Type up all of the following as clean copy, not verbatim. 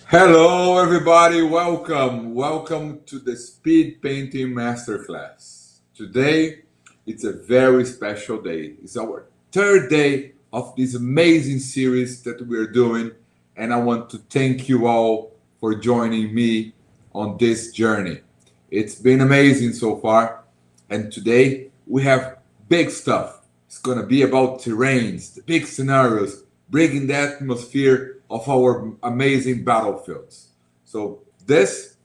Hello, everybody. Welcome to the Speed Painting Masterclass. Today, it's a very special day. It's our third day of this amazing series that we're doing, and I want to thank you all for joining me on this journey. It's been amazing so far, and today we have big stuff. It's going to be about terrains, the big scenarios, bringing the atmosphere of our amazing battlefields. So this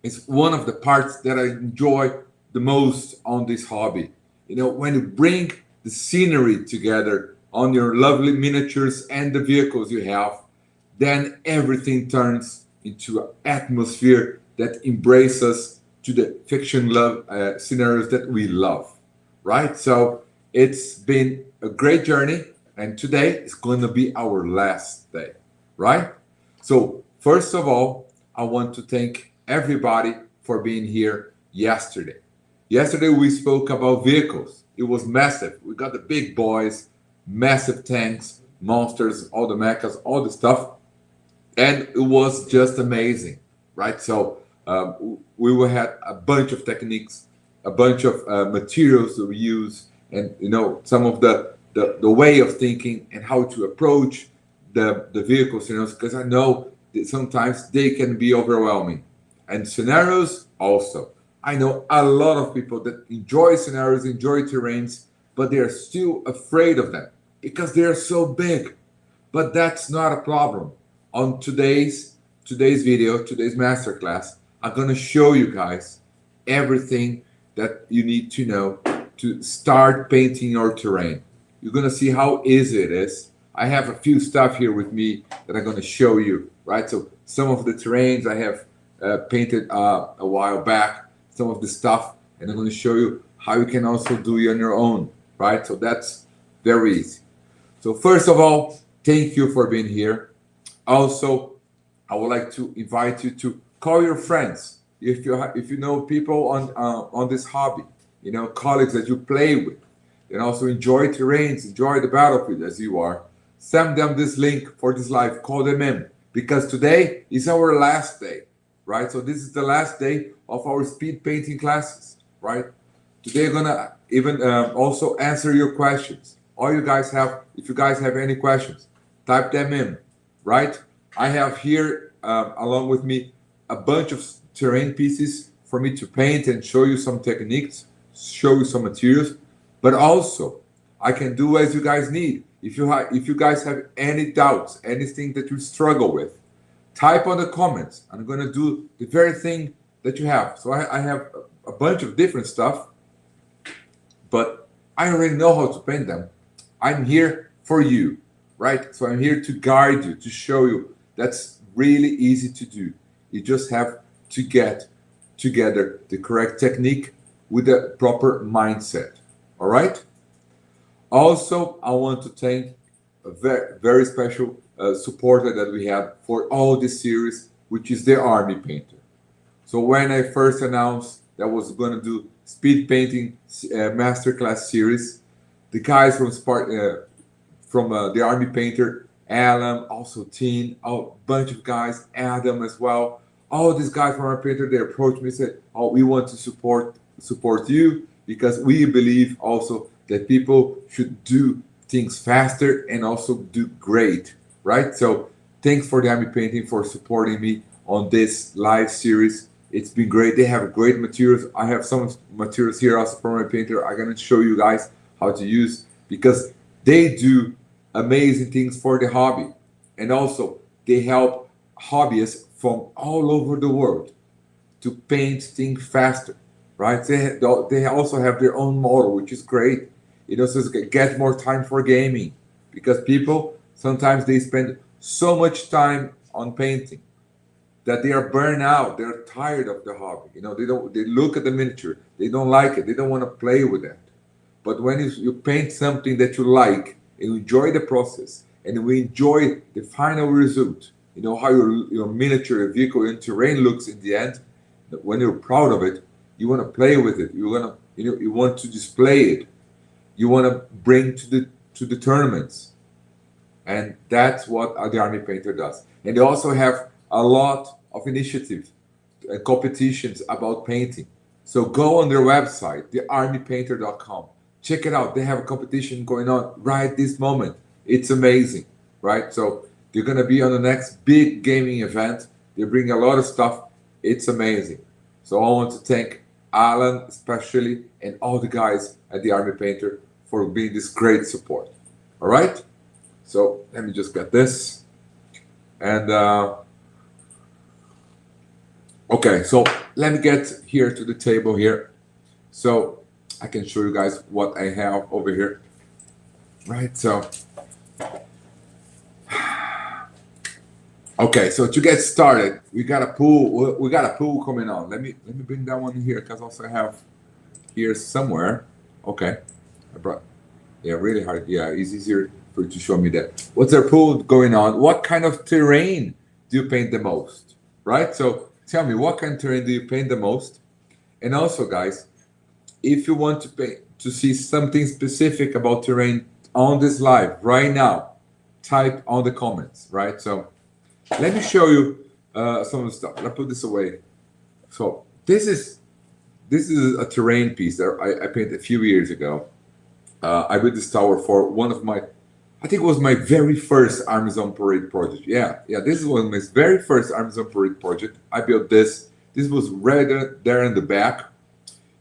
is one of the parts that I enjoy the most on this hobby. When you bring the scenery together on your lovely miniatures and the vehicles you have, then everything turns into an atmosphere that embraces to the fiction love scenarios that we love, right? So it's been a great journey, and today is going to be our last day, right? So first of all, I want to thank everybody for being here yesterday. Yesterday we spoke about vehicles. It was massive. We got the big boys, massive tanks, monsters, all the mechas, all the stuff, and it was just amazing, right? So we will have a bunch of techniques, a bunch of materials that we use, and some of the way of thinking and how to approach the vehicle scenarios, because I know that sometimes they can be overwhelming, and scenarios also. I know a lot of people that enjoy scenarios, enjoy terrains, but they are still afraid of them because they are so big. But that's not a problem. On today's video, today's masterclass, I'm gonna show you guys everything that you need to know to start painting your terrain. You're gonna see how easy it is. I have a few stuff here with me that I'm gonna show you, right? So some of the terrains I have painted a while back, some of the stuff, and I'm gonna show you how you can also do it on your own, right? So that's very easy. So first of all, thank you for being here. Also, I would like to invite you to call your friends if you know people on this hobby, colleagues that you play with, and also enjoy terrains, enjoy the battlefield as you are. Send them this link for this live. Call them in because today is our last day, right? So this is the last day of our speed painting classes, right? Today I'm gonna even also answer your questions. All you guys have, if you guys have any questions, type them in, right? I have here along with me a bunch of terrain pieces for me to paint and show you some techniques, show you some materials, but also I can do as you guys need. If you guys have any doubts, anything that you struggle with, type on the comments. I'm gonna do the very thing that you have. So I have a bunch of different stuff, but I already know how to paint them. I'm here for you, right? So I'm here to guide you, to show you. That's really easy to do. You just have to get together the correct technique with the proper mindset. All right? Also, I want to thank a very, very special supporter that we have for all this series, which is the Army Painter. So when I first announced that I was going to do speed painting masterclass series, the guys from the Army Painter, Alan, also Teen, a bunch of guys, Adam as well. All these guys from Army Painter, they approached me and said, "Oh, we want to support you because we believe also that people should do things faster and also do great," right? So thanks for the Army Painting for supporting me on this live series. It's been great. They have great materials. I have some materials here also from Army Painter. I'm gonna show you guys how to use because they do amazing things for the hobby, and also they help hobbyists from all over the world to paint things faster, right? They also have their own model, which is great. So get more time for gaming because people sometimes they spend so much time on painting that they are burned out. They're tired of the hobby. They look at the miniature, they don't like it, they don't want to play with it. But when you paint something that you like and you enjoy the process and we enjoy the final result, how your miniature, your vehicle, and terrain looks in the end, when you're proud of it, you want to play with it. You want to display it. You want to bring to the tournaments, and that's what the Army Painter does. And they also have a lot of initiatives and competitions about painting. So go on their website, thearmypainter.com. Check it out. They have a competition going on right this moment. It's amazing, right? So they're going to be on the next big gaming event. They bring a lot of stuff. It's amazing. So I want to thank Alan especially and all the guys at the Army Painter for being this great support. All right? So let me just get this. And okay, so let me get here to the table here. So I can show you guys what I have over here. Right, so okay, so to get started, we got a pool coming on. Let me bring that one here because also I have here somewhere. Okay, I brought, yeah, really hard. Yeah, it's easier for you to show me that. What's our pool going on? What kind of terrain do you paint the most? Right, so tell me, what kind of terrain do you paint the most? And also, guys, if you want to paint, to see something specific about terrain on this live right now, type on the comments, right? So let me show you some of the stuff. I'll put this away. So this is a terrain piece that I painted a few years ago. I built this tower for one of my, I think it was my very first Army Zone Parade project. Yeah, this is one of my very first Army Zone Parade project. I built this. This was right there in the back.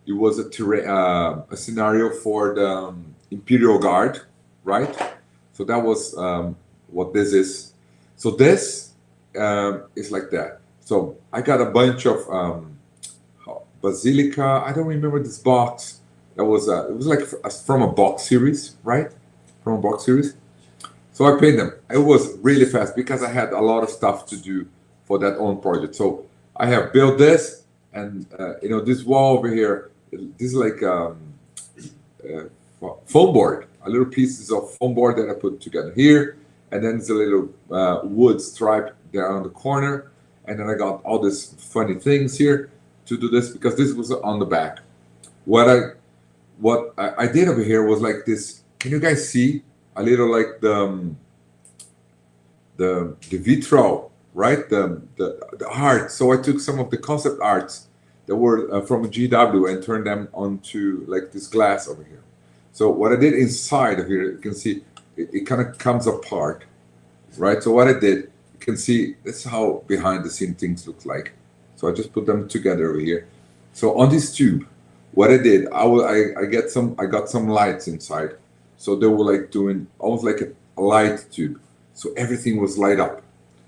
It was a scenario for the Imperial Guard, right? So that was what this is. So this is like that. So I got a bunch of Basilica. I don't remember this box. That was it was like from a box series, right? From a box series. So I painted them. It was really fast because I had a lot of stuff to do for that own project. So I have built this, and you know, this wall over here. This is like foam board, a little pieces of foam board that I put together here, and then there's a little wood stripe there on the corner, and then I got all these funny things here to do this because this was on the back. What I did over here was like this. Can you guys see a little like the vitro, right? The art. So I took some of the concept arts that were from GW and turned them onto like this glass over here. So what I did inside of here, you can see it kind of comes apart, right? So what I did, you can see this is how behind the scene things look like. So I just put them together over here. So on this tube, what I did, I got some lights inside. So they were like doing almost like a light tube. So everything was light up.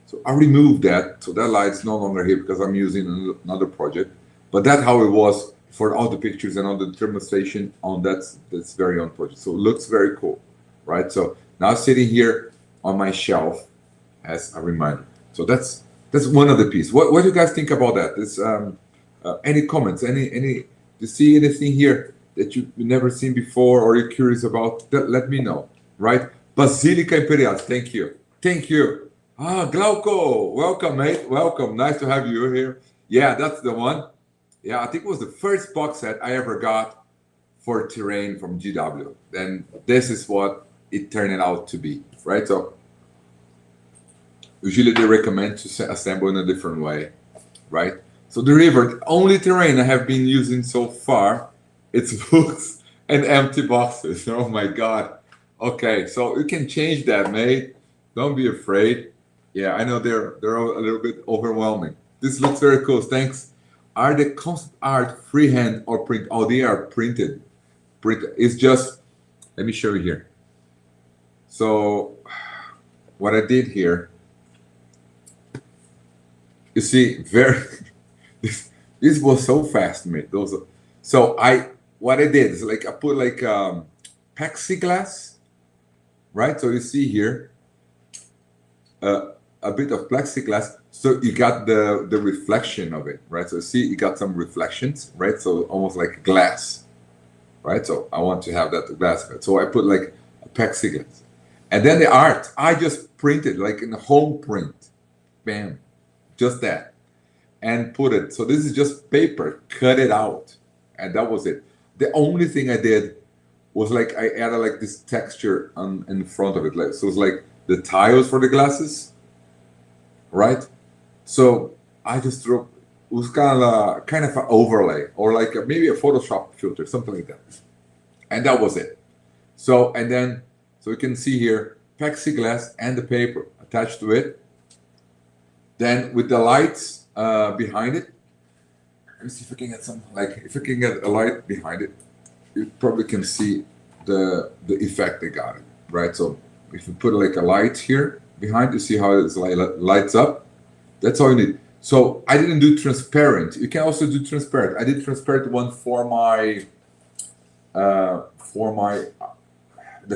So I removed that. So that light's no longer here because I'm using another project. But that's how it was for all the pictures and all the demonstration on that's very own project. So it looks very cool, right? So now sitting here on my shelf as a reminder. So that's one of the pieces. What do you guys think about that? This any comments? Any do you see anything here that you've never seen before or you're curious about? Let me know, right? Basilica Imperial, thank you. Ah, Glauco, welcome, mate. Welcome. Nice to have you here. Yeah, that's the one. Yeah, I think it was the first box set I ever got for terrain from GW. Then this is what it turned out to be, right? So usually they recommend to assemble in a different way, right? So the river, the only terrain I have been using so far, it's books and empty boxes. Oh my God. Okay, so you can change that, mate. Don't be afraid. Yeah, I know they're a little bit overwhelming. This looks very cool. Thanks. Are the concept art freehand or print? Oh, they are printed. It's just, let me show you here. So what I did here, you see, this was so fast, mate. So what I did is like I put like plexiglass, right? So you see here a bit of plexiglass. So you got the reflection of it, right? So see, you got some reflections, right? So almost like glass, right? So I want to have that glass. So I put like a plexiglass. And then the art, I just printed like in a home print. Bam. Just that. And put it. So this is just paper, cut it out. And that was it. The only thing I did was like I added like this texture in front of it. Like, so it's like the tiles for the glasses, right? So I just threw, it was kind of an overlay, or like maybe a Photoshop filter, something like that. And that was it. So, and then, so you can see here, plexiglass and the paper attached to it. Then with the lights behind it, let me see if I can get some, like, if I can get a light behind it, you probably can see the effect they got it, right? So if you put like a light here behind, you see how it lights up. That's all you need. So I didn't do transparent. You can also do transparent. I did transparent one for my the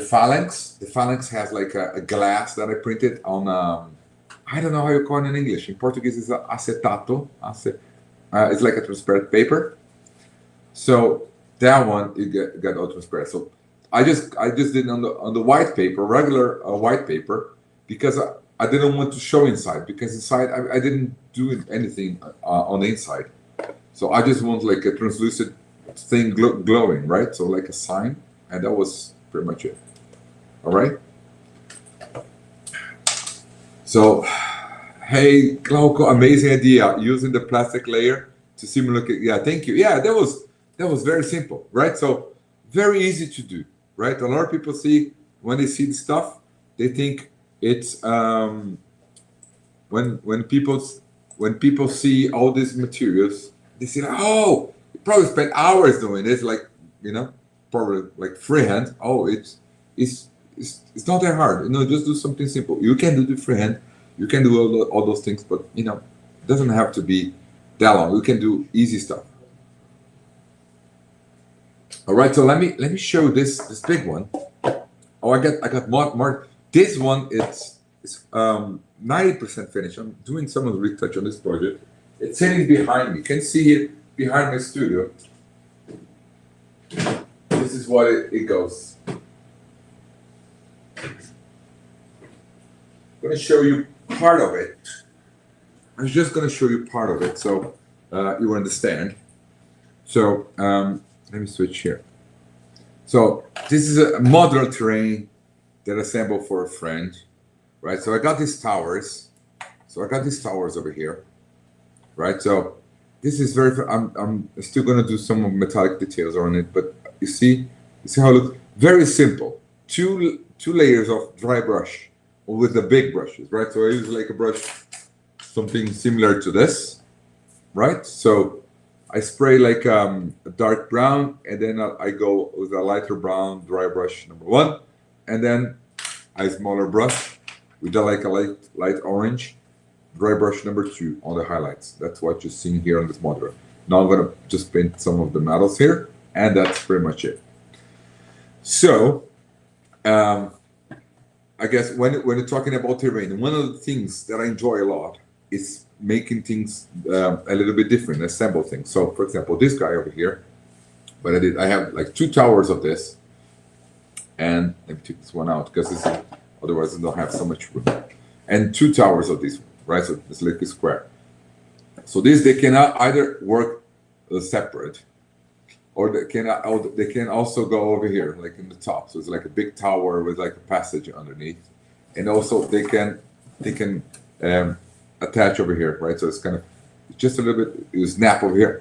phalanx. The phalanx has like a glass that I printed on. I don't know how you call it in English. In Portuguese, it's acetato. It's like a transparent paper. So that one you got all transparent. So I just did on the white paper, regular white paper, because I didn't want to show inside, because inside I didn't do anything on the inside. So I just want like a translucent thing glowing, right? So like a sign, and that was pretty much it. All right. So, hey, Glauco, amazing idea using the plastic layer to simulate. Yeah, thank you. Yeah, that was very simple, right? So very easy to do, right? A lot of people see, when they see the stuff, they think it's when people see all these materials, they say, oh, you probably spent hours doing this, like, probably like freehand. Oh, it's not that hard, just do something simple. You can do the freehand, you can do all those things, but it doesn't have to be that long. You can do easy stuff. All right, so let me show this big one. Oh, I got more. This one it's 90% finished. I'm doing some of the retouch on this project. It's sitting behind me. You can see it behind my studio. This is what it goes. I'm going to show you part of it. I'm just going to show you part of it so you understand. So let me switch here. So this is a modular terrain that I assembled for a friend, right? So I got these towers. Over here, right? So this is I'm still going to do some metallic details on it, but you see how it looks? Very simple. Two layers of dry brush with the big brushes, right? So I use like a brush, something similar to this, right? So I spray like a dark brown, and then I go with a lighter brown dry brush number 1, and then a smaller brush with like a light orange dry brush number 2 on the highlights. That's what you're seeing here on this model. Now I'm gonna just paint some of the metals here, and that's pretty much it. So I guess when you're talking about terrain, one of the things that I enjoy a lot is making things a little bit different, assemble things. So for example, this guy over here, what I have like 2 towers of this, and let me take this one out because otherwise I don't have so much room, and 2 towers of this one, right? So it's like a square. So they cannot either work separate, or they can also go over here, like in the top. So it's like a big tower with like a passage underneath, and also they can attach over here, right? So it's kind of just a little bit. You snap over here,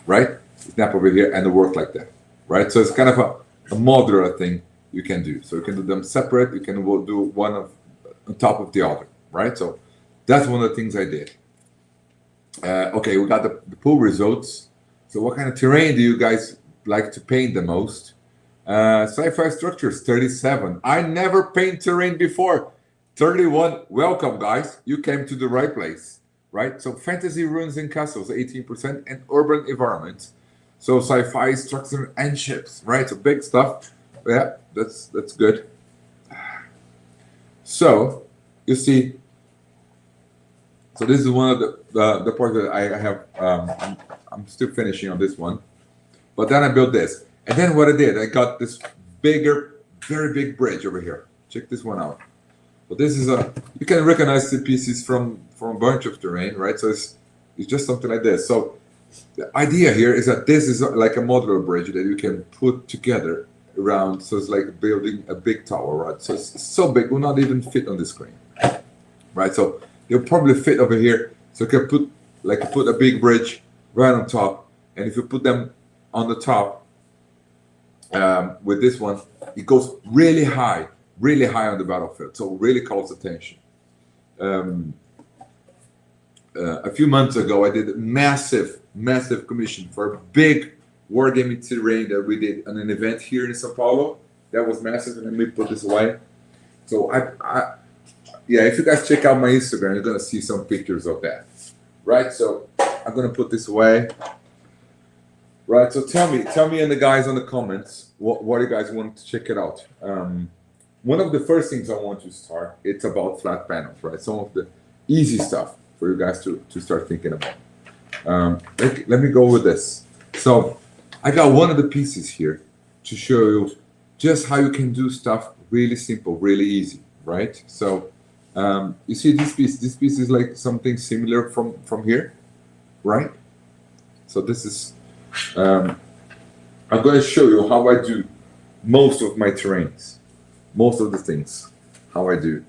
right? Snap over here, and it work like that, right? So it's kind of a modular thing you can do. So you can do them separate. You can do one on top of the other, right? So that's one of the things I did. Okay, we got the pool results. So what kind of terrain do you guys like to paint the most? Sci-fi structures, 37. I never paint terrain before. 31, welcome guys. You came to the right place, right? So fantasy ruins and castles, 18%, and urban environments. So sci-fi structure and ships, right? So big stuff. Yeah, that's good. So you see, so this is one of the parts that I have. I'm still finishing on this one, but then I built this, and then what I did, I got this bigger, very big bridge over here. Check this one out. So this is you can recognize the pieces from a bunch of terrain, right? So it's just something like this. So the idea here is that this is like a modular bridge that you can put together around. So it's like building a big tower, right? So it's so big, will not even fit on the screen, right? So you'll probably fit over here So you can put a big bridge right on top, and if you put them on the top with this one, it goes really high on the battlefield. So it really calls attention. A few months ago, I did a massive commission for a big wargaming terrain that we did on an event here in Sao Paulo. That was massive, and let me put this away. So yeah, if you guys check out my Instagram, you're gonna see some pictures of that, right? So I'm gonna put this away, right? So tell me, and the guys on the comments, what you guys want to check it out. One of the first things I want to start, it's about flat panels, right? Some of the easy stuff for you guys to start thinking about. Let me go with this. So I got one of the pieces here to show you just how you can do stuff really simple, really easy, right? So you see this piece. This piece is like something similar from here, right? So this is, I'm going to show you how I do most of my terrains, most of the things, how I do.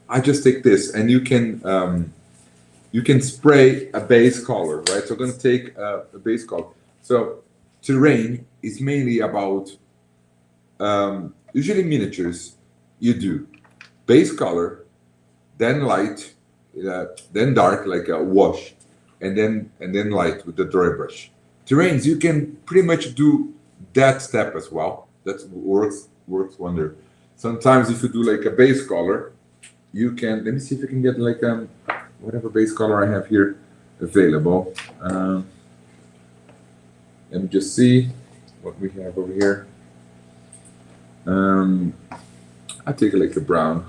I just take this, and you can spray a base color, right? So I'm going to take a base color. So terrain is mainly about, usually miniatures, you do base color, then light, then dark, like a wash, and then light with the dry brush. Terrains, you can pretty much do that step as well. That works wonder. Sometimes if you do like a base color, you can, let me see if I can get like whatever base color I have here available. Let me just see what we have over here. I take like a brown,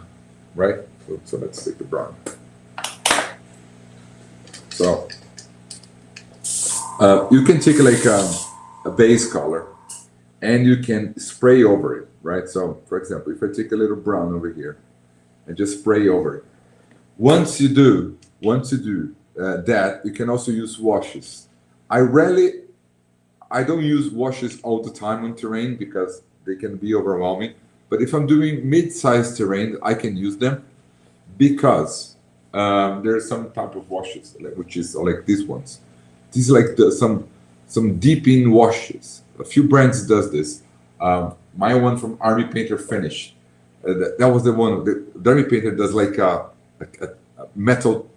right? So let's take the brown. So you can take like a base color, and you can spray over it, right? So for example, if I take a little brown over here and just spray over it. Once you do that, you can also use washes. I don't use washes all the time on terrain because they can be overwhelming. But if I'm doing mid-sized terrain, I can use them because there's some type of washes, which is like these ones. These are like some deep-in washes. A few brands does this. My one from Army Painter Finish. That was the one. The Army Painter does like a metal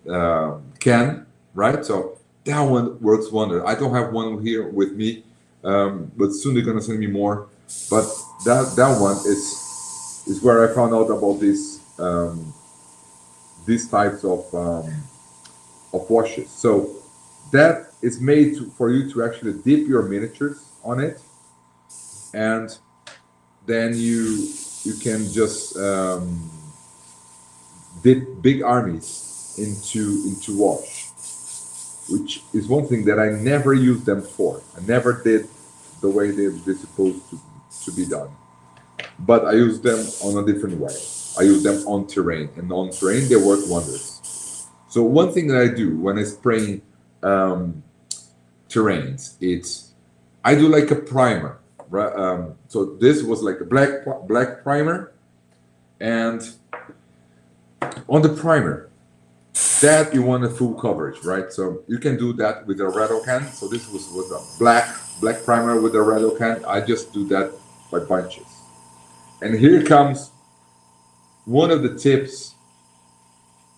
can, right? So that one works wonder. I don't have one here with me, but soon they're gonna send me more. But that one is where I found out about these types of washes. So that is made for you to actually dip your miniatures on it, and then you can just dip big armies into wash, which is one thing that I never used them for. I never did the way they're supposed to be done. But I use them on a different way. I use them on terrain, and on terrain they work wonders. So one thing that I do when I spray terrains, I do like a primer. Right? So this was like a black primer, and on the primer, that you want a full coverage, right? So you can do that with a rattle can. So this was a black primer with a rattle can. I just do that by bunches. And here comes one of the tips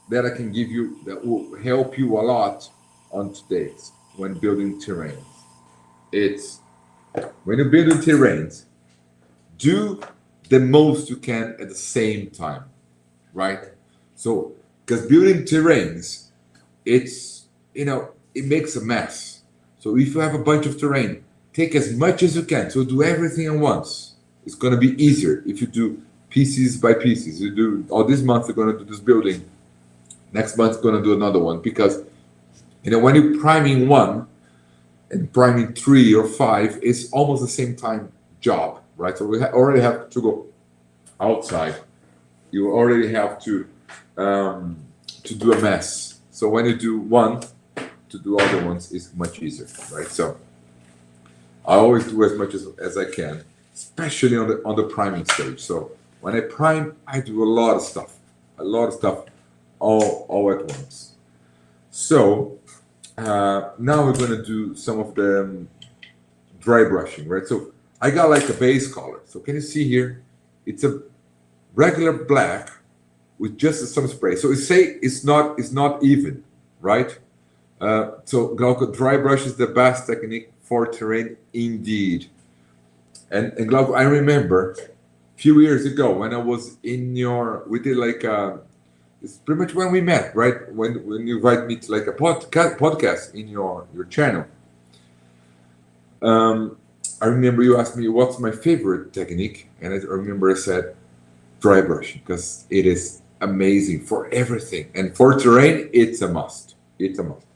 that I can give you that will help you a lot on today's when building terrains. It's when you're building terrains, do the most you can at the same time, right? So, because building terrains, it makes a mess. So if you have a bunch of terrain, take as much as you can. So do everything at once. It's going to be easier if you do pieces by pieces. You do, this month you're going to do this building. Next month you're going to do another one. Because, when you're priming one and priming 3 or 5, it's almost the same time job, right? So we already have to go outside. You already have to do a mess. So when you do one, to do other ones is much easier, right? So I always do as much as I can, especially on the priming stage. So when I prime, I do a lot of stuff all at once. So now we're gonna do some of the dry brushing, right? So I got like a base color. So can you see here? It's a regular black with just some spray. So it's not even, right? So Glauco, dry brush is the best technique for terrain indeed. And Glauco, I remember a few years ago when I was in we did like it's pretty much when we met, right? When you invite me to like a podcast in your channel. I remember you asked me what's my favorite technique, and I remember I said dry brushing because it is amazing for everything, and for terrain, it's a must. It's a must.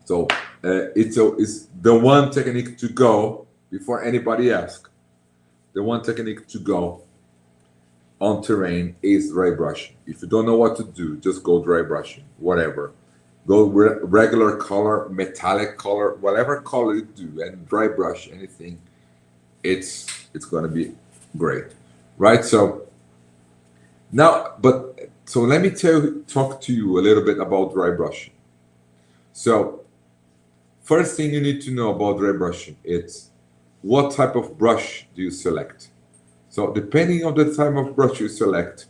So it's the one technique to go before anybody asks. The one technique to go on terrain is dry brushing. If you don't know what to do, just go dry brushing, whatever. Go regular color, metallic color, whatever color you do, and dry brush anything. It's gonna be great, right? So now, so let me talk to you a little bit about dry brushing. So first thing you need to know about dry brushing is what type of brush do you select. So depending on the type of brush you select,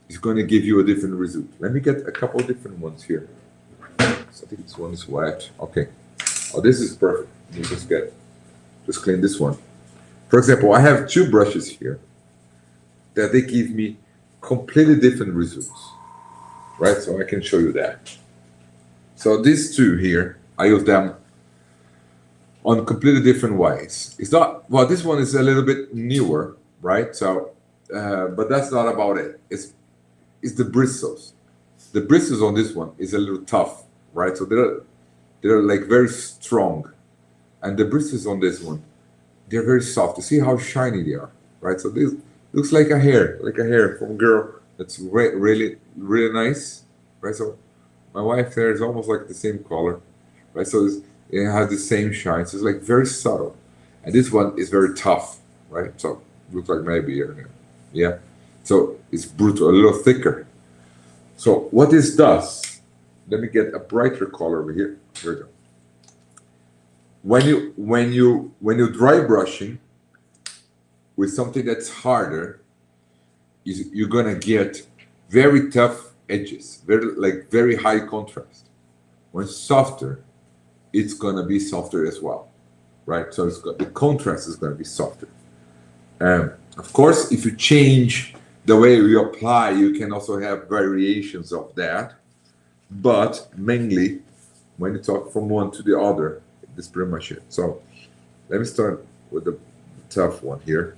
it's going to give you a different result. Let me get a couple different ones here. So I think this one is wet. Okay. Oh, this is perfect. Let me just clean this one. For example, I have two brushes here that they give me completely different results, right? So I can show you that. So these two here, I use them on completely different ways. It's not, well, this one is a little bit newer, right? So, but that's not about it. It's the bristles. The bristles on this one is a little tough, right? So they're like very strong, and the bristles on this one, they're very soft. You see how shiny they are, right? So this looks like a hair from a girl. That's really really nice, right? So my wife's hair is almost like the same color, right? So it has the same shine. So it's like very subtle, and this one is very tough, right? So looks like maybe here, yeah. So it's brutal, a little thicker. So what this does, let me get a brighter color over here. Here we go. When you dry brushing with something that's harder, you're gonna get very tough edges, very high contrast. When it's softer, it's gonna be softer as well, right? So the contrast is gonna be softer. Of course, if you change the way you apply, you can also have variations of that. But mainly, when you talk from one to the other, that's pretty much it. So let me start with the tough one here.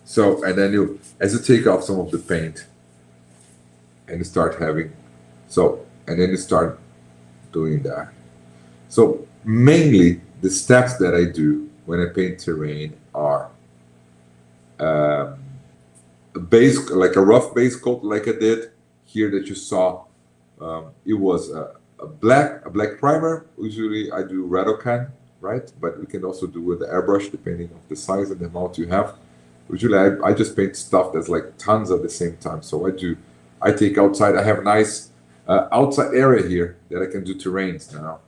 So, and then as you take off some of the paint, and you start having, and then you start doing that. So mainly, the steps that I do when I paint terrain are a base, like a rough base coat, like I did here that you saw. It was a black primer. Usually I do Radocan, right? But we can also do with the airbrush depending on the size and the amount you have. Usually I just paint stuff that's like tons at the same time. So I take outside. I have a nice outside area here that I can do terrains now.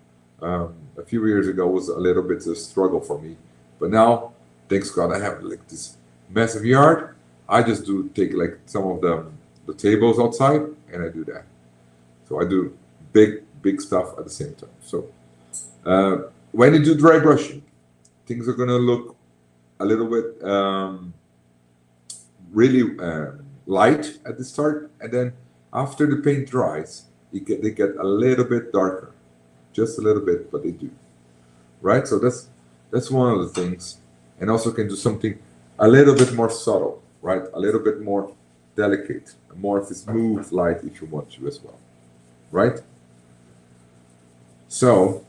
A few years ago was a little bit of a struggle for me, but now, thanks God, I have like this massive yard. I just take like some of the tables outside, and I do that. So I do big stuff at the same time. So when you do dry brushing, things are gonna look a little bit really light at the start, and then after the paint dries, they get a little bit darker, just a little bit, but they do, right? So that's one of the things, and also can do something a little bit more subtle, right? A little bit more delicate, more of a smooth light if you want to as well, right? So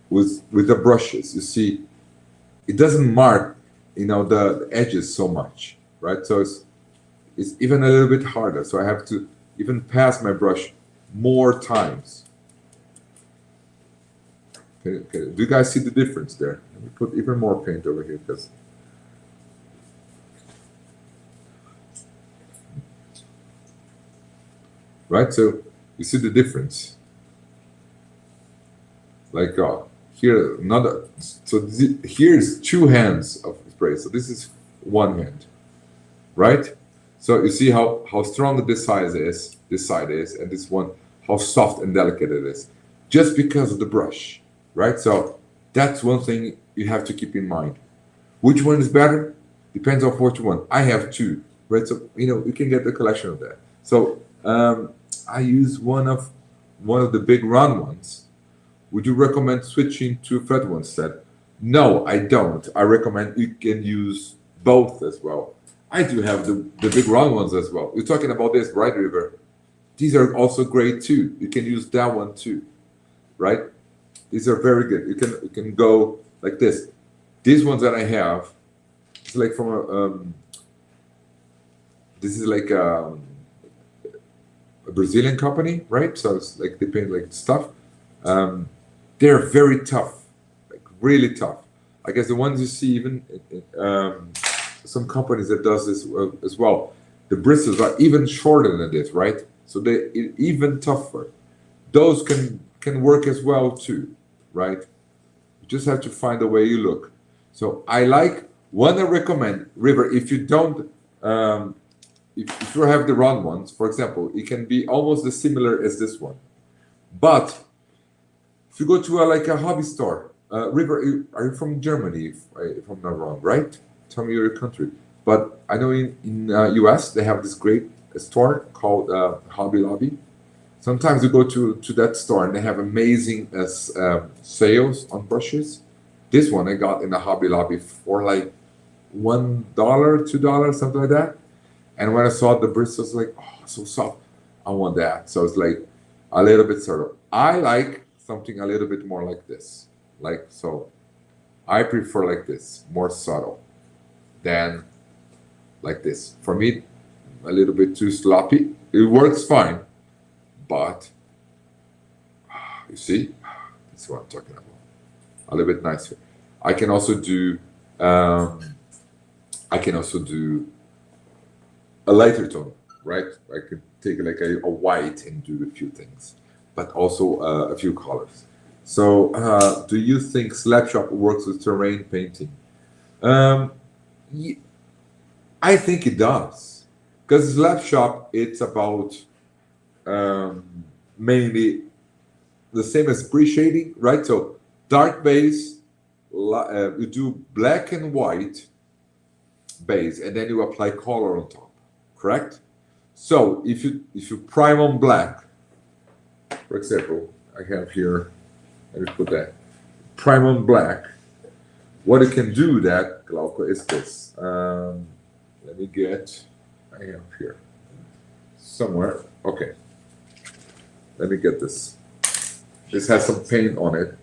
with the brushes, you see, it doesn't mark, the edges so much, right? So it's even a little bit harder. So I have to even pass my brush more times. Okay. Do you guys see the difference there? Let me put even more paint over here because right? So you see the difference. Like here, another. So here's two hands of spray. So this is one hand, right? So you see how strong this side is, and this one, how soft and delicate it is, just because of the brush, right? So that's one thing you have to keep in mind. Which one is better? Depends on what you want. I have two, right? So you can get the collection of that. So I use one of the big round ones. Would you recommend switching to a flat one instead? No, I don't. I recommend you can use both as well. I do have the big round ones as well. You're talking about this, right, River? These are also great too. You can use that one too, right? These are very good. You can go like this. These ones that I have, it's like from this is like a Brazilian company, right? So it's like they paint like stuff. Um, they're very tough, like really tough. I guess the ones you see even some companies that does this as well. The bristles are even shorter than this, right? So they're even tougher. Those can work as well too, right? You just have to find the way you look. So I like one I recommend, River. If you don't, if you have the round ones, for example, it can be almost as similar as this one. But if you go to like a hobby store, River, are you from Germany? If I'm not wrong, right? Tell me your country. But I know in US they have this great store called Hobby Lobby. Sometimes you go to that store and they have amazing sales on brushes. This one I got in the Hobby Lobby for like $1, $2, something like that. And when I saw the bristles, like, oh, so soft, I want that. So it's like a little bit sort of. I like something a little bit more like this, like so. I prefer like this, more subtle, than like this. For me, a little bit too sloppy. It works fine, but you see, that's what I'm talking about. A little bit nicer. I can also do. I can also do a lighter tone, right? I could take like a white and do a few things, but also a few colors. So, do you think Slapshot works with terrain painting? Um, ye- I think it does, because Slapshot it's about mainly the same as pre-shading, right? So dark base, you do black and white base, and then you apply color on top, correct? So if you prime on black, for example, I have here, let me put that prime on black. What it can do that Glauco is this. Let me get. I have here somewhere. Okay, let me get this. This has some paint on it.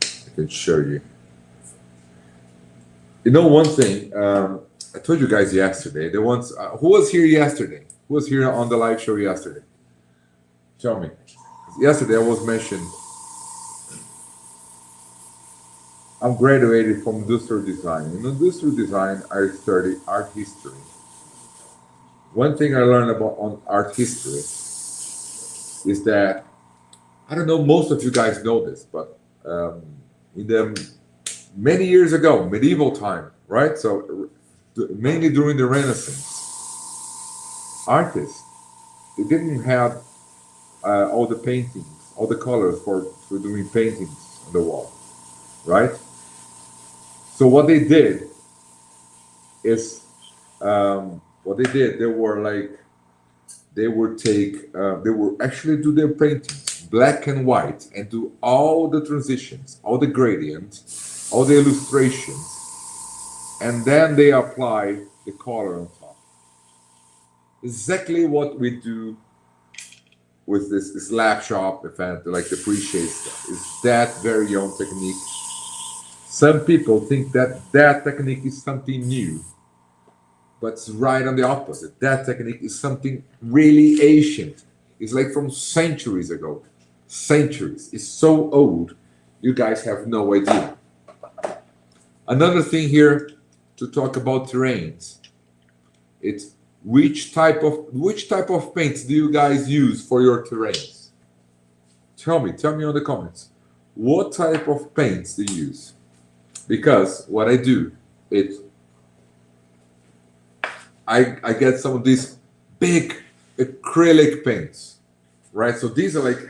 I can show you. You know one thing. I told you guys yesterday. The ones who was here yesterday. Who was here on the live show yesterday? Tell me. Yesterday I was mentioned. I'm graduated from industrial design. In industrial design, I study art history. One thing I learned about on art history is that I don't know. Most of you guys know this, but in the many years ago, medieval time, right? So mainly during the Renaissance, artists they didn't have all the paintings, all the colors for doing paintings on the wall, right? So what they did is they were like they would actually do their paintings black and white and do all the transitions, all the gradients, all the illustrations, and then they apply the color on top. Exactly what we do with this lab shop event, like the pre-shade stuff, is that very own technique. Some people think that technique is something new, but it's right on the opposite. That technique is something really ancient. It's like from centuries ago. Centuries. It's so old, you guys have no idea. Another thing here to talk about terrains. It's which type of paints do you guys use for your terrains? Tell me on the comments. What type of paints do you use? Because what I do, I get some of these big acrylic paints, right? So these are like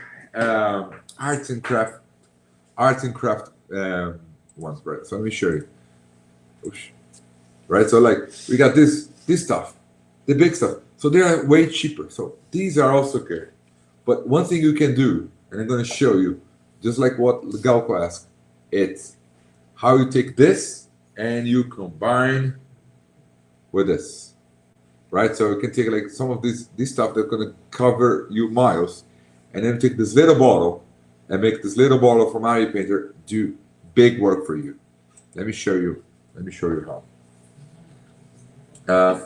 arts and craft ones, right? So let me show you. Oops. Right, so like we got this stuff, the big stuff. So they are way cheaper. So these are also good. But one thing you can do, and I'm going to show you, just like what Galco asked, it's how you take this and you combine with this, right? So you can take like some of this stuff that's going to cover you miles, and then take this little bottle and make this little bottle from Ivy Painter do big work for you. Let me show you how.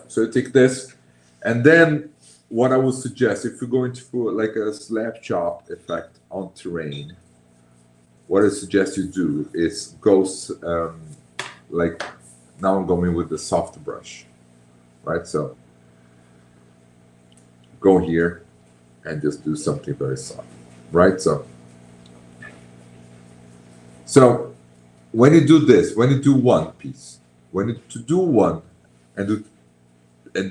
So you take this, and then what I would suggest, if you're going to put like a slab chop effect on terrain, what I suggest you do is go like, now I'm going with the soft brush, right? So go here and just do something very soft, right? So when you do this, when you do one piece, to do one and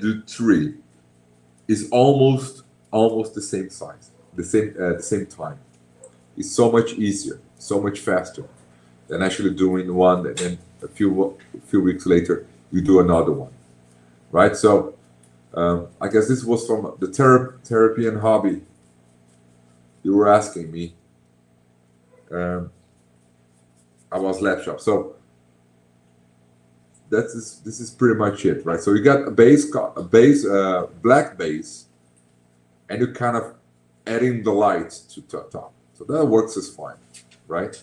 do three is almost the same size, the same time. It's so much easier, so much faster than actually doing one and then a few weeks later you do another one, right? So I guess this was from the therapy and hobby. You were asking me about slab shop. So this is pretty much it, right? So you got a base, black base, and you kind of adding the light to top. So that works as fine, right?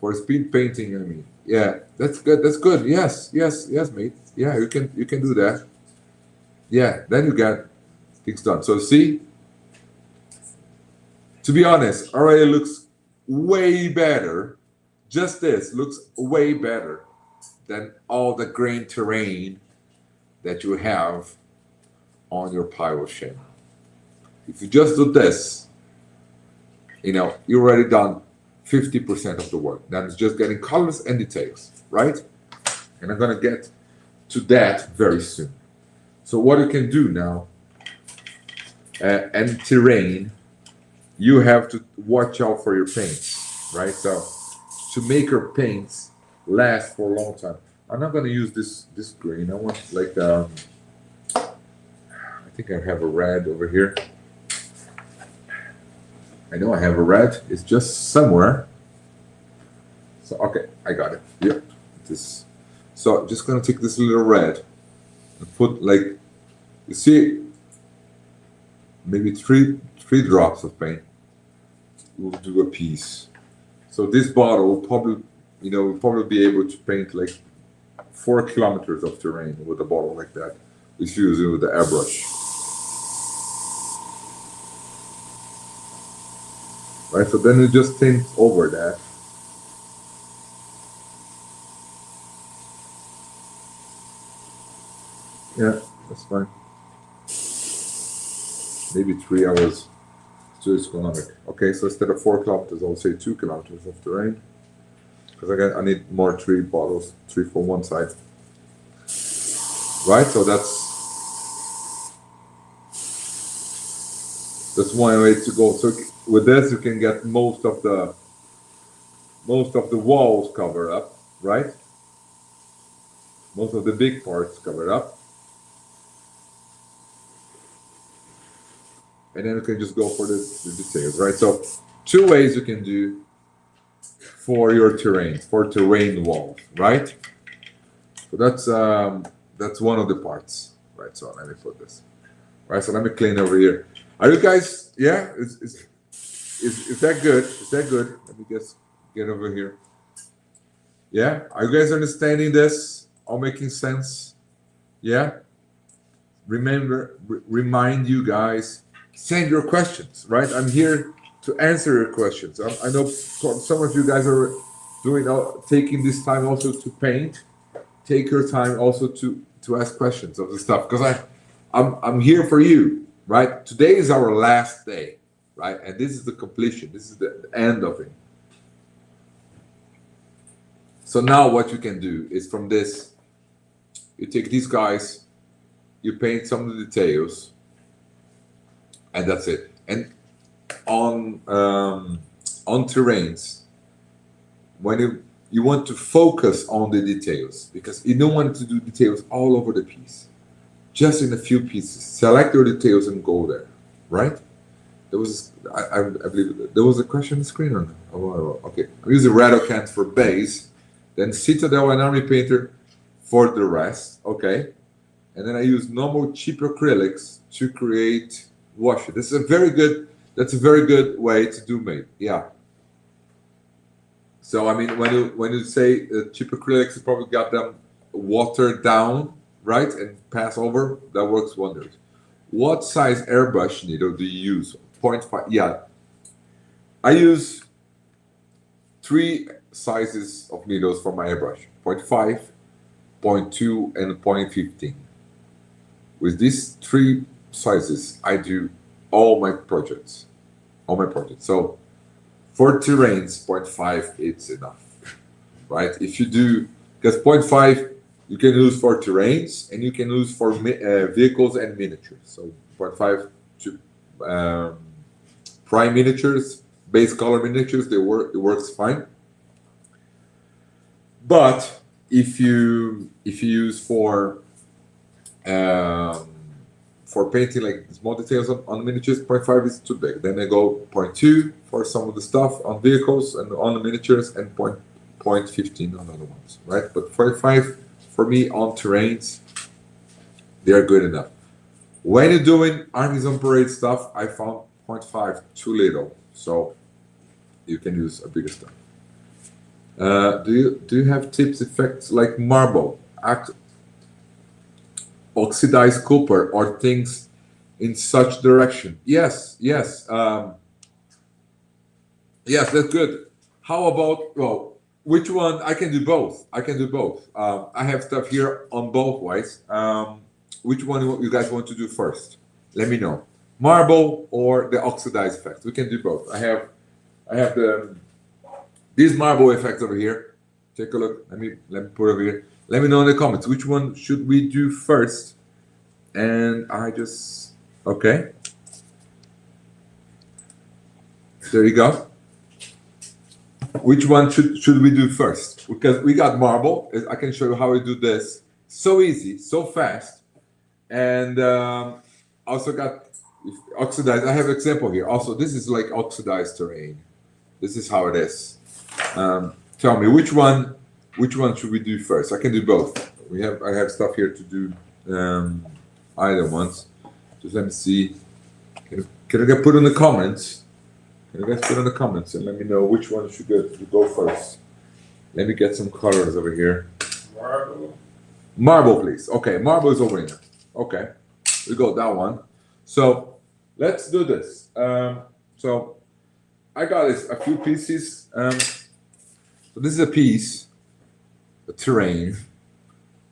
For speed painting, I mean, yeah, that's good. That's good. Yes, mate. Yeah, you can do that. Yeah, then you get things done. So see, to be honest, already looks way better. Just this looks way better than all the grain terrain that you have on your pile shim. If you just do this, you already done 50% of the work. Then it's just getting colors and details, right? And I'm gonna get to that very soon. So what you can do now, and terrain, you have to watch out for your paints, right? So to make your paints last for a long time. I'm not gonna use this green. I want like I think I have a red over here. I know I have a red. It's just somewhere. So okay, I got it. Yep. So just gonna take this little red and put, like, you see, maybe three drops of paint. We'll do a piece. So this bottle will probably, we'll probably be able to paint like 4 kilometers of terrain with a bottle like that. It's using with the airbrush. Right, so then you just tint over that. Yeah, that's fine. Maybe 3 hours. So it's economic. Okay, so instead of 4 kilometers, I'll say 2 kilometers of terrain. Because I need more 3 bottles, 3 for one side. Right, so that's one way to go. So with this, you can get most of the walls covered up, right? Most of the big parts covered up. And then you can just go for the details, right? So 2 ways you can do for your terrain, for terrain walls, right? So that's one of the parts, right? So let me put this, right? So let me clean over here. Are you guys? Yeah, is that good? Is that good? Let me just get over here. Yeah, are you guys understanding this? All making sense? Yeah. Remind you guys. Send your questions, right? I'm here to answer your questions. I know some of you guys are taking this time also to paint. Take your time also to ask questions of the stuff, because I'm here for you, right? Today is our last day, right? And this is the completion. This is the end of it. So now what you can do is from this, you take these guys, you paint some of the details, and that's it. And on terrains, when you want to focus on the details, because you don't want to do details all over the piece, just in a few pieces. Select your details and go there, right? There was, I believe there was a question on the screen or no? Oh, okay. I'm using Radocant for base, then Citadel and Army Painter for the rest, okay? And then I use normal cheap acrylics to create wash. This is a very good, that's a very good way to do mate, yeah. So I mean, when you say cheap acrylics, you probably got them watered down, right, and pass over. That works wonders. What size airbrush needle do you use? 0.5. Yeah, I use 3 sizes of needles for my airbrush: 0.5, 0.2, and 0.15. With these 3 sizes, I do all my projects. So for terrains, 0.5 it's enough, right? If you do, because 0.5 you can use for terrains and you can use for vehicles and miniatures. So 0.5 to prime miniatures, base color miniatures, it works fine. But if you use for painting like small details on miniatures, 0.5 is too big. Then I go 0.2 for some of the stuff on vehicles and on the miniatures, and 0.15 on other ones, right? But 0.5 for me on terrains, they are good enough. When you're doing armies on parade stuff, I found 0.5 too little, so you can use a bigger stuff. Do you have tips, effects like marble, oxidized copper, or things in such direction? Yes, yes, yes, that's good. How about, well, which one? I can do both. I have stuff here on both ways. Which one you guys want to do first? Let me know. Marble or the oxidized effect? We can do both. I have these marble effects over here. Take a look. Let me put over here. Let me know in the comments which one should we do first. And I just, okay. There you go. Which one should we do first? Because we got marble. I can show you how we do this. So easy, so fast. And also got oxidized. I have an example here. Also, this is like oxidized terrain. This is how it is. Tell me which one should we do first? I can do both. I have stuff here to do either ones. Just let me see. Can I get put in the comments? Can you guys put in the comments and let me know which one should go first? Let me get some colors over here. Marble, please. Okay, marble is over here. Okay, we got that one. So let's do this. So I got a few pieces. So this is a piece, a terrain,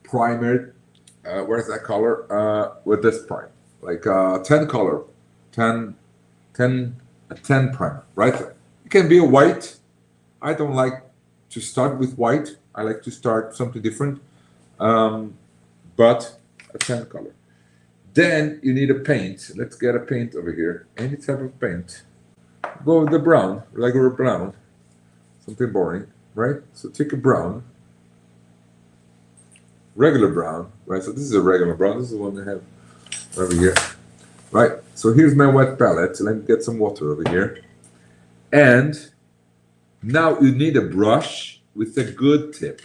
primer. Where's that color? With this prime, like 10 color, 10 primer, right? It can be a white. I don't like to start with white. I like to start something different, but a 10 color. Then you need a paint. Let's get a paint over here. Any type of paint. Go with the brown, regular brown. Something boring, right? So take a brown. Regular brown, right? So this is a regular brown. This is the one I have over here. Right, so here's my wet palette. So let me get some water over here. And now you need a brush with a good tip.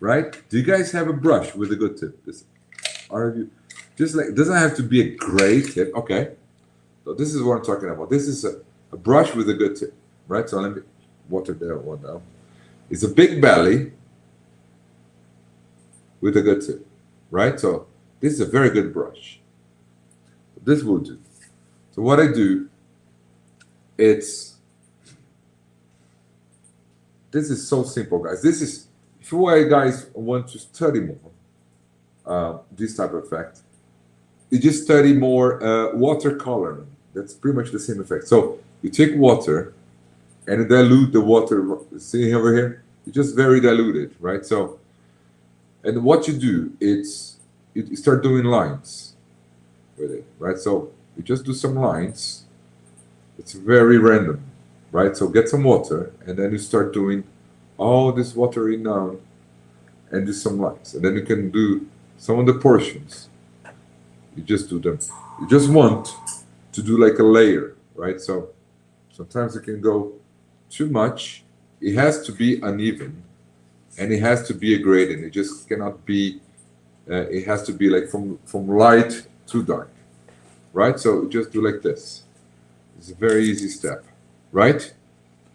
Right? Do you guys have a brush with a good tip? Just like, it doesn't have to be a great tip. Okay. So this is what I'm talking about. This is a brush with a good tip. Right? So let me water that one down. It's a big belly with a good tip. Right? So this is a very good brush. This will do. So what I do, this is so simple, guys. This is, if you guys want to study more, this type of effect. You just study more watercolor. That's pretty much the same effect. So you take water and you dilute the water. See over here? You just very diluted, right? So, and what you do, it's you start doing lines with it, right? So you just do some lines. It's very random, right? So get some water and then you start doing all this watery now and do some lines. And then you can do some of the portions. You just do them. You just want to do like a layer, right? So sometimes it can go too much. It has to be uneven and it has to be a gradient. It just cannot be, it has to be like from light to dark, right? So just do like this. It's a very easy step, right?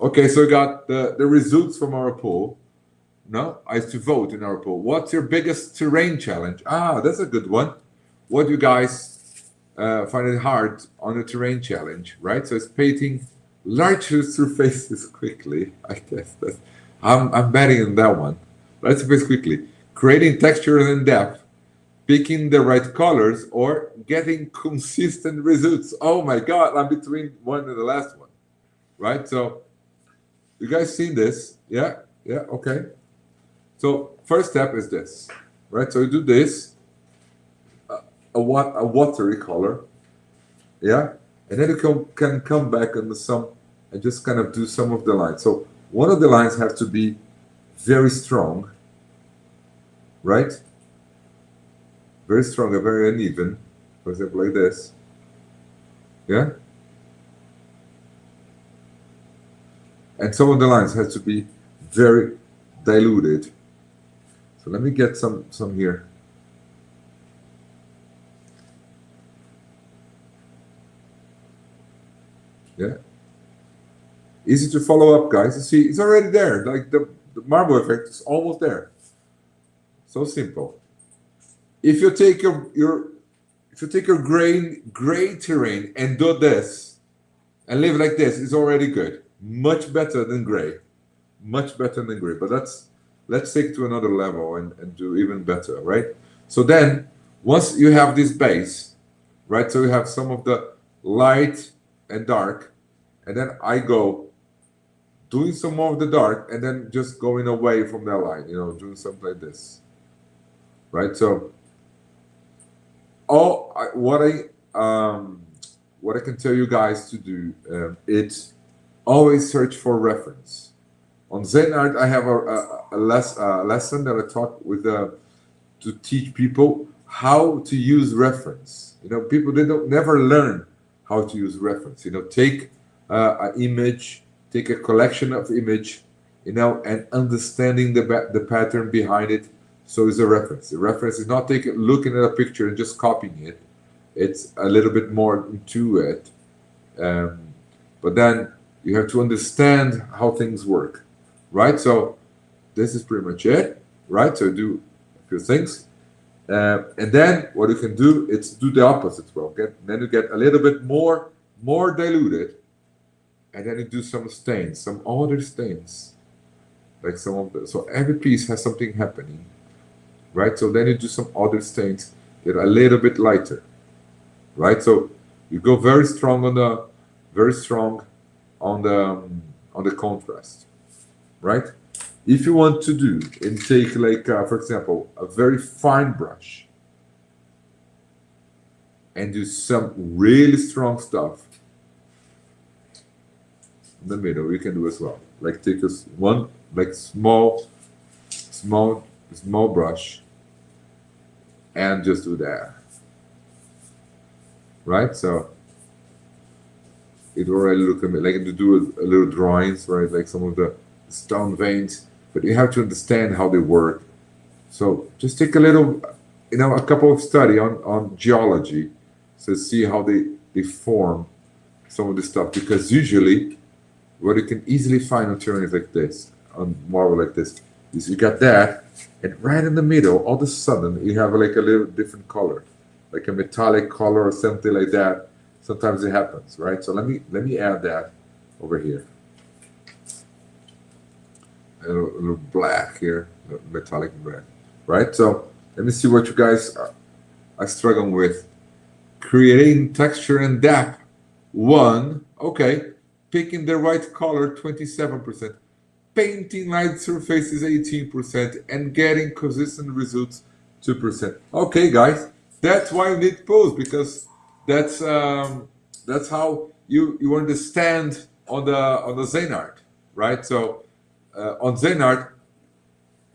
Okay, so we got the results from our poll. No, I have to vote in our poll. What's your biggest terrain challenge? Ah, that's a good one. What do you guys find it hard on the terrain challenge, right? So it's painting large surfaces quickly. I guess that's, I'm betting on that one. Large surface quickly. Creating texture and depth. Picking the right colors or getting consistent results. Oh my God, I'm between one and the last one, right? So you guys seen this? Yeah, okay. So first step is this, right? So you do this, a watery color, yeah? And then you can come back on the some and just kind of do some of the lines. So one of the lines have to be very strong, right? Very strong and very uneven. For example, like this. Yeah? And some of the lines have to be very diluted. So let me get some here. Yeah? Easy to follow up, guys. You see, it's already there. Like the marble effect is almost there. So simple. If you take your gray terrain and do this and live like this, it's already good. Much better than gray. Much better than gray. But let's take it to another level and do even better, right? So then once you have this base, right? So you have some of the light and dark, and then I go doing some more of the dark and then just going away from that line, doing something like this. Right? So what I can tell you guys to do, it's always search for reference. On Zen Art, I have a lesson that I taught to teach people how to use reference. People they don't never learn how to use reference. Take an image, take a collection of image, and understanding the pattern behind it. So it's a reference. The reference is not looking at a picture and just copying it. It's a little bit more to it. But then you have to understand how things work, right? So this is pretty much it, right? So do a few things. And then what you can do is do the opposite. Well, then you get a little bit more diluted. And then you do some stains, some other stains. Like so every piece has something happening. Right, so then you do some other stains that are a little bit lighter, right? So you go very strong on the contrast, right? If you want to do and take like for example a very fine brush and do some really strong stuff in the middle, you can do as well. Like take one like small brush and just do that, right? So it already look like to do a little drawings, right? Like some of the stone veins, but you have to understand how they work. So just take a little, a couple of study on geology, so see how they form some of this stuff, because usually what you can easily find on terrains like this, on marble like this, is you got that. And right in the middle, all of a sudden, you have like a little different color, like a metallic color or something like that. Sometimes it happens, right? So let me add that over here. A little black here, metallic black, right? So Let me see what you guys are struggling with. Creating texture and depth, 1. Okay. Picking the right color, 27%. Painting light surfaces, 18%. And getting consistent results, 2%. Okay, guys. That's why you need pose, because that's how you understand on the Zen art, right? So on Zen art,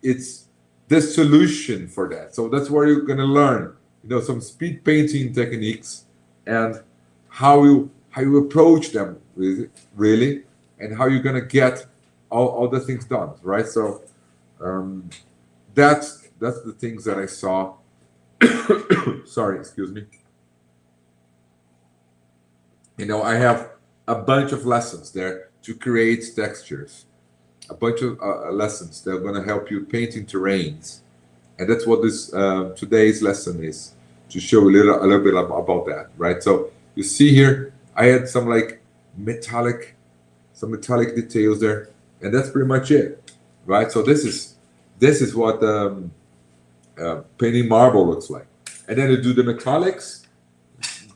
it's the solution for that. So that's where you're gonna learn, some speed painting techniques and how you approach them really, and how you're gonna get all the things done, right? So um, that's the things that I saw. Sorry, excuse me. I have a bunch of lessons there to create textures, a bunch of lessons that are going to help you painting terrains, and that's what this today's lesson is, to show a little bit about that, right? So you see here, I had some metallic details there, and that's pretty much it, right? So this is what painting marble looks like, and then you do the metallics,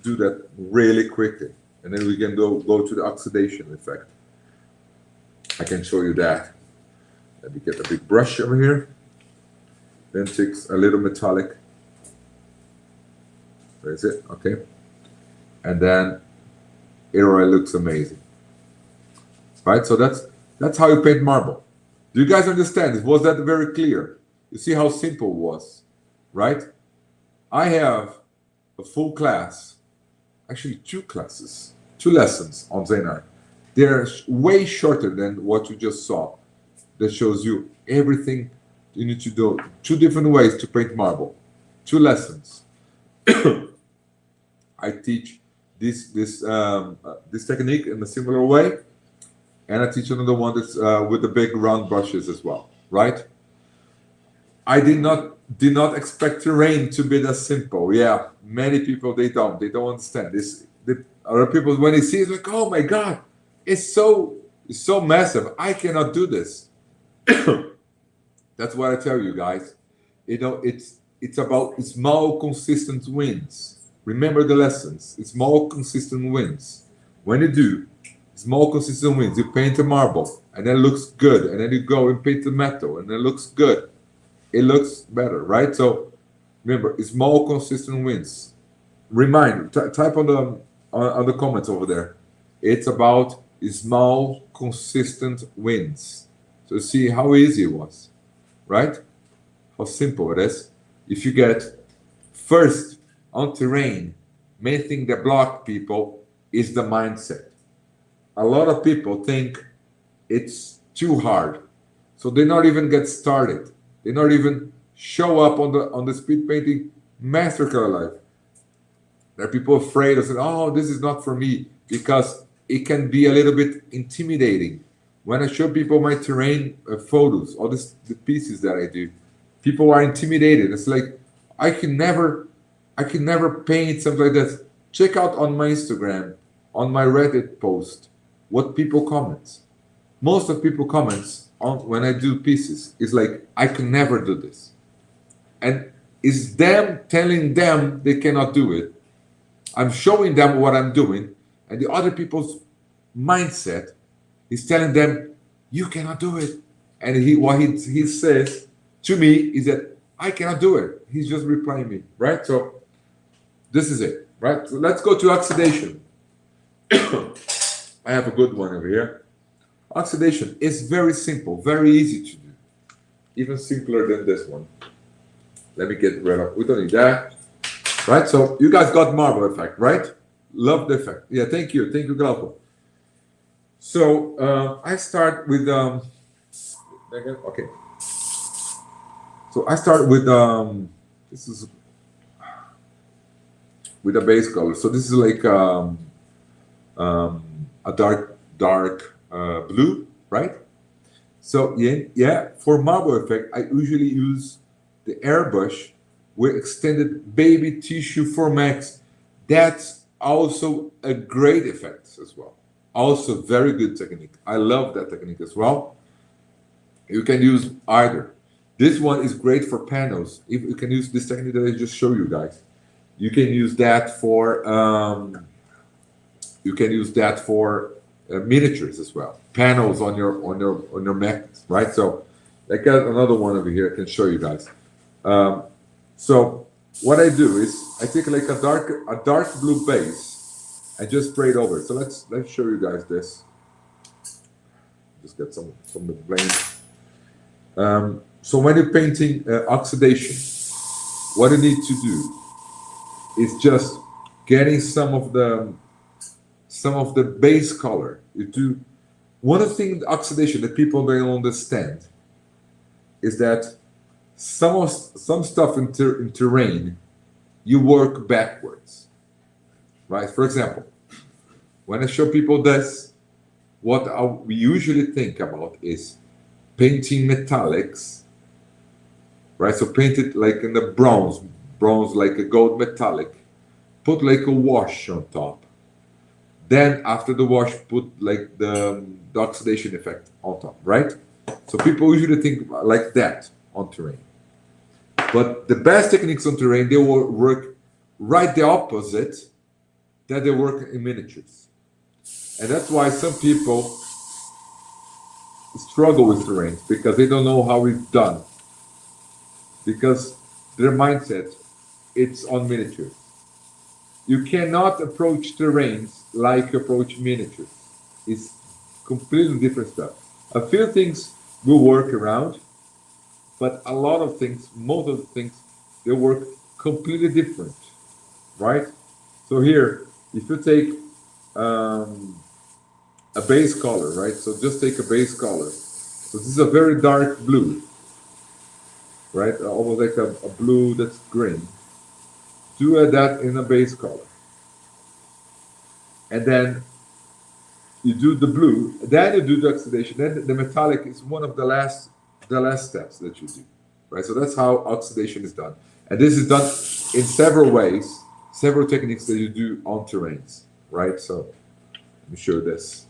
do that really quickly, and then we can go to the oxidation effect. I can show you that. Let me get a big brush over here. Then takes a little metallic. Where is it? Okay. And then it already looks amazing. Right? So that's how you paint marble. Do you guys understand? Was that very clear? You see how simple it was, right? I have a full class, actually 2 classes, 2 lessons on Zen art. They're way shorter than what you just saw. That shows you everything you need to do. 2 different ways to paint marble. 2 lessons. I teach this technique in a similar way, and I teach another one that's with the big round brushes as well. Right? I did not expect terrain to be that simple. Yeah, many people they don't understand this. Other people, when they see it, like, oh my god, it's so massive. I cannot do this. That's what I tell you guys. It's about small consistent wins. Remember the lessons. It's small consistent wins. When you do small consistent wins, you paint a marble and then it looks good, and then you go and paint the metal and it looks good. It looks better, right? So remember, it's small consistent wins. Remind, type on the comments over there. It's about small consistent wins. So see how easy it was, right? How simple it is. If you get first on terrain, main thing that block people is the mindset. A lot of people think it's too hard, so they not even get started. They not even show up on the speed painting masterclass live. There are people afraid of saying, "Oh, this is not for me," because it can be a little bit intimidating. When I show people my terrain photos, all the pieces that I do, people are intimidated. It's like I can never paint something like this. Check out on my Instagram, on my Reddit post, what people comment. Most of people comments on when I do pieces is like, I can never do this, and it's them telling them they cannot do it. I'm showing them what I'm doing, and the other people's mindset is telling them you cannot do it. And what he says to me is that I cannot do it. He's just replying me, right? So this is it, right? So let's go to oxidation. I have a good one over here. Oxidation is very simple, very easy to do, even simpler than this one. Let me get rid of. We don't need that, right? So you guys got marble effect, right? Love the effect. Yeah, thank you, Glauco. So I start with okay. So I start with this is with a base color. So this is like a dark blue, right? So yeah. For marble effect, I usually use the airbrush with extended baby tissue for max. That's also a great effect as well. Also very good technique. I love that technique as well. You can use either. This one is great for panels. If you can use this technique that I just show you guys, you can use that for miniatures as well. Panels on your magnets, right? So I got another one over here I can show you guys. So what I do is I take like a dark blue base. I just spray it over. So let's show you guys this. Just get some from the plane. So when you're painting oxidation, what you need to do is just getting some of the base color. You do one of the things oxidation that people don't understand is that some stuff in terrain you work backwards, right? For example, when I show people this, what we usually think about is painting metallics, right? So paint it like in the bronze like a gold metallic, put like a wash on top. Then after the wash, put like the oxidation effect on top, right? So people usually think like that on terrain. But the best techniques on terrain, they will work right the opposite that they work in miniatures. And that's why some people struggle with terrain, because they don't know how it's done. Because their mindset, it's on miniatures. You cannot approach terrains like you approach miniatures. It's completely different stuff. A few things will work around, but a lot of things, most of the things, they work completely different, right? So here, if you take a base color, right? So just take a base color. So this is a very dark blue, right? Almost like a blue that's green. Do that in a base color. And then you do the blue, then you do the oxidation. Then the metallic is one of the last steps that you do, right? So that's how oxidation is done. And this is done in several ways, several techniques that you do on terrains, right? So let me show you this.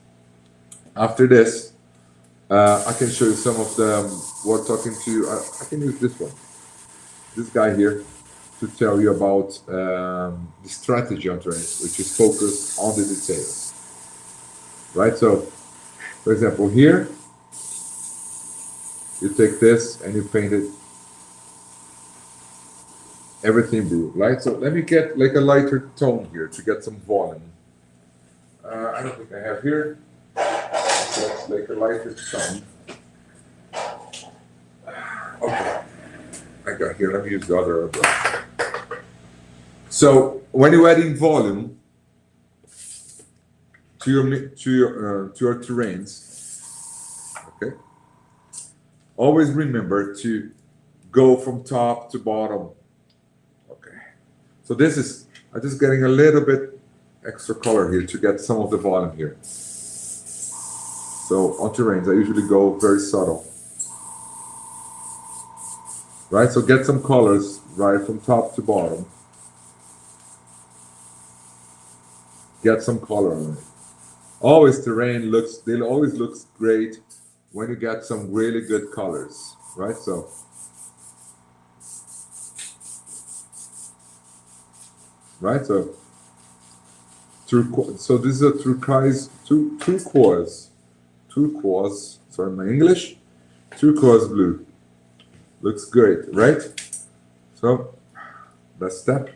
After this, I can show you some of the, we're talking to, I can use this one, this guy here, to tell you about the strategy on terrain, which is focused on the details, right? So, for example, here, you take this and you paint it everything blue, right? So let me get like a lighter tone here to get some volume. I don't think I have here. Let's like a lighter tone. Okay, I got here. Let me use the other brush. So when you're adding volume to your terrains, okay, always remember to go from top to bottom. Okay, so this is, I'm just getting a little bit extra color here to get some of the volume here. So on terrains, I usually go very subtle, right? So get some colors right from top to bottom. Get some color on it. Always terrain always looks great when you get some really good colors, right? So so this is a turquoise, sorry, my English, turquoise blue. Looks great, right? So best step.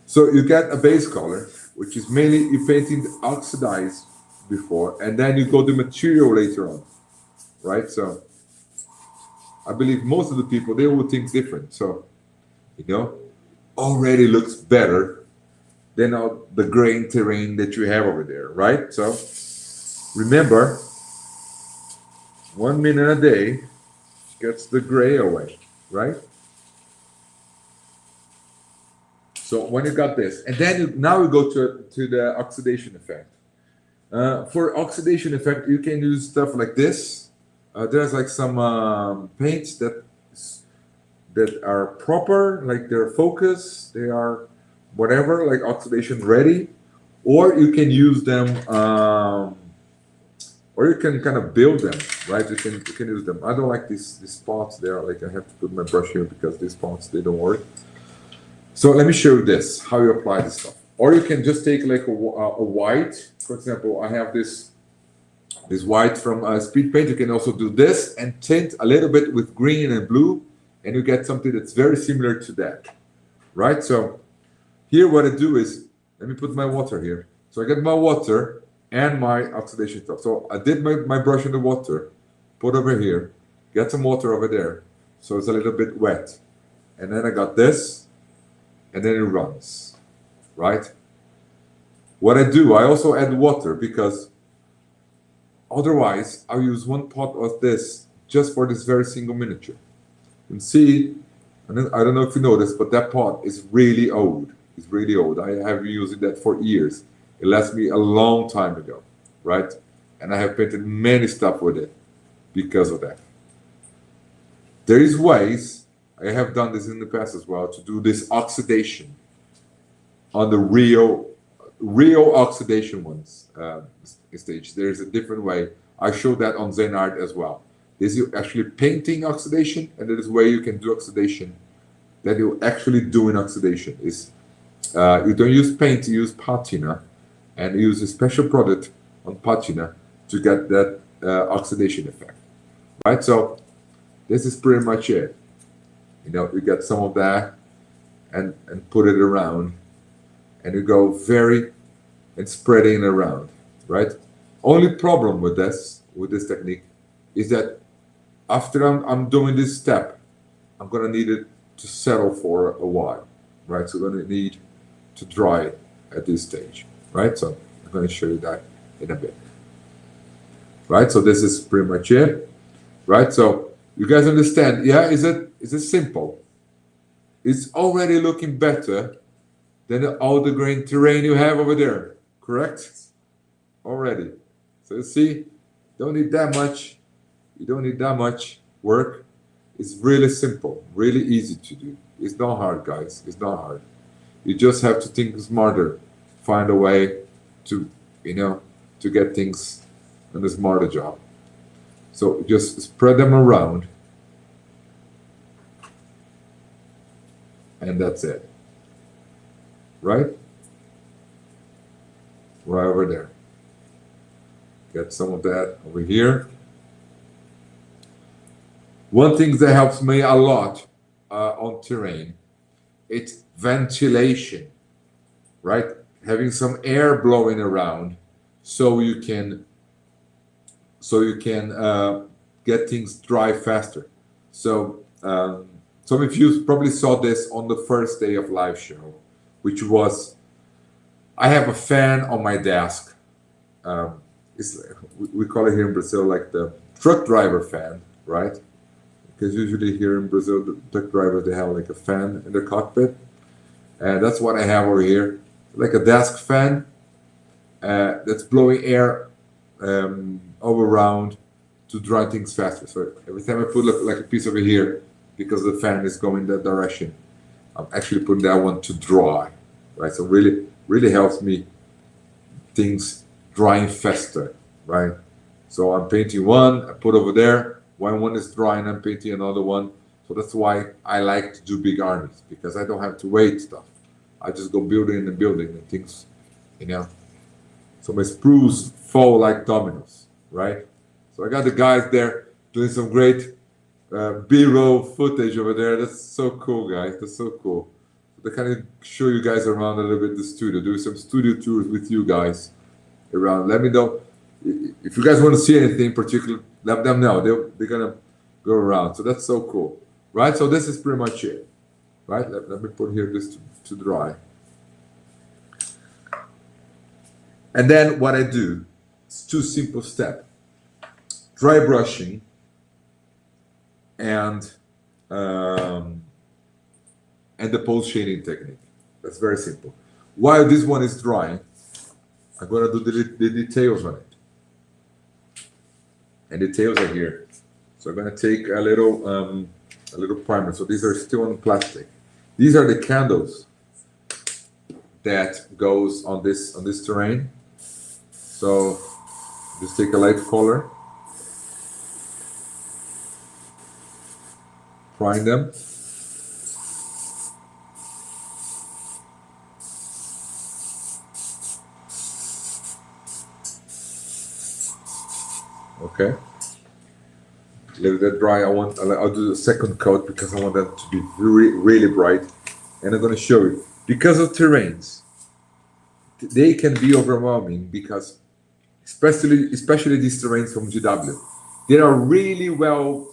So you get a base color, which is mainly you painting the oxidized before, and then you go the material later on, right? So I believe most of the people, they will think different. So, you know, already looks better than the grain terrain that you have over there, right? So remember, 1 minute a day gets the gray away, right? So when you got this, and then now we go to the oxidation effect. For oxidation effect, you can use stuff like this. There's like some paints that are proper, like they're focused, they are whatever, like oxidation ready, or you can use them. or you can kind of build them, right? You can use them. I don't like these spots there. Like I have to put my brush here because these spots, they don't work. So let me show you this, how you apply this stuff. Or you can just take like a white. For example, I have this white from Speed Paint. You can also do this and tint a little bit with green and blue, and you get something that's very similar to that, right? So here what I do is, let me put my water here. So I get my water and my oxidation stuff. So I did my brush in the water, put over here, get some water over there, so it's a little bit wet. And then I got this, and then it runs, right? What I do, I also add water because otherwise I'll use one pot of this just for this very single miniature. You can see, I don't know if you noticed, but that pot is really old. It's really old. I have been using that for years. It lasted me a long time ago, right? And I have painted many stuff with it because of that. There is ways, I have done this in the past as well, to do this oxidation on the real oxidation ones stage. There's a different way. I showed that on Zen Art as well. This is actually painting oxidation, and there is a way you can do oxidation that you're actually doing oxidation. Is you don't use paint, you use patina, and you use a special product on patina to get that oxidation effect, right? So this is pretty much it. You know, you get some of that and put it around, and you go and spreading it around, right? Only problem with this technique is that after I'm doing this step, I'm gonna need it to settle for a while, right? So I'm gonna need to dry it at this stage, right? So I'm gonna show you that in a bit, right? So this is pretty much it, right? So you guys understand? Yeah, is it simple? It's already looking better than all the grain terrain you have over there, correct? Already. So you see, don't need that much. You don't need that much work. It's really simple, really easy to do. It's not hard, guys. It's not hard. You just have to think smarter, find a way to, to get things on a smarter job. So just spread them around, and that's it. Right? Right over there. Get some of that over here. One thing that helps me a lot on terrain, it's ventilation, right? Having some air blowing around so you can get things dry faster. So some of you probably saw this on the first day of live show, which was, I have a fan on my desk. We call it here in Brazil like the truck driver fan, right? Because usually here in Brazil, the truck drivers, they have like a fan in the cockpit. And that's what I have over here, like a desk fan that's blowing air all around to dry things faster. So every time I put like a piece over here, because the fan is going that direction, I'm actually putting that one to dry, right? So really helps me things drying faster, right? So I'm painting one, I put over there, when one is drying, I'm painting another one. So that's why I like to do big armies, because I don't have to wait stuff. I just go building and building and things, So my sprues fall like dominoes, right? So I got the guys there doing some great B-roll footage over there. That's so cool, guys. That's so cool. So to kind of show you guys around a little bit the studio, do some studio tours with you guys around. Let me know if you guys want to see anything in particular. Let them know. They're gonna go around. So that's so cool, right? So this is pretty much it, right? Let me put here this to dry. And then what I do, it's two simple steps: dry brushing and the post shading technique. That's very simple. While this one is drying, I'm gonna do the details on it. And details are here. So I'm gonna take a little primer. So these are still on plastic. These are the candles that goes on this terrain. So Just take a light color, prime them. Okay. Let that dry. I'll do the second coat because I want that to be really, really bright. And I'm going to show you. Because of terrains, they can be overwhelming because especially these terrains from GW, they are really well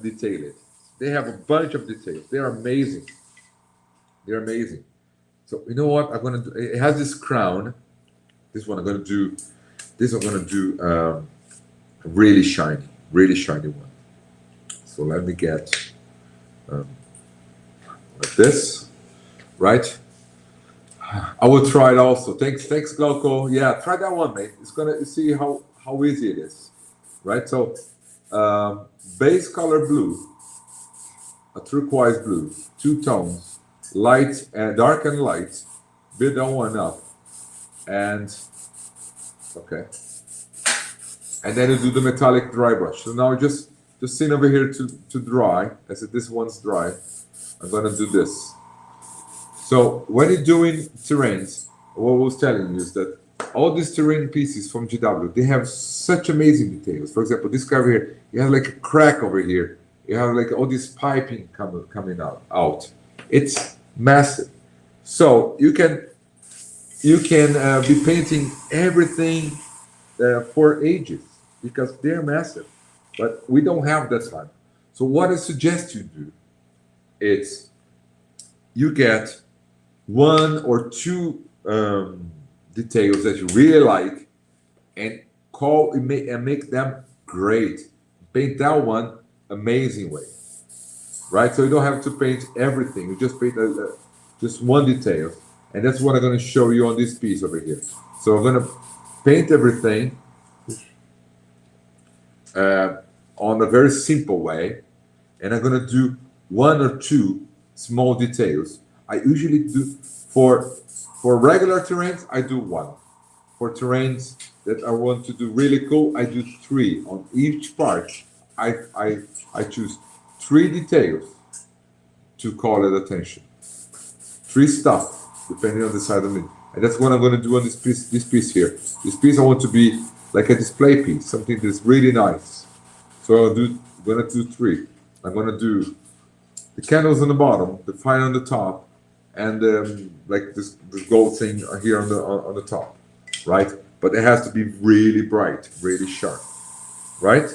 detailed. They have a bunch of details. They are amazing. They're amazing. So you know what I'm going to do? It has this crown. This one I'm going to do. This I'm going to do really shiny one. So let me get like this, right? I will try it also. Thanks, Glauco. Yeah, try that one, mate. It's gonna see how easy it is, right? So, base color blue, a turquoise blue, 2 tones, light and dark and light. Build that one up, and okay, and then you do the metallic dry brush. So now just sitting over here to dry. I said this one's dry. I'm gonna do this. So when you're doing terrains, what I was telling you is that all these terrain pieces from GW, they have such amazing details. For example, this guy over here, you have like a crack over here. You have like all this piping coming out. It's massive. So you can be painting everything for ages because they're massive. But we don't have that time. So what I suggest you do is you get 1 or 2 details that you really like and make them great. Paint that one amazing way, right? So you don't have to paint everything. You just paint just one detail, and that's what I'm going to show you on this piece over here. So I'm going to paint everything on a very simple way, and I'm going to do 1 or 2 small details. I usually do for regular terrains, I do 1. For terrains that I want to do really cool, I do 3 on each part. I choose 3 details to call it attention. 3 stuff, depending on the side of it. And that's what I'm going to do on this piece here. This piece I want to be like a display piece, something that's really nice. So I'm going to do 3. I'm going to do the candles on the bottom, the fire on the top, and like this gold thing here on the top, right? But it has to be really bright, really sharp, right?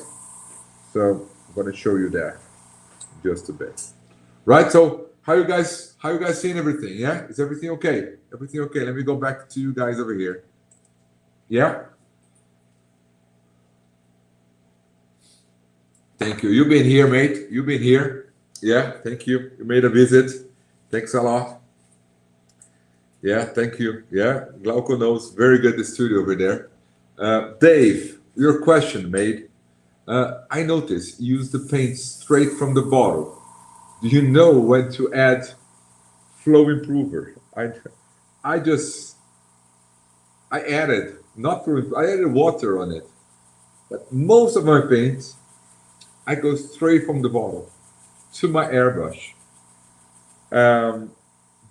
So I'm going to show you that just a bit, right? So how you guys seeing everything? Yeah, is everything okay? Everything okay? Let me go back to you guys over here. Yeah. Thank you. You've been here, mate. You've been here. Yeah, thank you. You made a visit. Thanks a lot. Yeah, thank you. Yeah, Glauco knows very good the studio over there. Dave, your question, mate. I noticed you use the paint straight from the bottle. Do you know when to add flow improver? I added I added water on it, but most of my paints I go straight from the bottle to my airbrush.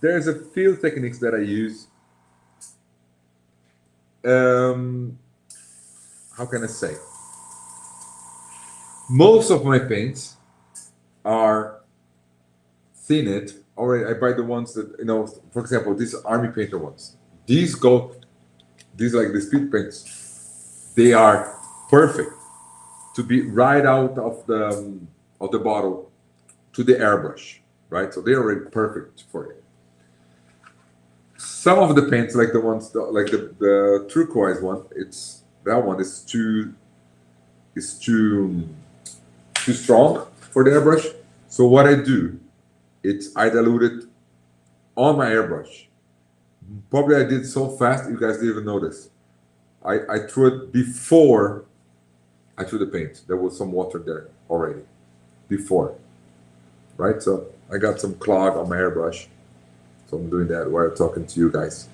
There's a few techniques that I use. How can I say? Most of my paints are thinned already. I buy the ones that, for example, these army painter ones. These like the speed paints. They are perfect to be right out of the bottle to the airbrush, right? So they're already perfect for it. Some of the paints, like the ones like the turquoise one, that one is too strong for the airbrush. So what I do, I dilute it on my airbrush. Probably I did so fast you guys didn't even notice. I threw it before I threw the paint. There was some water there already before, right? So I got some clog on my airbrush. So I'm doing that while I'm talking to you guys.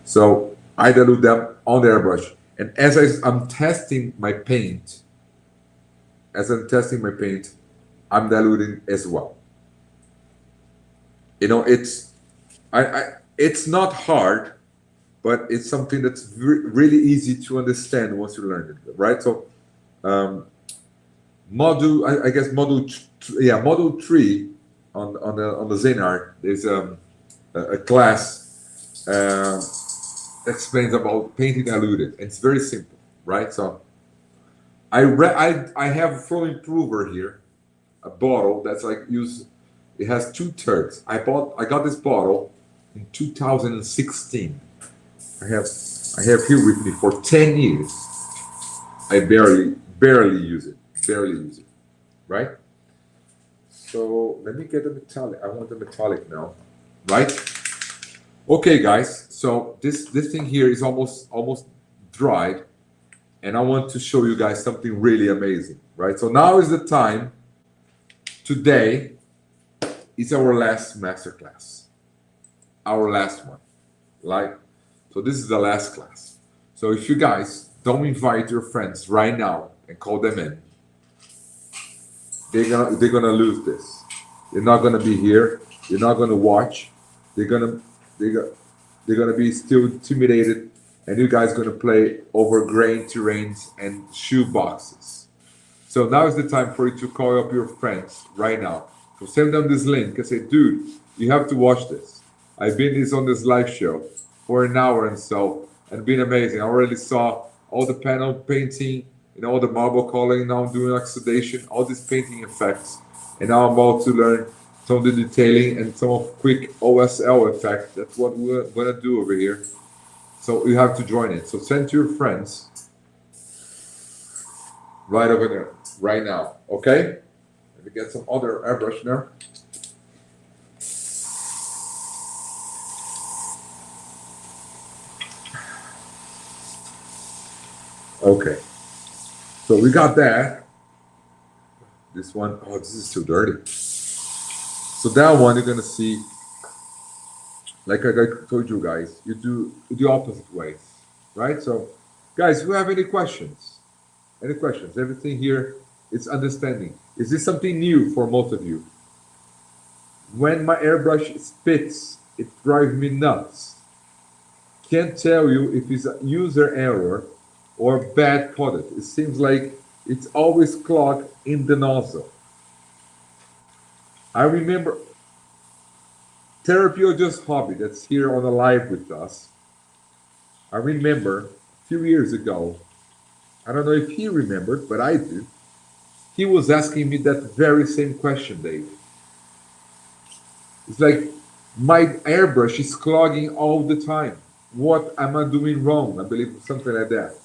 So I dilute them on the airbrush. And as I'm testing my paint, I'm diluting as well. You know, it's not hard, but it's something that's really easy to understand once you learn it, right? So, I guess module 3 on the Zenar, there's a class explains about painting diluted. It's very simple, right? So I have a flow improver here, a bottle that's like it has 2/3. I got this bottle in 2016. I have here with me for 10 years. I barely use it. Right? So let me get the metallic. I want the metallic now. Right? Okay, guys. So this thing here is almost dried, and I want to show you guys something really amazing. Right? So now is the time. Today is our last masterclass. Our last one. So this is the last class. So if you guys don't invite your friends right now and call them in, they're gonna lose this. They're not gonna be here. They're not gonna watch. They're gonna be still intimidated, and you guys gonna play over grain terrains and shoe boxes. So now is the time for you to call up your friends right now. So send them this link and say, dude, you have to watch this. I've been on this live show for an hour and so, and been amazing. I already saw all the panel painting, all the marble coloring. Now I'm doing oxidation, all these painting effects, and now I'm about to learn some of the detailing and some of quick OSL effect. That's what we're gonna do over here. So you have to join it. So send to your friends right over there, right now. Okay? Let me get some other airbrush there. Okay. So we got that. This one, oh, this is too dirty. So that one you're gonna see, like I told you guys, you do the opposite ways, right? So, guys, if you have any questions, everything here is understanding. Is this something new for most of you? When my airbrush spits, it drives me nuts. Can't tell you if it's a user error or bad product. It seems like it's always clogged in the nozzle. I remember Therapy or Just Hobby, that's here on the live with us. I remember a few years ago, I don't know if he remembered, but I do. He was asking me that very same question, Dave. It's like, my airbrush is clogging all the time. What am I doing wrong? I believe something like that.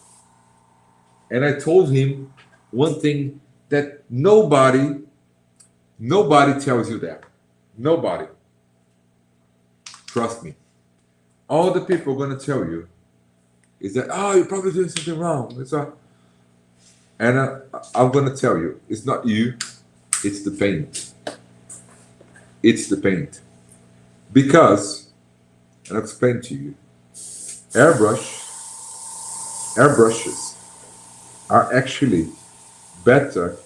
And I told him one thing that nobody tells you that. Nobody. Trust me. All the people are going to tell you is that, oh, you're probably doing something wrong. And I'm going to tell you, it's not you, it's the paint. It's the paint. Because, and I'll explain to you, airbrushes are actually better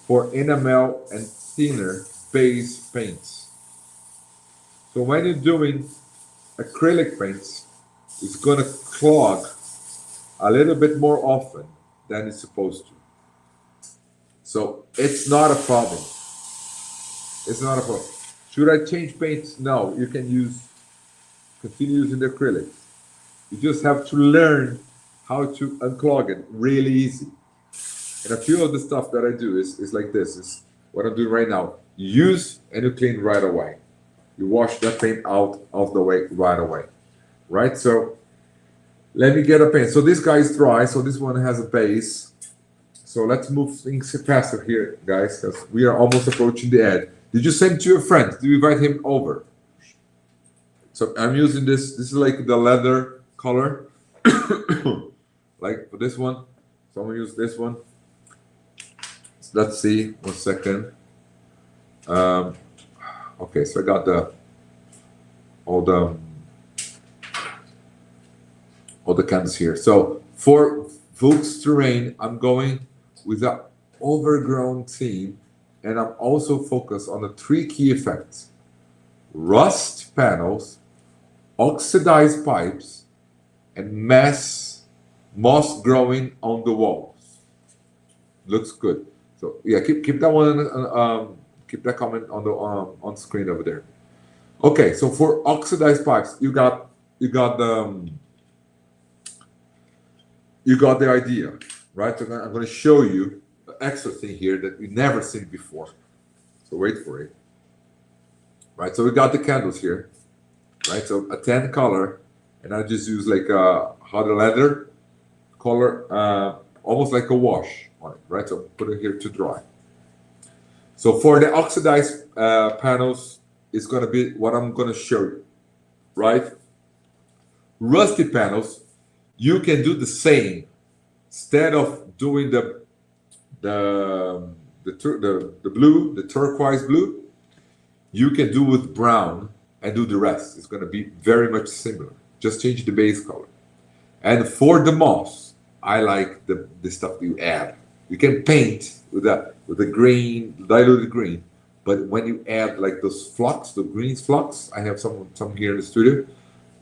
for enamel and thinner base paints. So when you're doing acrylic paints, it's going to clog a little bit more often than it's supposed to. So it's not a problem. It's not a problem. Should I change paints? No, you can continue using the acrylics. You just have to learn how to unclog it really easy. And a few of the stuff that I do is like this, is what I'm doing right now. You use and you clean right away. You wash that paint out of the way right away. Right? So let me get a paint. So this guy is dry, so this one has a base. So let's move things faster here, guys, because we are almost approaching the end. Did you send to your friend? Did you invite him over? So I'm using this. This is like the leather color. Like for this one. So I'm gonna use this one. So let's see. 1 second. Okay, so I got all the canvas here. So For Vux terrain, I'm going with an overgrown theme, and I'm also focused on the three key effects: rust panels, oxidized pipes, and moss growing on the walls. Looks good. So yeah, keep that one. Keep that comment on screen over there. Okay, so for oxidized pipes, you got the idea, right? So I'm going to show you an extra thing here that we never seen before. So wait for it. Right, so we got the candles here, right? So a tan color, and I just use like a hot leather color, almost like a wash on it, right? So put it here to dry. So for the oxidized panels, it's going to be what I'm going to show you, right? Rusty panels, you can do the same. Instead of doing the blue, the turquoise blue, you can do with brown and do the rest. It's going to be very much similar. Just change the base color. And for the moss, I like the stuff you add. You can paint with the green, diluted green, but when you add like those flocks, the green flocks, I have some here in the studio.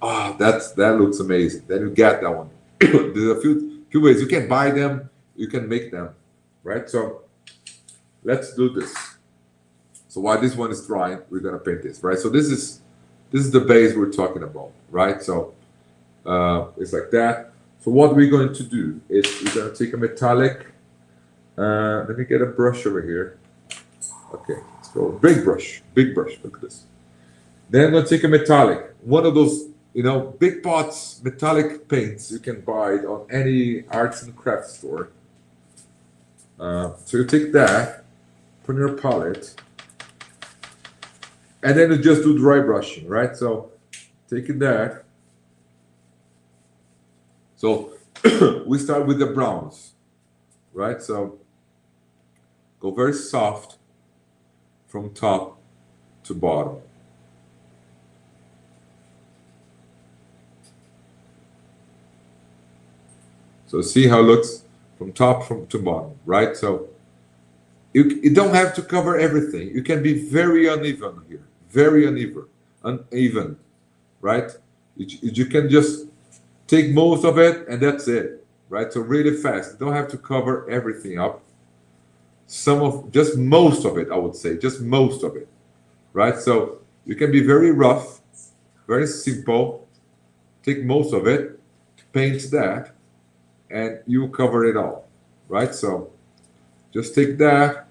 That looks amazing. Then you get that one. There's a few ways you can buy them, you can make them, right? So let's do this. So while this one is drying, we're gonna paint this, right? So this is the base we're talking about, right? So it's like that. So what we're going to do is we're gonna take a metallic. Let me get a brush over here. Okay, let's go. Big brush. Look at this. Then I'm gonna take a metallic, one of those, big pots, metallic paints you can buy it on any arts and crafts store. So you take that, put in your palette, and then you just do dry brushing, right? So taking that. So we start with the browns, right? So go very soft from top to bottom. So see how it looks from top to bottom, right? So you don't have to cover everything. You can be very uneven here, very uneven, right? You can just take most of it and that's it, right? So really fast. You don't have to cover everything up. Just most of it, I would say, just most of it, right? So you can be very rough, very simple, take most of it, paint that, and you cover it all, right? So just take that,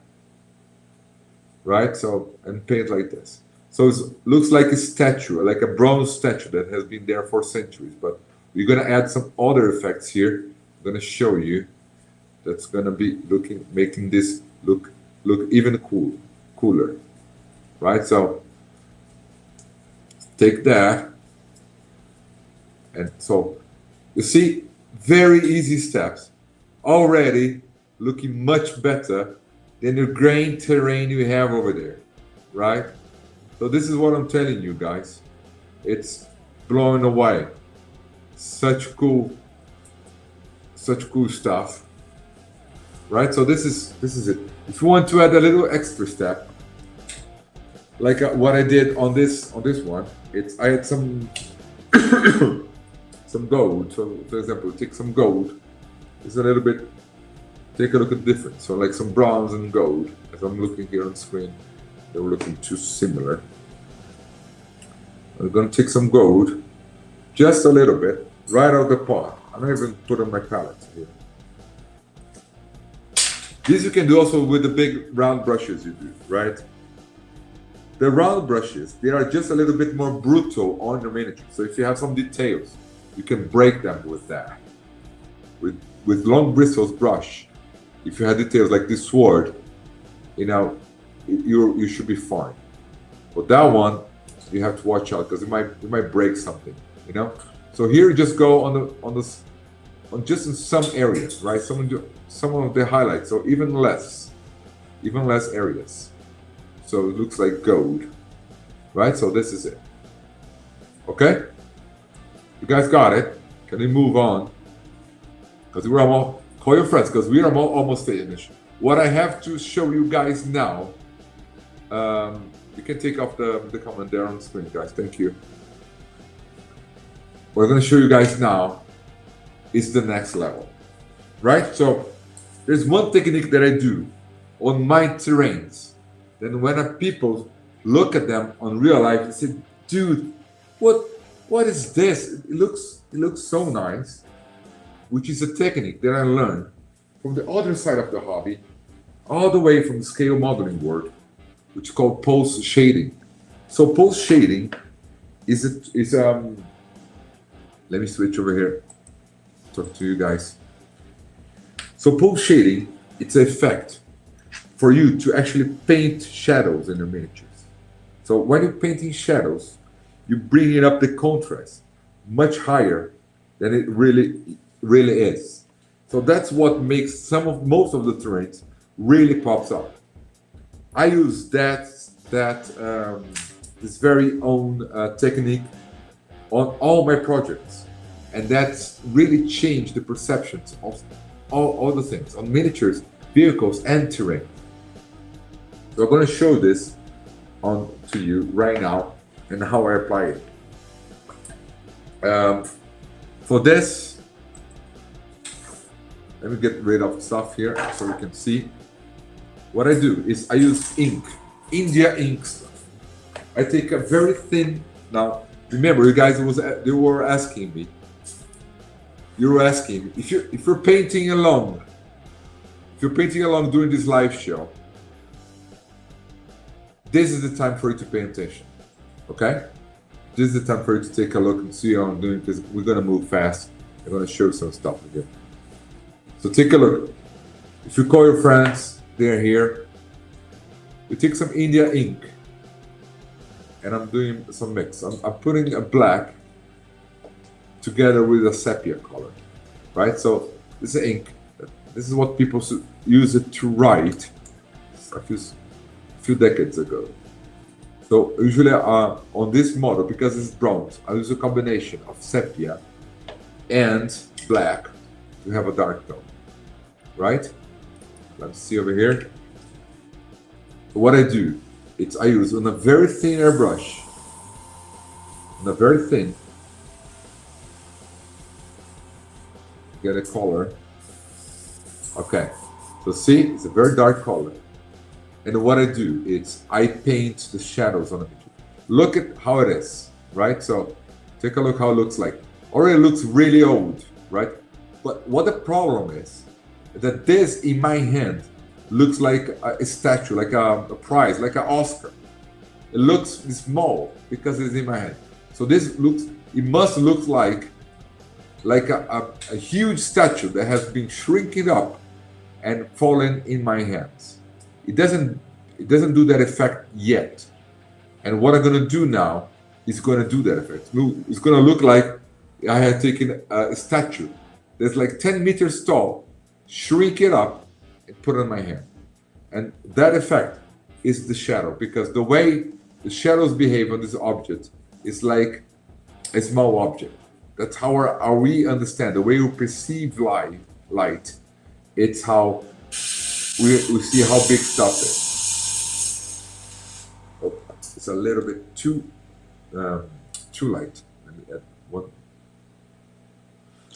right? So, and paint like this. So it looks like a statue, like a bronze statue that has been there for centuries, but we're gonna add some other effects here. I'm gonna show you that's gonna be making this look even cooler, right? So take that, and so you see, very easy steps, already looking much better than the grain terrain you have over there, right? So this is what I'm telling you guys. It's blowing away. Such cool stuff, right? So this is it. If you want to add a little extra step, like what I did on this one, I had some some gold. So for example, take some gold. It's a little bit. Take a look at the difference. So like some browns and gold. As I'm looking here on screen, they were looking too similar. I'm gonna take some gold, just a little bit, right out of the pot. I'm not even put on my palette here. This you can do also with the big round brushes you do, right? The round brushes, they are just a little bit more brutal on your miniature. So if you have some details, you can break them with that. With long bristles brush, if you have details like this sword, you should be fine. But that one, you have to watch out because it might break something, So here you just go on just in some areas, right? Some of the highlights, so even less areas. So it looks like gold, right? So this is it. Okay? You guys got it? Can we move on? because we're almost, call your friends, because we are almost finished. What I have to show you guys now, you can take off the comment there on the screen, guys. Thank you. What I'm going to show you guys now is the next level, right? So there's one technique that I do on my terrains. Then when people look at them on real life, they say, dude, what is this? It looks so nice, which is a technique that I learned from the other side of the hobby, all the way from the scale modeling world, which is called pulse shading. So pulse shading is let me switch over here, talk to you guys. So pulse shading, it's an effect for you to actually paint shadows in your miniatures. So when you're painting shadows, you're bringing up the contrast much higher than it really is. So that's what makes most of the terrains really pops up. I use this very own technique on all my projects, and that's really changed the perceptions of all the things on miniatures, vehicles, and terrain. So I'm going to show this to you right now and how I apply it. For this, let me get rid of stuff here so we can see. What I do is I use ink, India ink stuff. I take a very thin. Now, remember, you guys you were asking me. You were asking if you're painting along. If you're painting along during this live show, this is the time for you to pay attention. Okay? This is the time for you to take a look and see how I'm doing, because we're gonna move fast. I'm gonna show some stuff again. So take a look. If you call your friends, they're here. We take some India ink, and I'm doing some mix. I'm putting a black together with a sepia color, right? So this is ink. This is what people use it to write a few decades ago. So usually on this model, because it's bronze, I use a combination of sepia and black to have a dark tone, right? Let's see over here. So what I do, I use on a very thin airbrush, get a color. Okay, so see, it's a very dark color. And what I do is I paint the shadows on the picture. Look at how it is, right? So take a look how it looks like. Already looks really old, right? But what the problem is that this in my hand looks like a statue, like a prize, like an Oscar. It looks small because it's in my hand. So it must look like a huge statue that has been shrinking up and fallen in my hands. It doesn't do that effect yet. And what I'm gonna do now is gonna do that effect. It's gonna look like I had taken a statue that's like 10 meters tall, shrink it up and put it in my hand. And that effect is the shadow, because the way the shadows behave on this object is like a small object. That's how we understand, the way we perceive light. It's how we see how big stuff is. Oh, it's a little bit too light. Let me add one.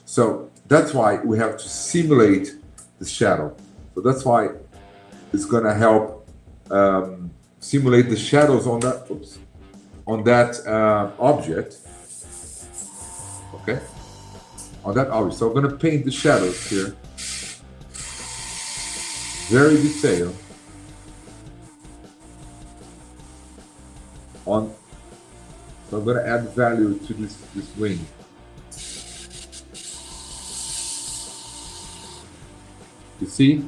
So that's why we have to simulate the shadow. So that's why it's gonna help simulate the shadows on that object. Okay, on that object. So I'm gonna paint the shadows here. Very detailed. So I'm gonna add value to this wing. You see?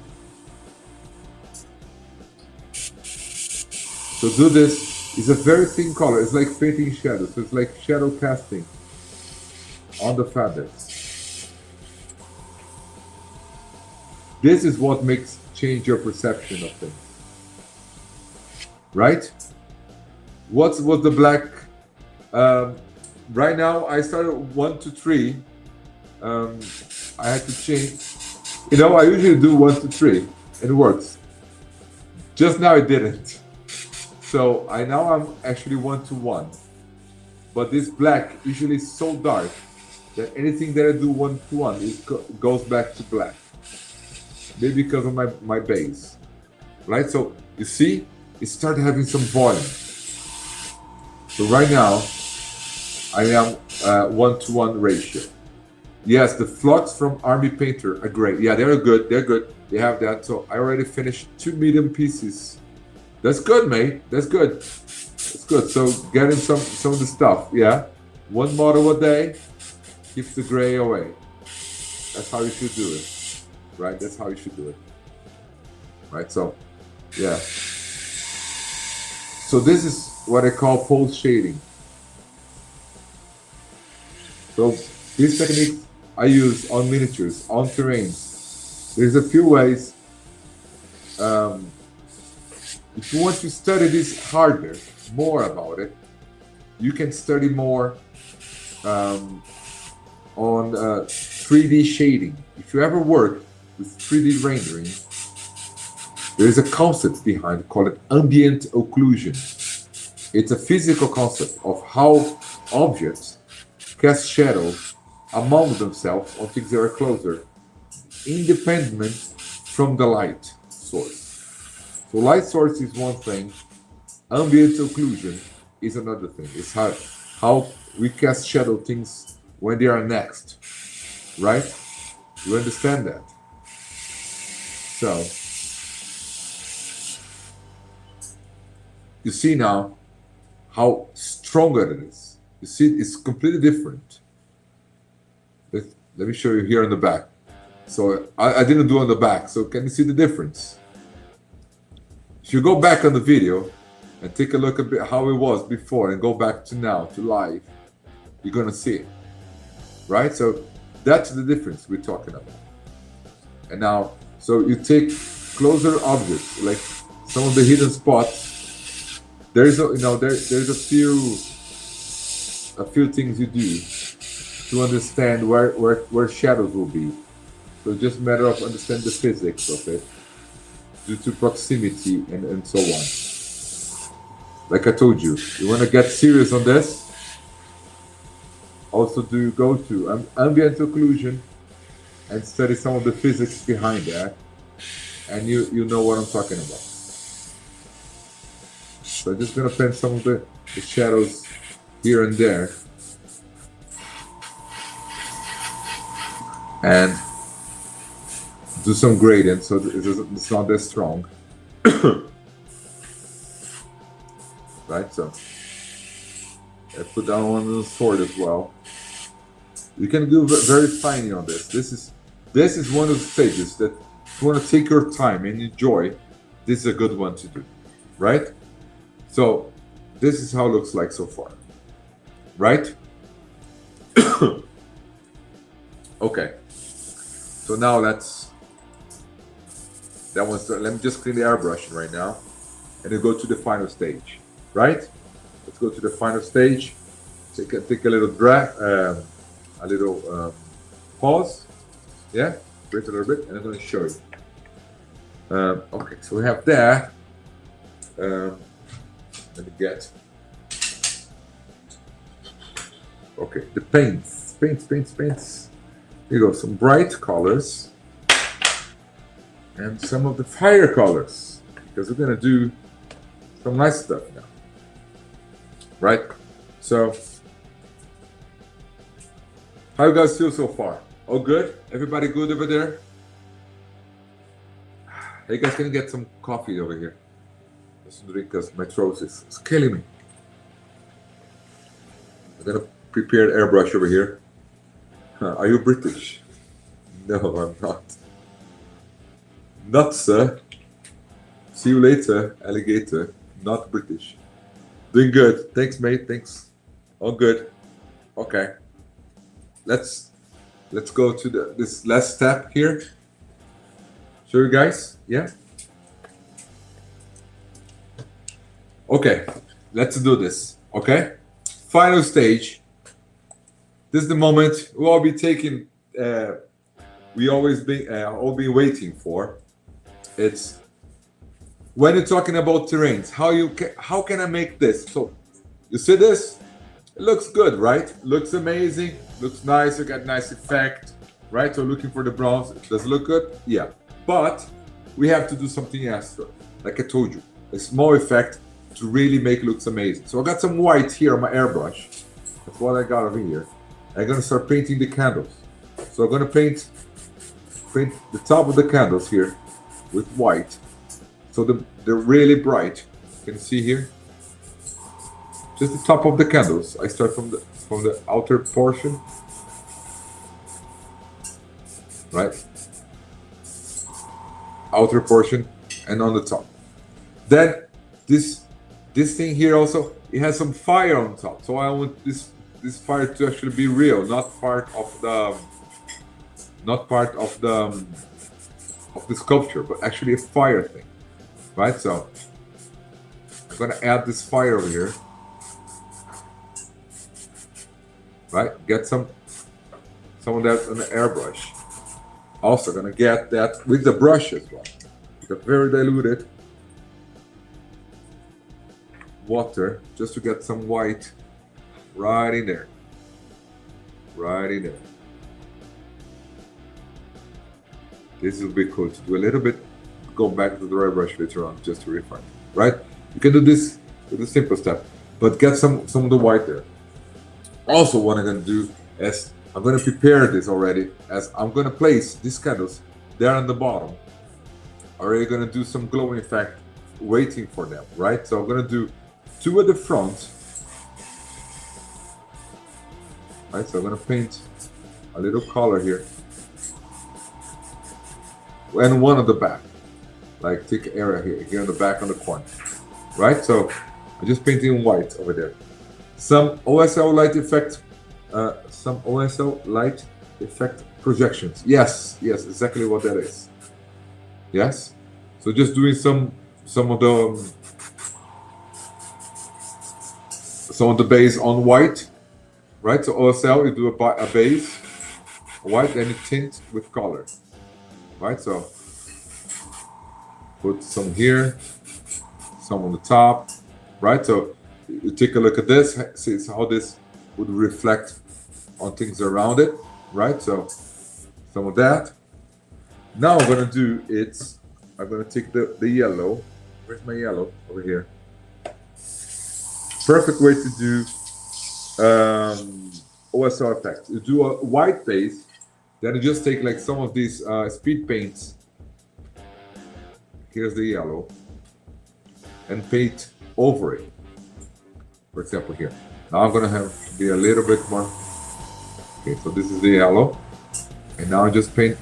So do this. It's a very thin color. It's like painting shadows. So it's like shadow casting on the fabrics. This is what makes change your perception of things, right? What's the black? Right now I started 1 to 3, um, I had to change. You know, I usually do 1 to 3, and it works. Just now it didn't. So I'm actually 1 to 1. But this black usually is so dark that anything that I do 1 to 1 goes back to black. Maybe because of my base, right? So you see, it started having some volume. So right now, I am 1 to 1 ratio. Yes, the flux from Army Painter are great. Yeah, they're good. They're good. They have that. So I already finished 2 medium pieces. That's good, mate. That's good. That's good. So getting some of the stuff. Yeah, 1 model a day keeps the gray away. That's how you should do it, right? That's how you should do it, right? So, yeah. So this is what I call pose shading. So these techniques I use on miniatures, on terrains. There's a few ways. If you want to study this harder, more about it, you can study more on 3D shading. If you ever work with 3D rendering, there is a concept behind it called ambient occlusion. It's a physical concept of how objects cast shadows among themselves on things that are closer, independent from the light source. So light source is one thing, ambient occlusion is another thing. It's how we cast shadow things when they are next, right? You understand that? So, you see now how stronger it is. You see, it's completely different. Let me show you here on the back. So I didn't do on the back, so can you see the difference? If you go back on the video and take a look at how it was before and go back to now, to live, you're gonna see it, right? So that's the difference we're talking about. And now, so you take closer objects, like some of the hidden spots. There's there's a few things you do to understand where shadows will be. So it's just a matter of understanding the physics of it due to proximity and so on. Like I told you, you want to get serious on this, also do go to ambient occlusion and study some of the physics behind that, and you know what I'm talking about. So I'm just going to paint some of the shadows here and there. And do some gradient so it's not that strong. Right, so I put down one on the sword as well. You can do very finely on this. This is one of the stages that if you want to take your time and enjoy, this is a good one to do, right? So this is how it looks like so far, right? Okay. So now let me just clean the airbrushing right now, and then go to the final stage, right? Let's go to the final stage. Take a little pause, yeah, breathe a little bit, and I'm going to show you. Okay, so we have that. Let me get. Okay, the paints. Here you go, some bright colors and some of the fire colors, because we're gonna do some nice stuff now, right? So, how you guys feel so far? All good? Everybody good over there? Hey guys, can you get some coffee over here? Just drink because my throat is killing me. I'm gonna prepare an airbrush over here. Are you British? No, I'm not. Not, sir. See you later, alligator. Not British. Doing good. Thanks, mate. Thanks. All good. Okay. Let's go to this last step here. Show you guys. Yeah. Okay. Let's do this. Okay. Final stage. This is the moment we'll all be taking we always been waiting for. It's when you're talking about terrains, how can I make this? So you see this? It looks good, right? Looks amazing, looks nice, you got nice effect, right? So looking for the bronze, does it look good? Yeah. But we have to do something extra. Like I told you, a small effect to really make it looks amazing. So I got some white here on my airbrush. That's what I got over here. I'm gonna start painting the candles. So I'm gonna paint the top of the candles here with white. So they're really bright. You can see here. Just the top of the candles. I start from the outer portion, right? Outer portion, and on the top. Then this thing here also, it has some fire on top. So I want this fire to actually be real, not part of the sculpture, but actually a fire thing, right? So I'm gonna add this fire over here. Right, get some of that on the airbrush. Also gonna get that with the brush as well. Got very diluted water just to get some white right in there. Right in there. This will be cool to do a little bit. Go back to the dry brush later on just to refine. Right? You can do this with a simple step, but get some of the white there. Also, what I'm going to do is I'm going to prepare this already, as I'm going to place these candles there on the bottom. Already going to do some glowing effect waiting for them, right? So I'm going to do 2 at the front, right? So I'm going to paint a little color here, and 1 at the back, like thick area here on the back on the corner, right? So I'm just painting white over there. Some OSL light effect projections. Yes, exactly what that is. Yes. So just doing some of the base on white, right? So OSL, you do a base white and you tint with color, right? So put some here, some on the top, right? So you take a look at this, see how this would reflect on things around it, right? So some of that. Now I'm gonna do it. I'm gonna take the yellow. Where's my yellow? Over here. Perfect way to do OSR effect. You do a white base, then you just take like some of these speed paints. Here's the yellow, and paint over it. For example, here. Now I'm gonna have to be a little bit more. Okay, so this is the yellow, and now I just paint.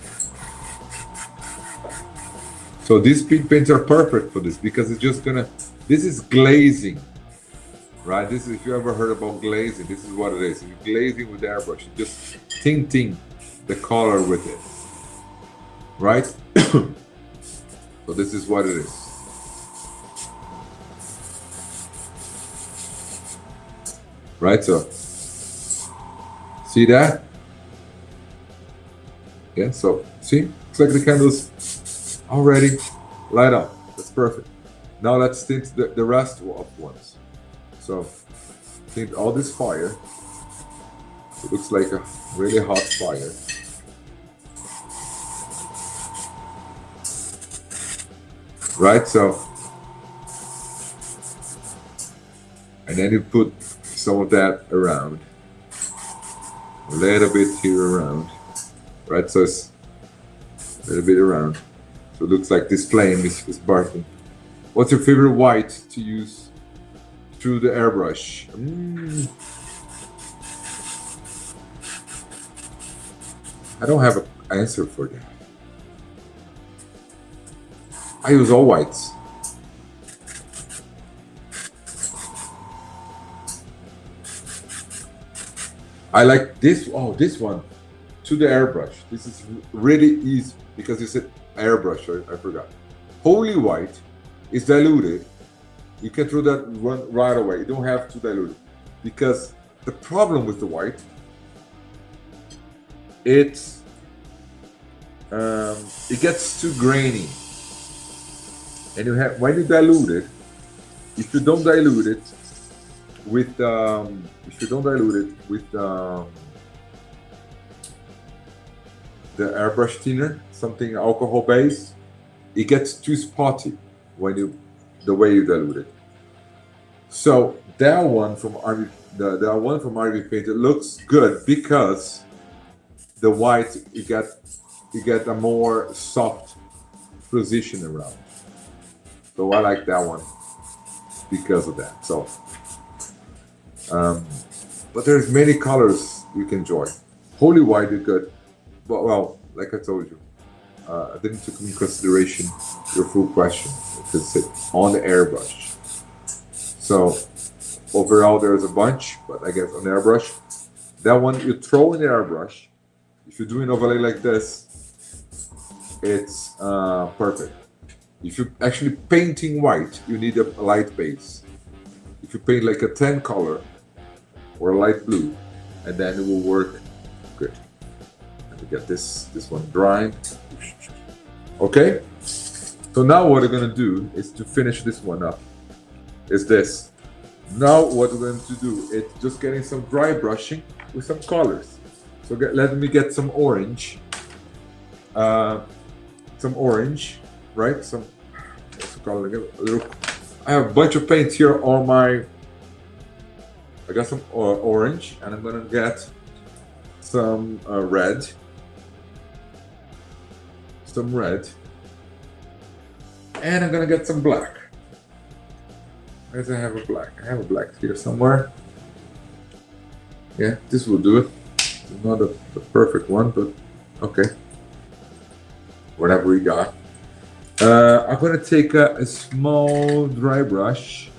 So these speed paints are perfect for this because it's just gonna. This is glazing, right? This is, if you ever heard about glazing, this is what it is. You're glazing with the airbrush, you're just tinting the color with it, right? So this is what it is. Right, so see that? Yeah, so see, looks like the candles already light up. That's perfect. Now let's tint the rest of ones. So tint all this fire. It looks like a really hot fire. Right, so, and then you put some of that around, a little bit here around, right? So it's a little bit around. So it looks like this flame is bursting. What's your favorite white to use through the airbrush? I don't have an answer for that. I use all whites. I like this. Oh, this one to the airbrush. This is really easy because you said airbrush. I forgot. Holy white is diluted. You can throw that one right away. You don't have to dilute it because the problem with the white, it's it gets too grainy, and you have when you dilute it. If you don't dilute it with the airbrush thinner, something alcohol based, it gets too spotty when the way you dilute it. So that one from RV Paint, it looks good because the white you get a more soft position around. So I like that one because of that. So, but there's many colors you can enjoy. Holy white is good, but well, like I told you, I didn't take into consideration your full question because it's on the airbrush. So overall, there's a bunch, but I guess on the airbrush, that one you throw in the airbrush. If you're doing overlay like this, it's perfect. If you're actually painting white, you need a light base. If you paint like a tan color or a light blue, and then it will work good. Let me get this one drying. Okay. So now what we're gonna do is to finish this one up. Is this. Now what we're going to do is just getting some dry brushing with some colors. So let me get some orange. Right? Some color. A little. I have a bunch of paints here on my. I got some orange, and I'm gonna get some red. Some red, and I'm gonna get some black. Where do I have a black? I have a black here somewhere. Yeah, this will do it. It's not the perfect one, but okay. Whatever we got. I'm gonna take a small dry brush.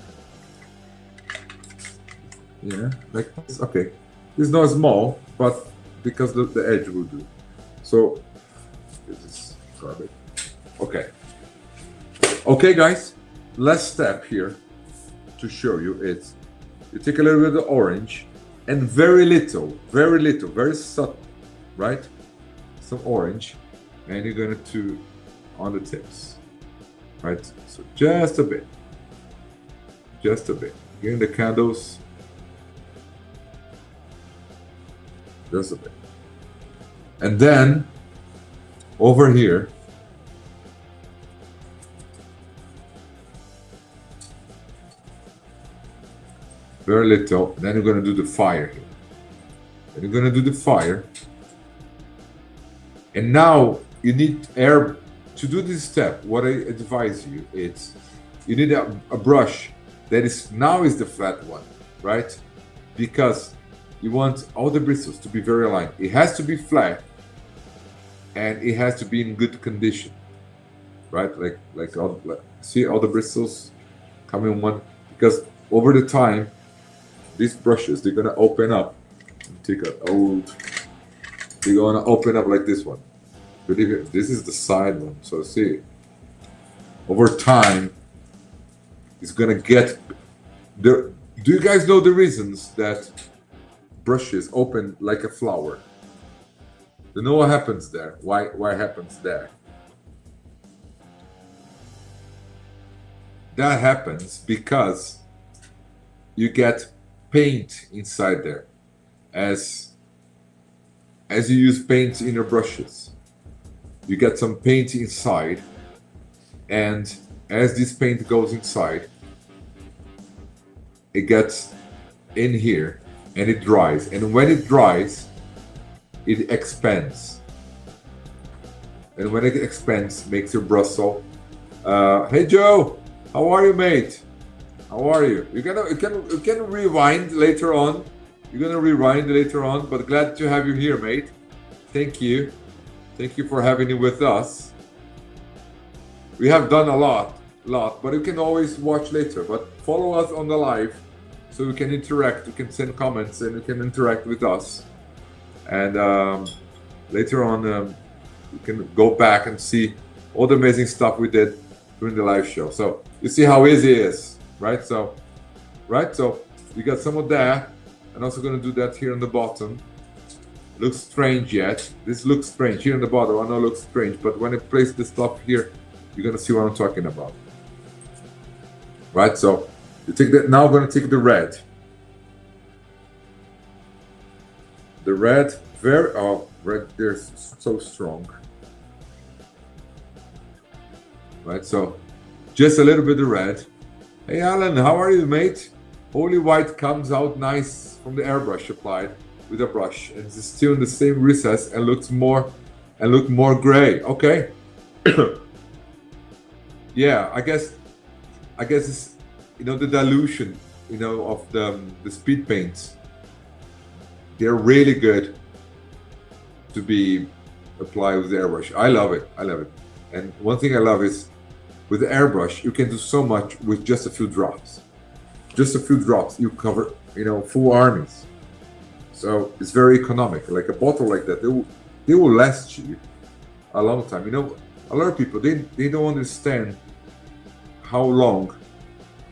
Yeah, like this. Okay, this is not small, but because the edge will do. So this is garbage. Okay. Okay, guys. Last step here to show you is you take a little bit of orange and very little, very subtle, right? Some orange, and you're gonna do on the tips, right? So just a bit, giving the candles just a bit, and then over here very little. Then you're gonna do the fire here. Then you're gonna do the fire, and now you need air to do this step. What I advise you is you need a brush that is the flat one, right? Because you want all the bristles to be very aligned. It has to be flat, and it has to be in good condition, right? See all the bristles coming one, because over the time these brushes, they're gonna open up. They're gonna open up like this one. This is the side one. So see, over time, it's gonna get the. Do you guys know the reasons that brushes open like a flower? Do you know what happens there? Why happens there? That happens because you get paint inside there as you use paint in your brushes. You get some paint inside, and as this paint goes inside, it gets in here and it dries, and when it dries it expands, and when it expands makes your brush so hey Joe, how are you, mate? How are you? You can rewind later on. You're gonna rewind later on, but glad to have you here, mate. Thank you for having you with us. We have done a lot, but you can always watch later. But follow us on the live, so we can interact. You can send comments and you can interact with us. And later on, you can go back and see all the amazing stuff we did during the live show. So you see how easy it is. Right, so you got some of that, and also gonna do that here on the bottom. looks strange yet. This looks strange here in the bottom. I know it looks strange, but when I place this stuff here, you're gonna see what I'm talking about. Right, so you take that. Now I'm gonna take the red. The red, red there is so strong. Right, so just a little bit of red. Hey Alan, how are you, mate? Holy white comes out nice from the airbrush applied with a brush, and it's still in the same recess and look more gray. Okay. Yeah, I guess it's, you know, the dilution, you know, of the speed paints. They're really good to be applied with the airbrush. I love it. And one thing I love is with the airbrush, you can do so much with just a few drops. Just a few drops, you cover, you know, full armies. So it's very economic. Like a bottle like that, they will last you a long time. You know, a lot of people, they don't understand how long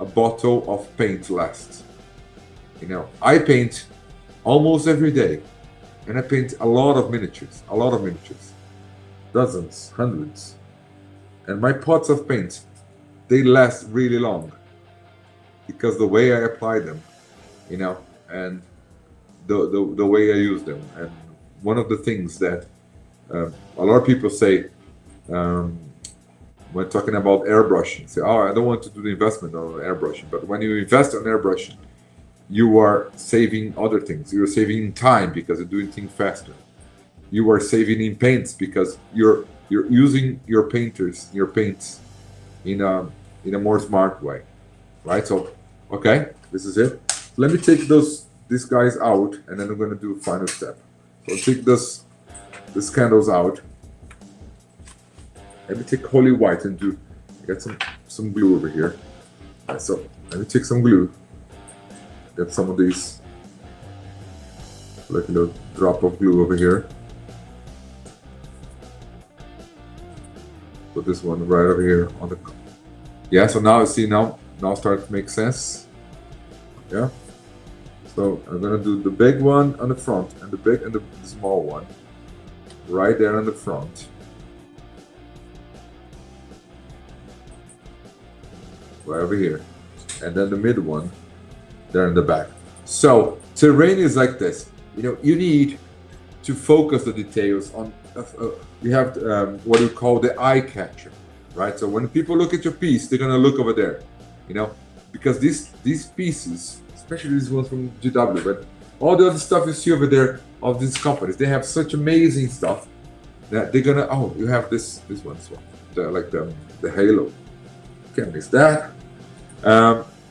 a bottle of paint lasts. You know, I paint almost every day, and I paint a lot of miniatures, dozens, hundreds. And my pots of paint, they last really long because the way I apply them, you know, and the way I use them. And one of the things that a lot of people say when talking about airbrushing, say, oh, I don't want to do the investment on airbrushing. But when you invest on airbrushing, you are saving other things. You're saving in time because you're doing things faster. You are saving in paints because you're using your paints in a more smart way, right? So, okay, this is it. Let me take these guys out, and then I'm going to do a final step. So I'll take these candles out. Let me take holy white and get some glue over here. Right, so let me take some glue. Get some of these, like a little drop of glue over here. Put this one right over here on the. Yeah. So now I see now start to make sense. Yeah. So I'm gonna do the big one on the front and the big and the small one right there on the front. Right over here, and then the mid one there in the back. So terrain is like this. You know, you need to focus the details on. You have what you call the eye catcher, right? So when people look at your piece, they're gonna look over there, you know, because these pieces, especially these ones from GW, but all the other stuff you see over there of these companies, they have such amazing stuff that they're gonna. Oh, you have this one as well, like the halo. Can't miss that.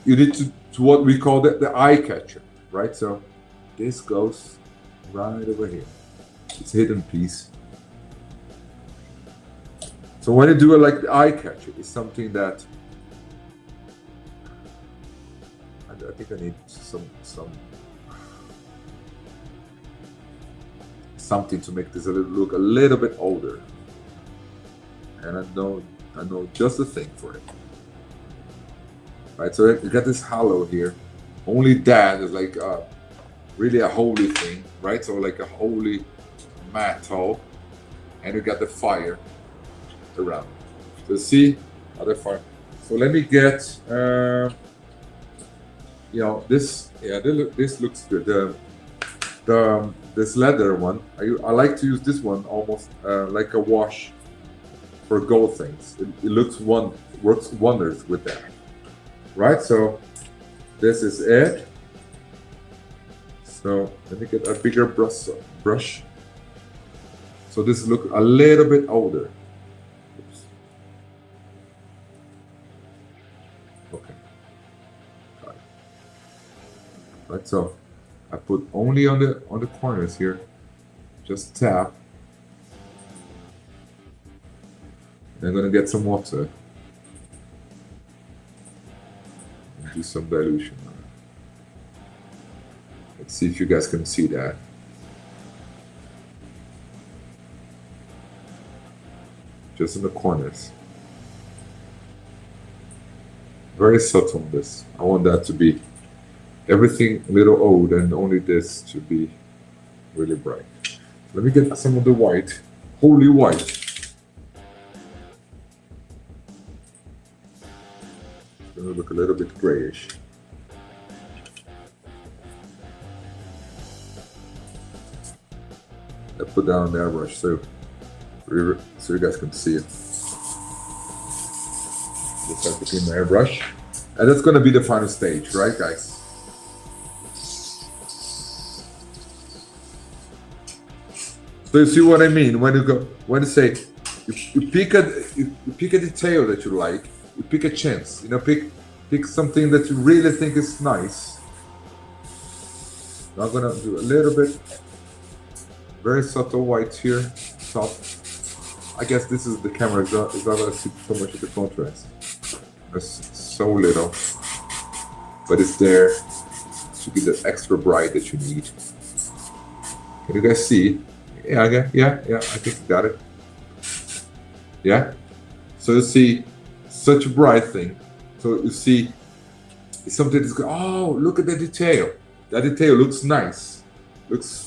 You need to what we call the eye catcher, right? So this goes right over here. It's a hidden piece. So when you do it like the eye catcher, it's something that I think I need something to make this look a little bit older. And I know just the thing for it. Right, so you got this hollow here. Only that is like really a holy thing, right? So like a holy metal, and you got the fire around. So see other fire. So let me get, you know, this. Yeah, this looks good. This leather one. I like to use this one almost like a wash for gold things. It works wonders with that. Right, so this is it. So let me get a bigger brush. So this looks a little bit older. Oops. Okay. Got it. Right, so I put only on the corners here. Just tap. I'm gonna get some water. Do some dilution. Let's see if you guys can see that. Just in the corners. Very subtle on this. I want that to be everything a little old and only this to be really bright. Let me get some of the white, holy white. It's gonna look a little bit grayish. I put down the airbrush so you guys can see it. Just start putting my airbrush, and that's gonna be the final stage, right, guys? So you see what I mean when you say you pick a detail that you like, you pick a chance, pick something that you really think is nice. I'm gonna do a little bit, very subtle white here, soft. I guess this is the camera is not gonna see so much of the contrast. It's so little, but it's there to be the extra bright that you need. Can you guys see? Yeah, I think you got it. Yeah? So you see such a bright thing. So you see it's something that's good. Oh, look at the detail. That detail looks nice. Looks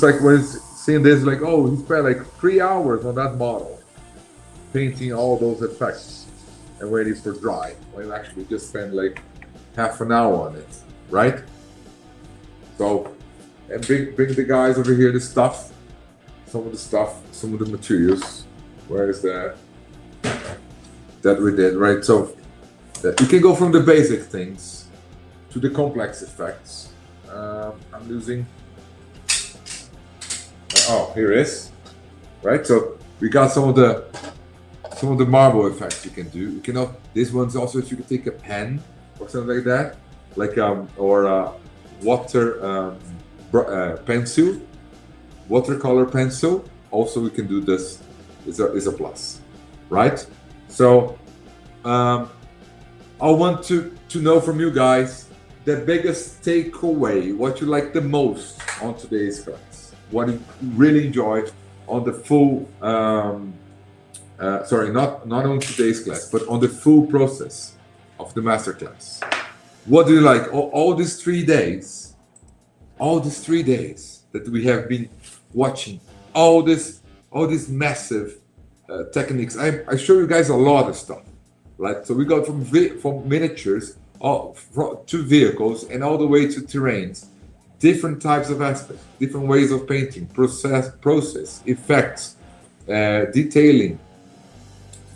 like when it's seeing this, like, oh, he spent like 3 hours on that model painting all those effects and waiting for dry. When you actually just spent like half an hour on it, right? So, and bring the guys over here, the stuff, some of the materials. Where is that? That we did, right? So you can go from the basic things to the complex effects. I'm losing. Oh, here it is, right? So we got some of the marble effects you can do. You can this one's also if you can take a pen or something like that, like or water. Pencil, watercolor pencil. Also, we can do this. Is a plus, right? So, I want to know from you guys the biggest takeaway, what you like the most on today's class, what you really enjoyed on the full. Sorry, not on today's class, but on the full process of the masterclass. What do you like? All these 3 days. All these 3 days that we have been watching, all these massive techniques. I show you guys a lot of stuff, right? So we got from miniatures to vehicles and all the way to terrains, different types of aspects, different ways of painting, process, effects, detailing,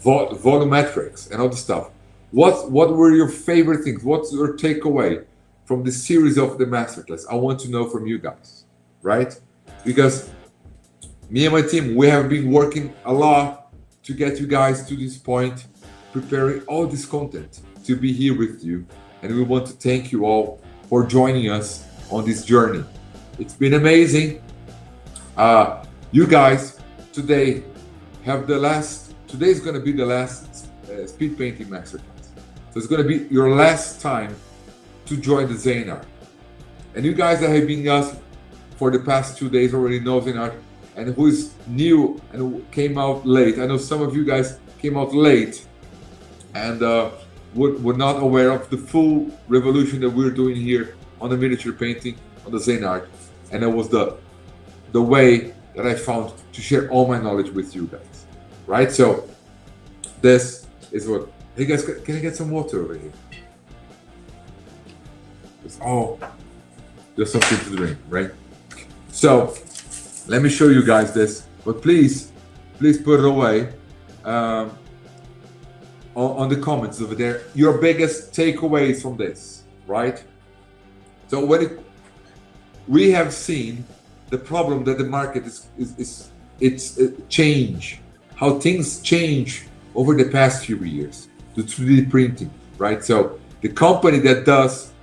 volumetrics, and all the stuff. What were your favorite things? What's your takeaway from the series of the masterclass? I want to know from you guys, right? Because me and my team, we have been working a lot to get you guys to this point, preparing all this content to be here with you. And we want to thank you all for joining us on this journey. It's been amazing. You guys today have today's gonna be the last speed painting masterclass. So it's gonna be your last time to join the Zainart. And you guys that have been us for the past 2 days already know Zainart, and who is new and who came out late. I know some of you guys came out late and were not aware of the full revolution that we're doing here on the miniature painting on the Zainart. And it was the way that I found to share all my knowledge with you guys, right? So this is what, hey guys, can I get some water over here? Oh, there's something to drink, right? So let me show you guys this, but please put it away on the comments over there. Your biggest takeaways from this, right? So we have seen the problem that the market it's change, how things change over the past few years, the 3D printing, right? So the company that does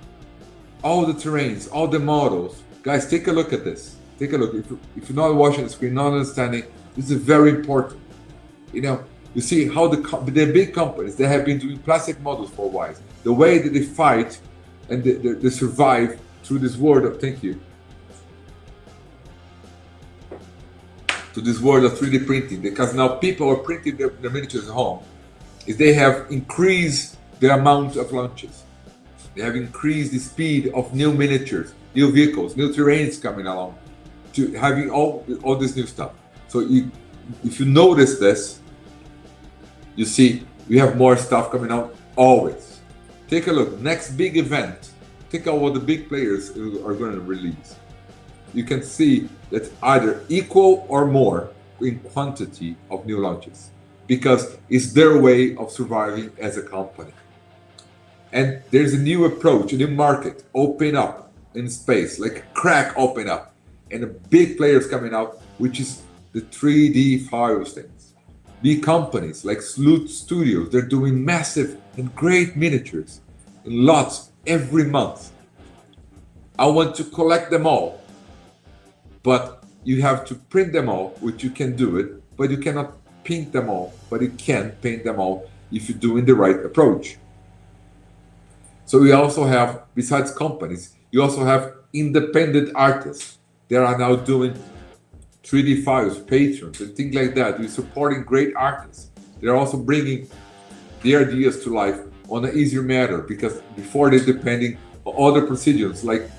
all the terrains, all the models. Guys, take a look at this. Take a look. If you're not watching the screen, not understanding, this is very important. You see how the big companies, they have been doing plastic models for a while. The way that they fight and they survive through this world of, thank you, to this world of 3D printing, because now people are printing their miniatures at home, is they have increased the amount of launches. They have increased the speed of new miniatures, new vehicles, new terrains coming along. to having all this new stuff. So if you notice this, you see we have more stuff coming out always. Take a look. Next big event. Take out what the big players are going to release. You can see that either equal or more in quantity of new launches, because it's their way of surviving as a company. And there's a new approach, a new market open up in space, like a crack open up, and the big players coming out, which is the 3D files things. Big companies like Sloot Studios, they're doing massive and great miniatures in lots every month. I want to collect them all, but you have to print them all, which you can do it, but you cannot paint them all, but you can paint them all if you're doing the right approach. So we also have, besides companies, you also have independent artists. They are now doing 3D files, patrons, and things like that. We're supporting great artists. They're also bringing the ideas to life on an easier manner, because before they're depending on other procedures like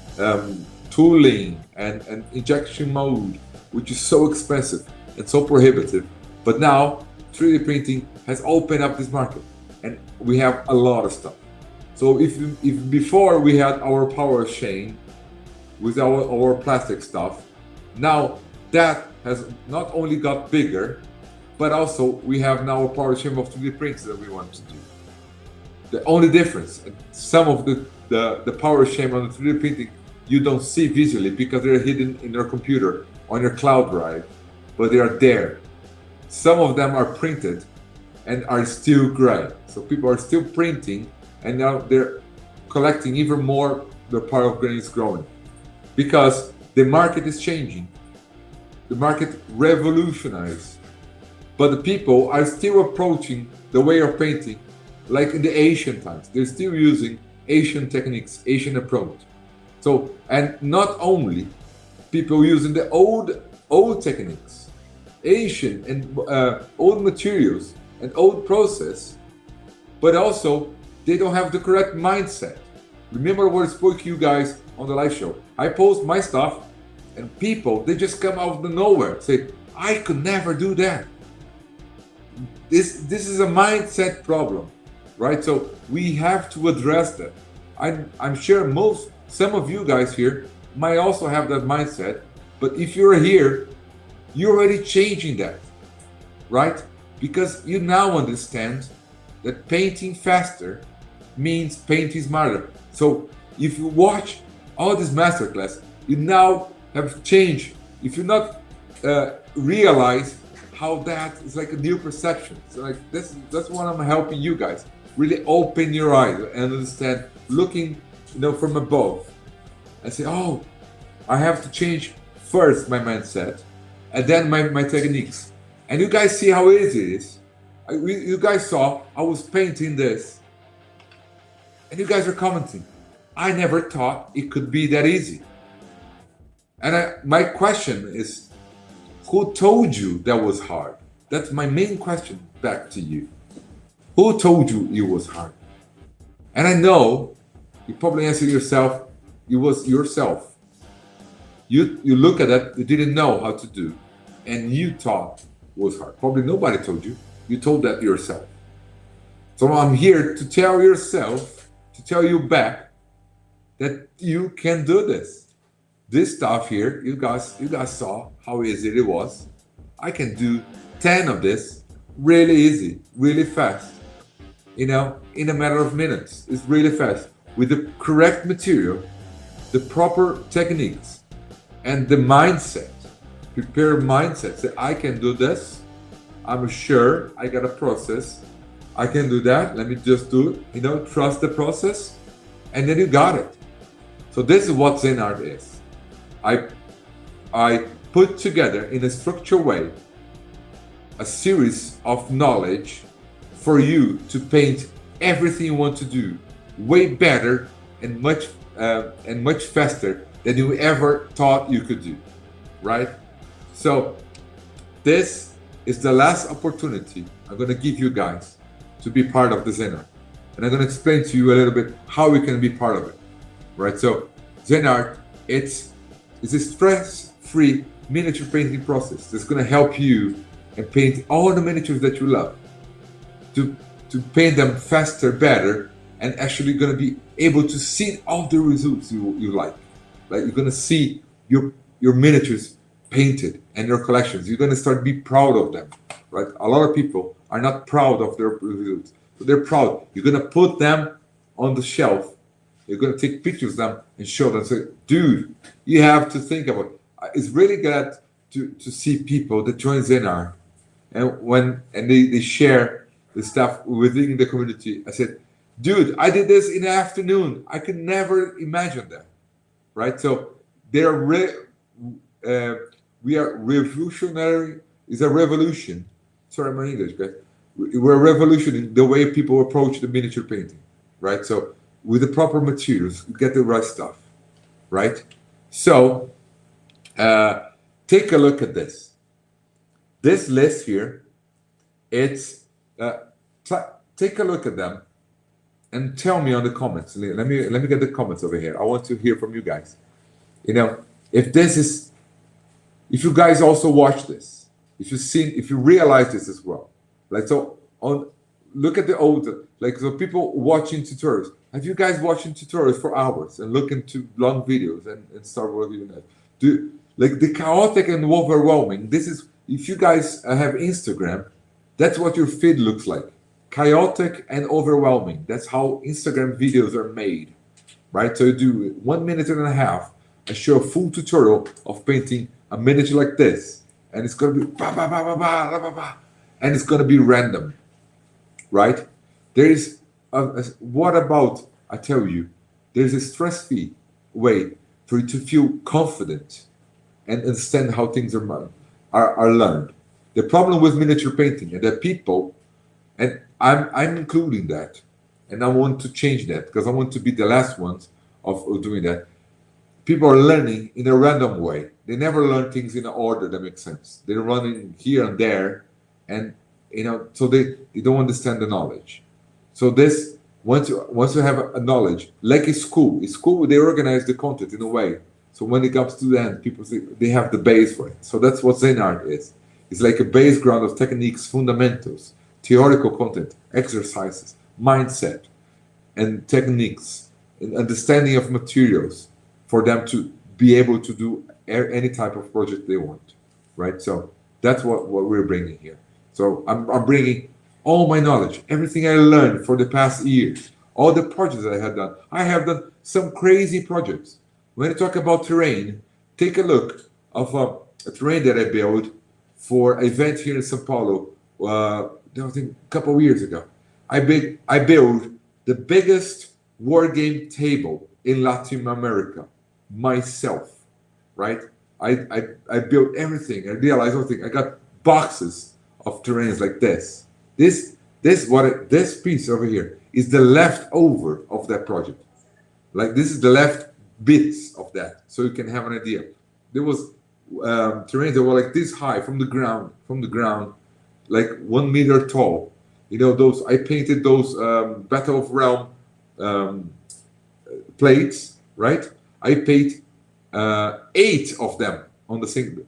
tooling and injection mold, which is so expensive and so prohibitive. But now 3D printing has opened up this market, and we have a lot of stuff. So if before we had our power chain with our plastic stuff, now that has not only got bigger, but also we have now a power chain of 3D prints that we want to do. The only difference, some of the power chain on the 3D printing you don't see visually because they're hidden in your computer on your cloud drive, but they are there. Some of them are printed and are still growing. So people are still printing, and now they're collecting even more. The power of grain is growing because the market is changing. The market revolutionized, but the people are still approaching the way of painting like in the Asian times. They're still using Asian techniques, Asian approach. So, and not only people using the old techniques, Asian and old materials and old process, but also they don't have the correct mindset. Remember what I spoke to you guys on the live show. I post my stuff and people, they just come out of the nowhere, say, I could never do that. This is a mindset problem, right? So we have to address that. I'm sure some of you guys here might also have that mindset, but if you're here, you're already changing that, right? Because you now understand that painting faster means painting smarter. So if you watch all this masterclass, you now have changed. If you not realize how that is like a new perception. So like that's what I'm helping you guys. Really open your eyes and understand, looking, from above, and say, oh, I have to change first my mindset and then my techniques. And you guys see how easy it is. You guys saw I was painting this, and you guys are commenting. I never thought it could be that easy. And my question is, who told you that was hard? That's my main question back to you. Who told you it was hard? And I know you probably answer yourself, it was yourself. You look at that, you didn't know how to do, and you thought it was hard. Probably nobody told you. You told that yourself. So I'm here to tell yourself, to tell you back that you can do this. This stuff here, you guys saw how easy it was. I can do 10 of this really easy, really fast. In a matter of minutes. It's really fast. With the correct material, the proper techniques, and the mindset. Prepare mindset. Say, I can do this. I'm sure I got a process. I can do that. Let me just do it. Trust the process. And then you got it. So this is what Zen art is. I put together in a structured way a series of knowledge for you to paint everything you want to do way better and much faster than you ever thought you could do, right? So this is the last opportunity I'm going to give you guys to be part of the Zen art, and I'm going to explain to you a little bit how we can be part of it, right? So Zen art, it's a free miniature painting process that's going to help you and paint all the miniatures that you love to paint them faster, better, and actually going to be able to see all the results you like. Like you're going to see your miniatures painted and your collections. You're going to start to be proud of them, right? A lot of people are not proud of their results, but they're proud. You're going to put them on the shelf. You're going to take pictures of them and show them. Say, dude, you have to think about it. It's really good to see people that join Zenar and they share the stuff within the community. I said, dude, I did this in the afternoon. I could never imagine that, right? So we are revolutionary. It's a revolution. Sorry, my English, guys. We're revolutioning the way people approach the miniature painting, right? So with the proper materials, you get the right stuff, right? So take a look at this. This list here, it's take a look at them and tell me on the comments. Let me get the comments over here. I want to hear from you guys. You know, if you guys also watch this, if you realize this as well, like so look at the old, like so people watching tutorials. Have you guys watching tutorials for hours and looking to long videos and start working on that? Like the chaotic and overwhelming. This is, if you guys have Instagram, that's what your feed looks like. Chaotic and overwhelming. That's how Instagram videos are made, right? So you do 1 minute and a half. I show a full tutorial of painting a miniature like this, and it's gonna be ba ba ba ba ba ba ba ba, and it's gonna be random, right? There is what about, I tell you, there's a stress-free way for you to feel confident and understand how things are learned. The problem with miniature painting and that people, and I'm including that, and I want to change that because I want to be the last ones of doing that. People are learning in a random way. They never learn things in an order that makes sense. They're running here and there, and so they don't understand the knowledge. So this, once you have a knowledge, like a school they organize the content in a way. So when it comes to the end, people say they have the base for it. So that's what Zen art is. It's like a base ground of techniques, fundamentals, theoretical content, exercises, mindset, and techniques, and understanding of materials for them to be able to do any type of project they want, right? So that's what we're bringing here. So I'm bringing all my knowledge, everything I learned for the past years, all the projects that I have done. I have done some crazy projects. When I talk about terrain, take a look of a terrain that I built for an event here in Sao Paulo, I think a couple of years ago. I built the biggest war game table in Latin America myself, right? I built everything. I realized everything. I got boxes of terrains like this. This piece over here is the leftover of that project. Like this is the left bits of that, so you can have an idea. There was terrains that were like this high from the ground, like 1 meter tall. Those I painted those Battle of Realm plates, right? I paid 8 of them on the single.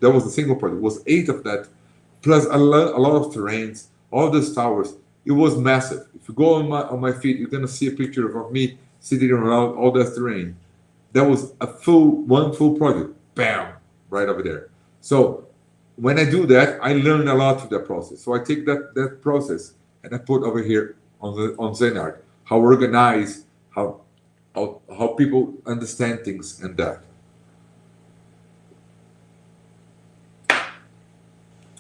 That was the single project. It was 8 of that, plus a lot of terrains, all these towers. It was massive. If you go on my feed, you're gonna see a picture of me sitting around all that terrain. That was one full project. Bam, right over there. So when I do that, I learn a lot through that process. So I take that process and I put over here on Zen art, how organized, how people understand things and that.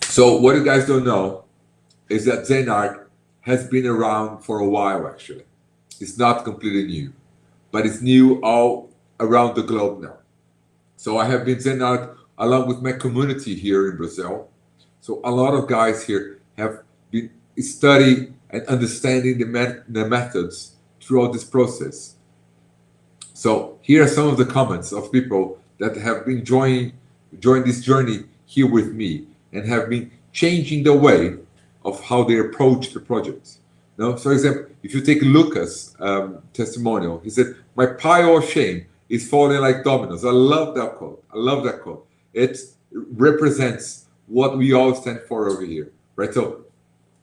So what you guys don't know is that Zen art has been around for a while actually. It's not completely new, but it's new all around the globe now. So I have been Zen art along with my community here in Brazil. So a lot of guys here have been studying and understanding the methods throughout this process. So here are some of the comments of people that have been joining this journey here with me and have been changing the way of how they approach the projects. So for example, if you take Lucas' testimonial, he said, "My pile of shame is falling like dominoes." I love that quote. It represents what we all stand for over here, right? So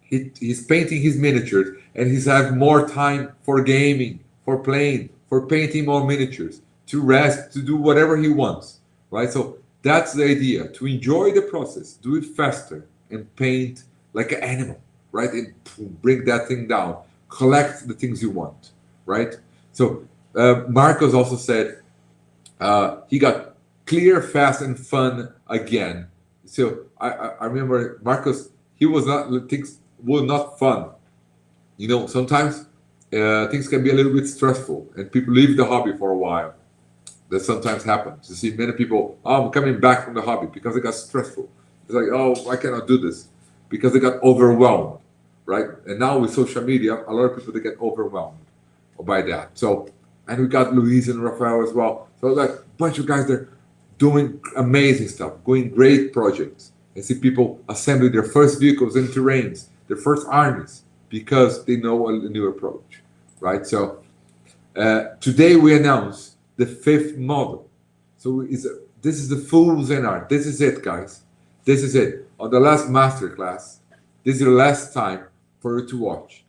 he's painting his miniatures, and he's have more time for gaming, for playing, for painting more miniatures, to rest, to do whatever he wants, right? So that's the idea, to enjoy the process, do it faster, and paint like an animal, right? And bring that thing down, collect the things you want, right? So Marcos also said he got clear, fast, and fun again. So I remember Marcos, he was not, things were not fun. You know, sometimes things can be a little bit stressful, and people leave the hobby for a while. That sometimes happens. You see many people, oh, I'm coming back from the hobby because it got stressful. It's like, oh, why can't I do this? Because they got overwhelmed, right? And now with social media, a lot of people, they get overwhelmed by that. So, and we got Luis and Rafael as well. So like a bunch of guys there doing amazing stuff, doing great projects. And see people assembling their first vehicles and terrains, their first armies, because they know a new approach, right? So today we announce the fifth model. So this is the full Zen art. This is it, guys. This is it. On the last masterclass, this is the last time for you to watch.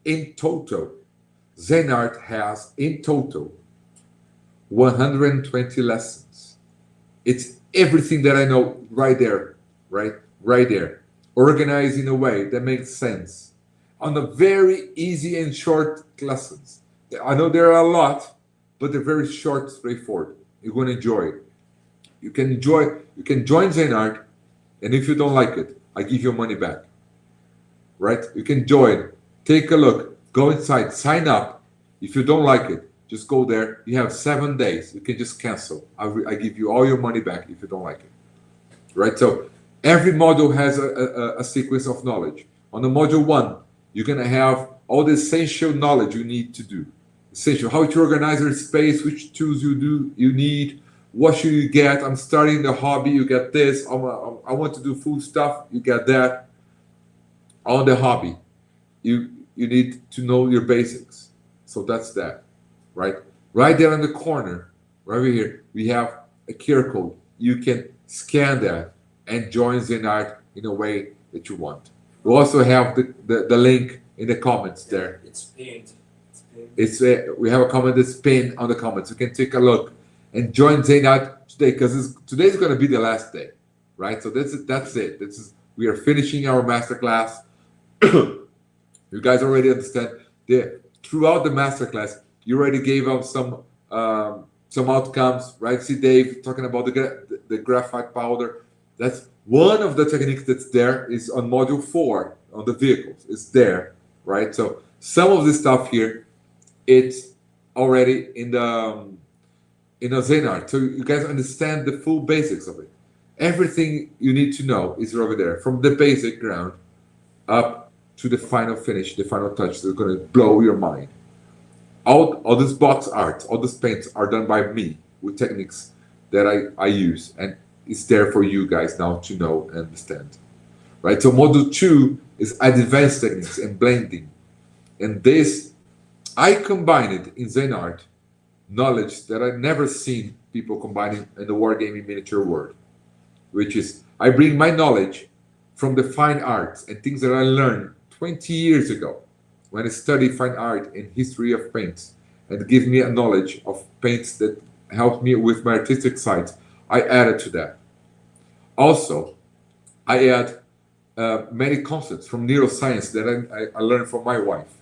In total, Zen art has in total 120 lessons. It's everything that I know right there, right there. Organized in a way that makes sense. On a very easy and short lessons. I know there are a lot, but they're very short, straightforward. You're going to enjoy it. You can join Zen art, and if you don't like it, I give your money back. Right? You can join, take a look, go inside, sign up. If you don't like it, just go there. You have 7 days. You can just cancel. I give you all your money back if you don't like it. Right? So every module has a sequence of knowledge. On the module 1, you're going to have all the essential knowledge you need to do. Essential, how to organize your space, which tools you need, what should you get. I'm starting the hobby, you get this. I want to do full stuff, you get that. On the hobby, you need to know your basics. So that's that, right? Right there in the corner, right over here, we have a QR code. You can scan that and join Zen art in a way that you want. We also have the link in the comments there. It's pinned. We have a comment that's pinned on the comments. You can take a look and join Zen art today, because today's going to be the last day, right? So that's it. We are finishing our masterclass. You guys already understand. Throughout the masterclass, you already gave out some outcomes, right? See Dave talking about the graphite powder. That's one of the techniques that's there is on module 4 on the vehicles. It's there, right? So some of this stuff here, it's already in the Zen art. So you guys understand the full basics of it. Everything you need to know is over there, from the basic ground up to the final finish, the final touch that's going to blow your mind. All this box art, all these paints are done by me with techniques that I use, and it's there for you guys now to know and understand, right? So module 2 is advanced techniques and blending, and this I combine it in Zen art knowledge that I've never seen people combining in the wargaming miniature world, which is I bring my knowledge from the fine arts and things that I learned 20 years ago when I studied fine art and history of paints, and give me a knowledge of paints that helped me with my artistic sides. I added to that. Also, I add many concepts from neuroscience that I learned from my wife.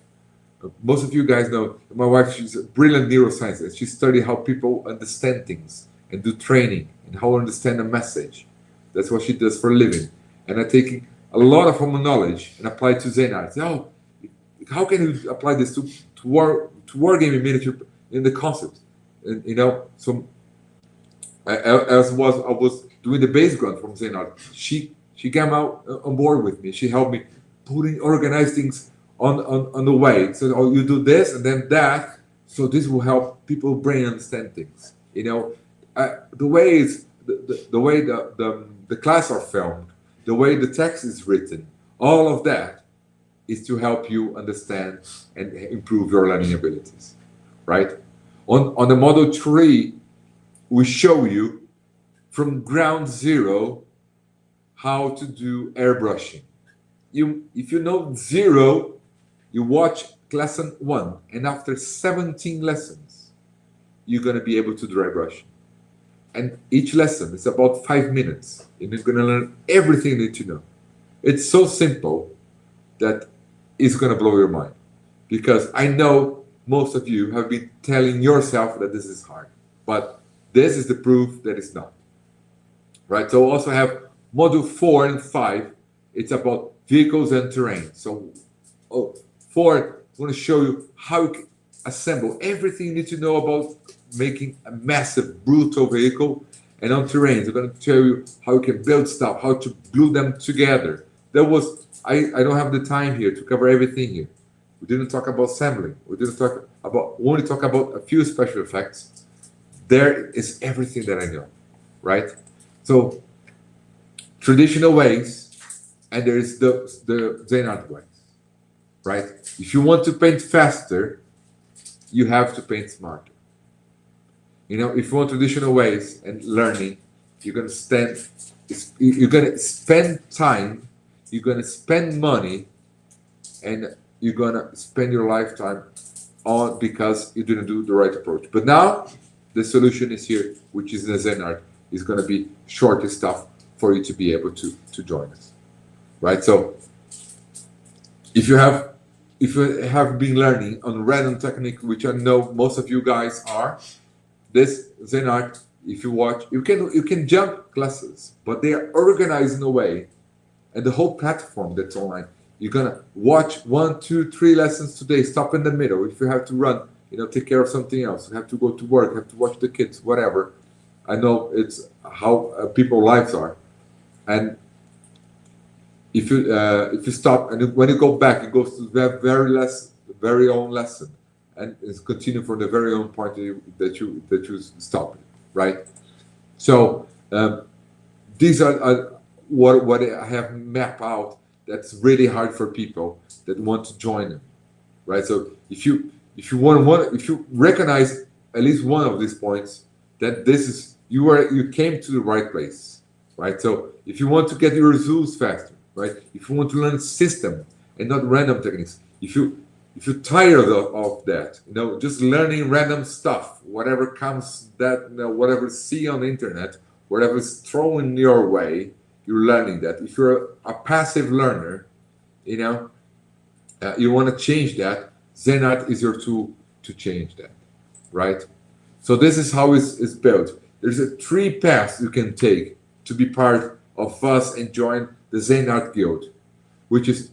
Most of you guys know my wife, she's a brilliant neuroscientist. She studied how people understand things and do training and how to understand a message. That's what she does for a living. And I'm taking a lot of her knowledge and apply it to Zen art. Oh, how can you apply this to wargaming miniature in the concept? And so I was doing the base ground from Zen art. She came out on board with me. She helped me organize things on the way. So you do this and then that. So this will help people brain understand things. The way the class are filmed, the way the text is written, all of that is to help you understand and improve your learning abilities, right? On the model 3, we show you from ground zero how to do airbrushing. If you know zero, you watch lesson 1, and after 17 lessons, you're going to be able to do airbrushing. And each lesson is about 5 minutes, and you're going to learn everything you need to know. It's so simple that it's going to blow your mind, because I know most of you have been telling yourself that this is hard, but this is the proof that it's not. Right? So also have module 4 and 5. It's about vehicles and terrain. So 4, I'm going to show you how you can assemble everything you need to know about making a massive, brutal vehicle. And on terrain, I'm going to tell you how you can build stuff, how to glue them together. I don't have the time here to cover everything here. We didn't talk about assembling. We only talk about a few special effects. There is everything that I know, right? So traditional ways, and there is the Zen art ways, right? If you want to paint faster, you have to paint smarter. You know, if you want traditional ways and learning, you're gonna spend time, you're gonna spend money, and you're gonna spend your lifetime on because you didn't do the right approach. But now the solution is here, which is the Zen art. Is going to be shorter stuff for you to be able to join us, right? So if you have been learning on random technique, which I know most of you guys are, this Zen art, if you watch, you can jump classes, but they are organized in a way, and the whole platform that's online, you're gonna watch 1, 2, 3 lessons today, stop in the middle. If you have to run, take care of something else, you have to go to work, you have to watch the kids, whatever. I know it's how people's lives are, and if you stop and when you go back, it goes to that very own lesson, and it's continue from the very own point that you stopped, right? So these are what I have mapped out. That's really hard for people that want to join them, right? So if you recognize at least one of these points, that this is you came to the right place, right? So if you want to get your results faster, right? If you want to learn system and not random techniques, if you're tired of that, just learning random stuff, whatever comes whatever see on the internet, whatever is thrown your way, you're learning that. If you're a passive learner, you want to change that, Zen art is your tool to change that, right? So this is how it's built. There's 3 paths you can take to be part of us and join the Zen Art Guild, which is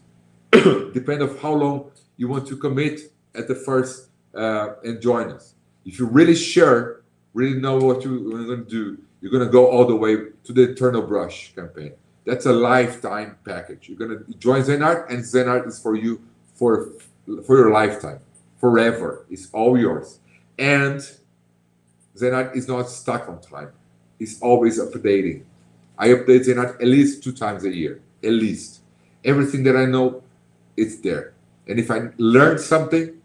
depend of how long you want to commit at the first and join us. If you're really sure, really know what you're going to do, you're going to go all the way to the Eternal Brush campaign. That's a lifetime package. You're going to join Zen Art, and Zen Art is for you for your lifetime, forever. It's all yours. And Zen art is not stuck on time. It's always updating. I update Zen art at least 2 times a year, at least. Everything that I know, it's there. And if I learn something,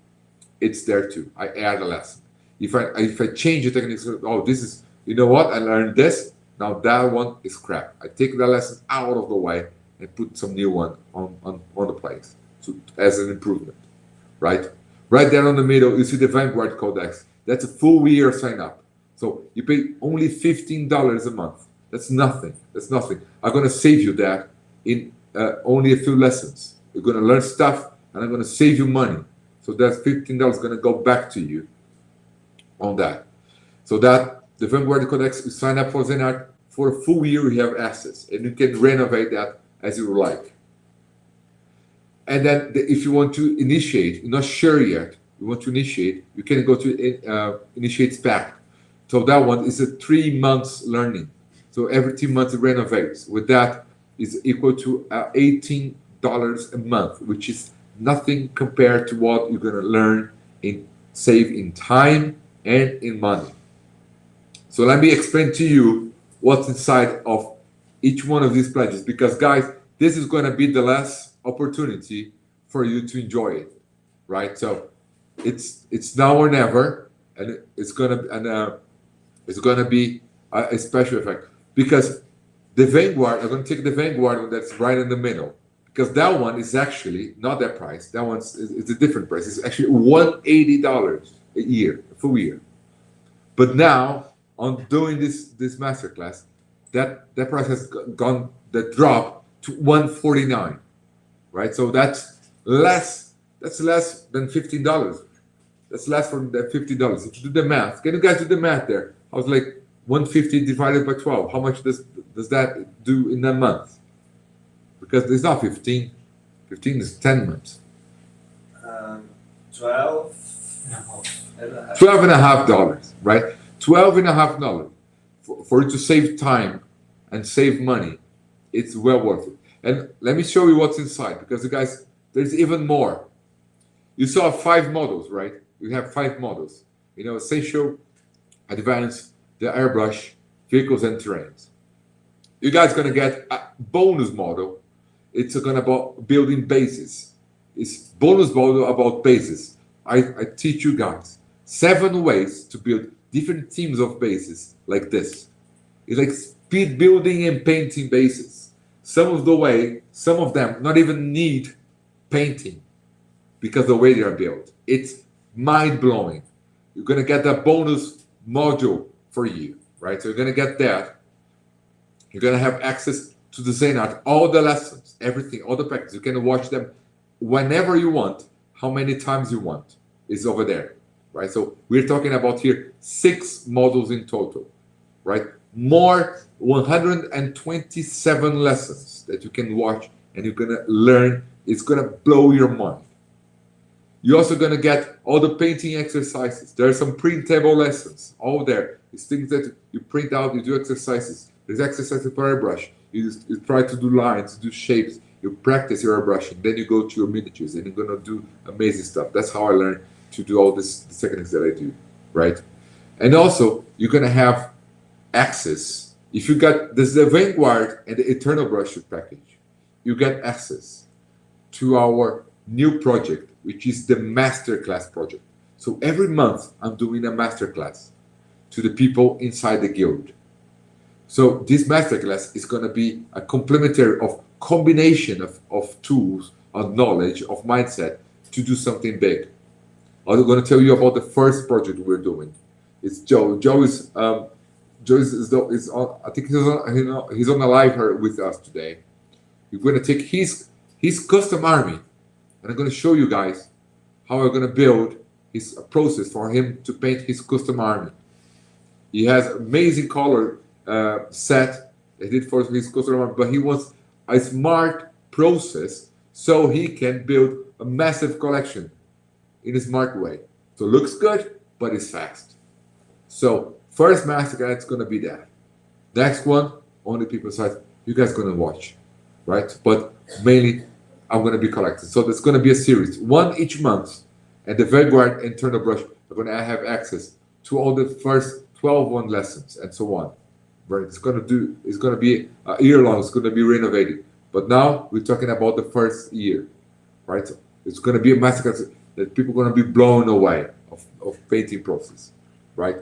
it's there too. I add a lesson. If I change the techniques, this is, you know what, I learned this, now that one is crap. I take that lesson out of the way and put some new one on the place as an improvement, right? Right there on the middle, you see the Vanguard Codex. That's a full year sign up. So you pay only $15 a month. That's nothing. That's nothing. I'm going to save you that in only a few lessons. You're going to learn stuff, and I'm going to save you money. So that's $15 going to go back to you on that. So that the Vanguard Codex, you sign up for Zen art for a full year. You have access, and you can renovate that as you like. And then if you want to initiate, you're not sure yet, you want to initiate, you can go to Initiate SPAC. So that one is a 3 months learning. So every 3 months it renovates. With that is equal to $18 a month, which is nothing compared to what you're going to learn save in time and in money. So let me explain to you what's inside of each one of these pledges, because guys, this is going to be the last opportunity for you to enjoy it, right? So it's now or never, and it's gonna be a special effect, because the Vanguard, I'm going to take the Vanguard one that's right in the middle, because that one is actually not that price. That one's it's a different price. It's actually $180 a year, a full year. But now on doing this masterclass, that price has gone the drop to $149, right? So that's less than $15. That's less than $50. If you do the math, can you guys do the math there? I was like 150 divided by 12. How much does that do in a month? Because it's not 15. 15 is 10 months. 12 and a half dollars, right? $12.50 for you to save time and save money. It's well worth it. And let me show you what's inside, because you guys, there's even more. You saw 5 models, right? We have 5 models. You know, essential, advanced, the airbrush, vehicles and terrains. You guys gonna get a bonus model. It's gonna about building bases. It's bonus model about bases. I teach you guys 7 ways to build different teams of bases like this. It's like speed building and painting bases. Some of them not even need painting because the way they are built. It's mind-blowing. You're gonna get that bonus module for you, right? So you're gonna get that. You're gonna have access to the Zen Art, all the lessons, everything, all the practice. You can watch them whenever you want, how many times you want is over there, right? So we're talking about here 6 modules in total, right? More 127 lessons that you can watch and you're gonna learn. It's gonna blow your mind. You're also gonna get all the painting exercises. There are some printable lessons, all there. It's things that you print out, you do exercises. There's exercises for airbrush. You try to do lines, do shapes. You practice your airbrushing. Then you go to your miniatures and you're gonna do amazing stuff. That's how I learned to do all this, the techniques that I do, right? And also, you're gonna have access. If you got this, the Vanguard and the Eternal Brush package, you get access to our new project, which is the Masterclass project. So every month, I'm doing a Masterclass to the people inside the guild. So this Masterclass is going to be a complementary of combination of tools, of knowledge, of mindset to do something big. I'm going to tell you about the first project we're doing. It's Joe. Joe is on, I think he's on the live here with us today. We're going to take his custom army, and I'm going to show you guys how we're going to build his process for him to paint his custom army. He has amazing color set he did for his custom army, but he wants a smart process so he can build a massive collection in a smart way. So it looks good, but it's fast. So first Masterclass is going to be that. Next one, only people side, you guys going to watch, right? But mainly I'm going to be collecting. So there's going to be a series, 1 each month, and the Vanguard and Eternal Brush are going to have access to all the first 12 lessons and so on. Right? It's going to be a year long. It's going to be renovated. But now we're talking about the first year, right? So it's going to be a masterclass that people are going to be blown away of painting process, right?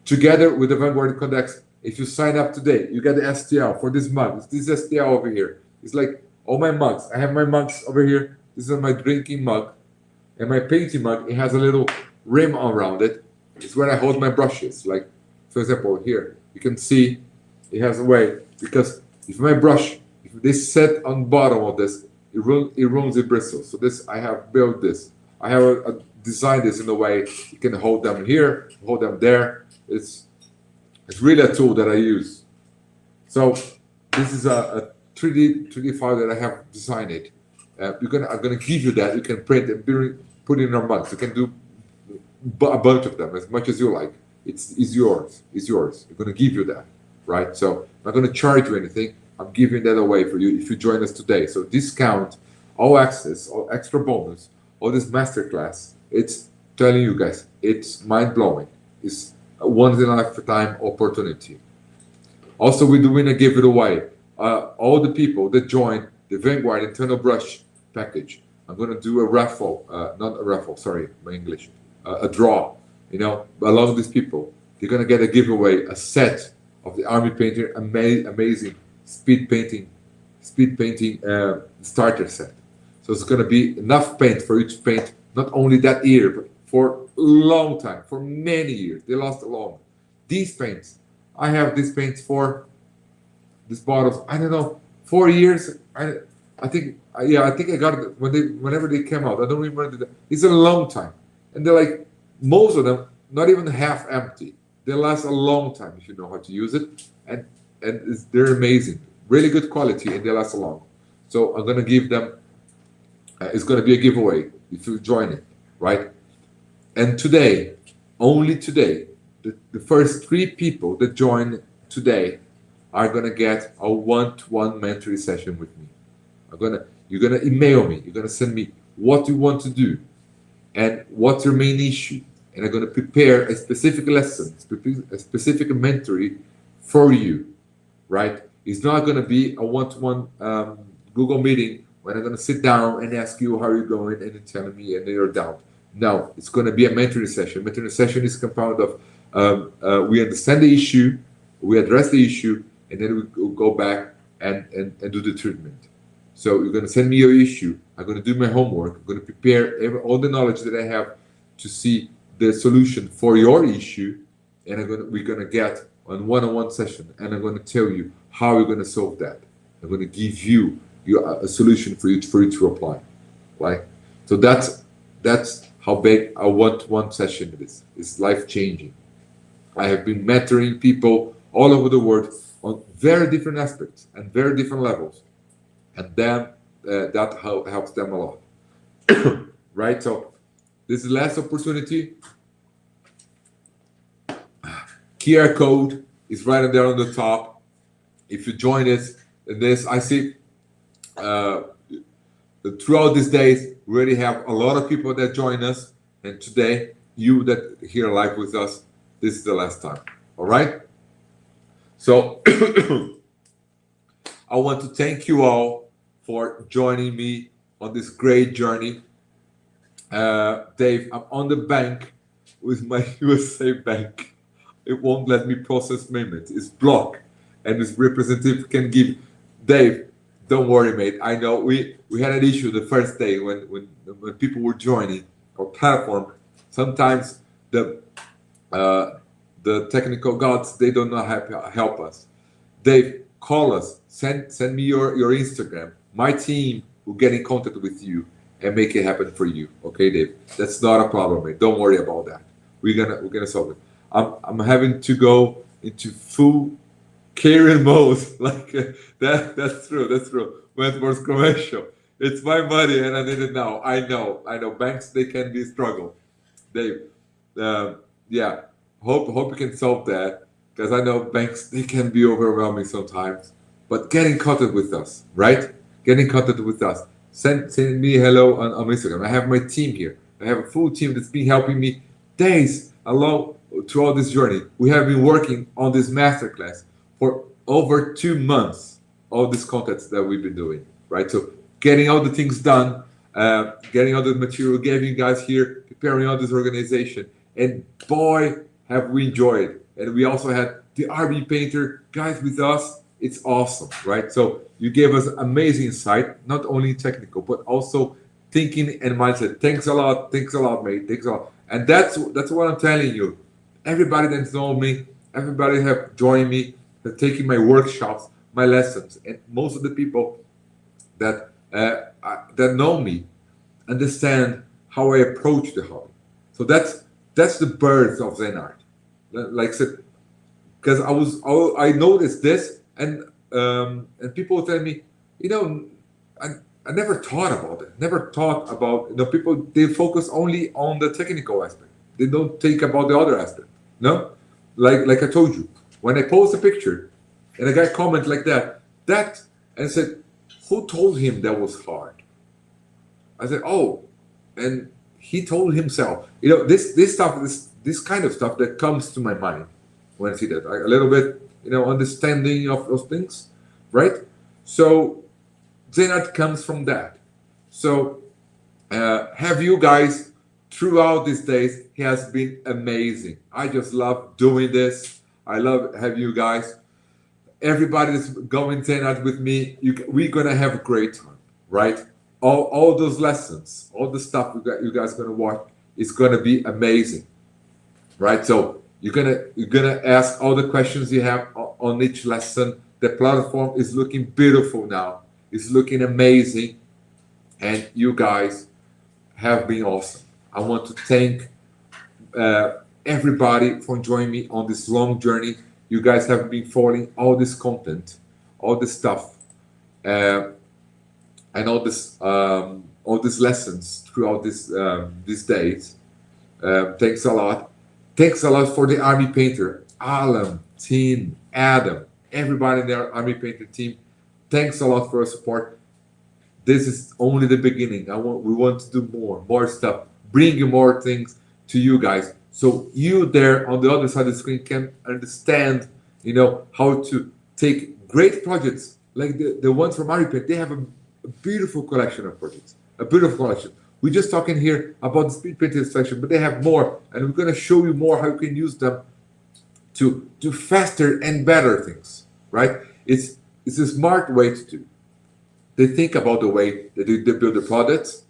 Together with the Vanguard Codex, if you sign up today, you get the STL for this mug. It's this STL over here. It's like all my mugs. I have my mugs over here. This is my drinking mug. And my painting mug, it has a little rim around it. It's where I hold my brushes. Like, for example, here, you can see it has a way, because if my brush, if this set on bottom of this, it ruins the bristles. So this, I have built this. I have designed this in a way you can hold them here, hold them there. It's really a tool that I use. So this is a 3D file that I have designed it. I'm gonna give you that. You can print and put it in our mugs. You can do a bunch of them, as much as you like. It's yours. It's yours. I'm gonna give you that, right? So I'm not gonna charge you anything. I'm giving that away for you if you join us today. So discount, all access, all extra bonus, all this masterclass. It's telling you guys, it's mind blowing. It's a once in a lifetime opportunity. Also, we're doing a giveaway. All the people that join the Vanguard Eternal Brush package, I'm going to do a raffle, not a raffle, sorry, my English, a draw, you know, along these people. They're going to get a giveaway, a set of the Army Painter amazing speed painting starter set. So it's going to be enough paint for you to paint not only that year, but for a long time, for many years. They last long. These paints, I have these paints for these bottles. I don't know, 4 years. I think I got it whenever they came out. I don't remember. It's a long time, and they're like most of them not even half empty. They last a long time if you know how to use it, and they're amazing, really good quality, and they last long. So I'm gonna give them. It's gonna be a giveaway if you join it, right? And today, only today, the first 3 people that join today are gonna get a one-to-one mentoring session with me. You're gonna email me. You're gonna send me what you want to do and what's your main issue, and I'm gonna prepare a specific lesson, a specific mentoring for you, right? It's not gonna be a one-to-one Google meeting when I'm gonna sit down and ask you how you're going and you're telling me and you're down. No, it's gonna be a mentoring session. Mentoring session is compounded of we understand the issue, we address the issue, and then we go back and do the treatment. So you're going to send me your issue. I'm going to do my homework. I'm going to prepare all the knowledge that I have to see the solution for your issue, and we're going to get on one-on-one session, and I'm going to tell you how you're going to solve that. I'm going to give you a solution for you to apply. Right? So that's how big a one-to-one session is. It's life-changing. I have been mentoring people all over the world on very different aspects and very different levels. And then that helps them a lot. Right? So this is the last opportunity. QR code is right there on the top. If you join this, I see throughout these days, we already have a lot of people that join us. And today, you that here live with us, this is the last time. All right? So I want to thank you all for joining me on this great journey. Dave, I'm on the bank with my USA bank. It won't let me process payments. It's blocked. And this representative can give. Dave, don't worry, mate. I know we had an issue the first day when people were joining our platform. Sometimes the technical gods, they don't know how to help us. Dave, call us. Send me your Instagram. My team will get in contact with you and make it happen for you. Okay, Dave? That's not a problem, mate. Don't worry about that. We're gonna solve it. I'm having to go into full Karen mode. Like that's true. That's true. Wentworth commercial. It's my money and I need it now. I know. Banks, they can be struggle. Dave, yeah. Hope you can solve that, because I know banks, they can be overwhelming sometimes. But get in contact with us, right? Get in contact with us. Send me hello on Instagram. I have my team here. I have a full team that's been helping me days along throughout this journey. We have been working on this masterclass for over 2 months. All these contacts that we've been doing, right? So getting all the things done, getting all the material, getting you guys here, preparing all this organization, and boy, have we enjoyed. And we also had the RB Painter guys with us. It's awesome, right? So you gave us amazing insight, not only technical, but also thinking and mindset. Thanks a lot, mate. Thanks a lot. And that's what I'm telling you. Everybody that's known me, everybody have joined me, have taken my workshops, my lessons, and most of the people that know me understand how I approach the hobby. So that's the birth of Zen art. Like I said, because I noticed this, and people tell me, I never thought about it. Never thought about, people, they focus only on the technical aspect. They don't think about the other aspect. No, like I told you, when I post a picture and a guy comment like that and said, who told him that was hard? I said, oh, and he told himself. This stuff, this kind of stuff that comes to my mind when I see that. A little bit, understanding of those things, right? So Zen art comes from that. So have you guys throughout these days has been amazing. I just love doing this. I love have you guys. Everybody that's going to out with me. We're gonna have a great time, right? All those lessons, all the stuff you guys gonna watch is gonna be amazing, right? So you're gonna ask all the questions you have on each lesson. The platform is looking beautiful now. It's looking amazing, and you guys have been awesome. I want to thank everybody for joining me on this long journey. You guys have been following all this content, all this stuff, uh, and all these lessons throughout these days. Thanks a lot. Thanks a lot for the Army Painter, Alan, Tim, Adam, everybody in the Army Painter team. Thanks a lot for your support. This is only the beginning. We want to do more stuff, bring you more things to you guys, so you there on the other side of the screen can understand, how to take great projects like the ones from Aripet. They have a beautiful collection of projects, a beautiful collection. We're just talking here about the speed painting section, but they have more, and we're going to show you more how you can use them to do faster and better things, right? It's a smart way to do. They think about the way they build the products.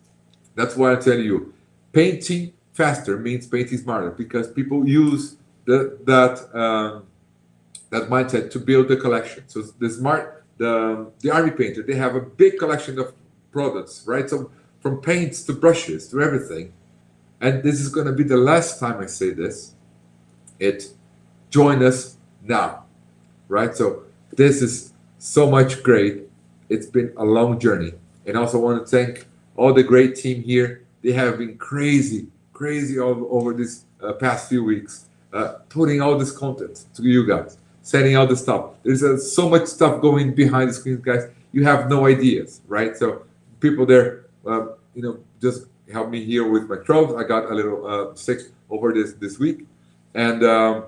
That's why I'm telling you, painting faster means painting smarter, because people use that mindset to build the collection. So the Army Painter, they have a big collection of products, right? So from paints to brushes to everything. And this is going to be the last time I say this. Join us now, right? So this is so much great. It's been a long journey. And also want to thank all the great team here. They have been crazy over these past few weeks, putting all this content to you guys, sending out the stuff. There's so much stuff going behind the scenes, guys. You have no ideas, right? So people there, just help me here with my throat. I got a little sick over this week. And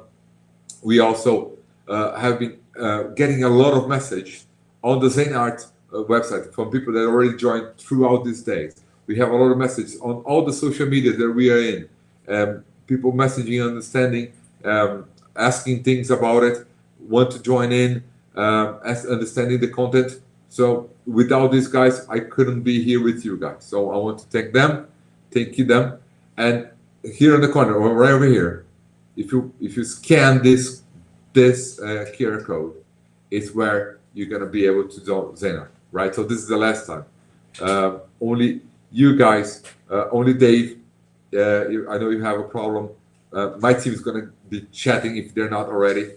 we also have been getting a lot of message on the Zen Art website from people that already joined throughout these days. We have a lot of messages on all the social media that we are in. People messaging, understanding, asking things about it, want to join in, understanding the content. So without these guys, I couldn't be here with you guys. So I want to thank them, and here in the corner or right over here, if you scan this QR code, it's where you're gonna be able to do Zena, right? So this is the last time. Only you guys, only Dave. I know you have a problem. My team is gonna be chatting if they're not already.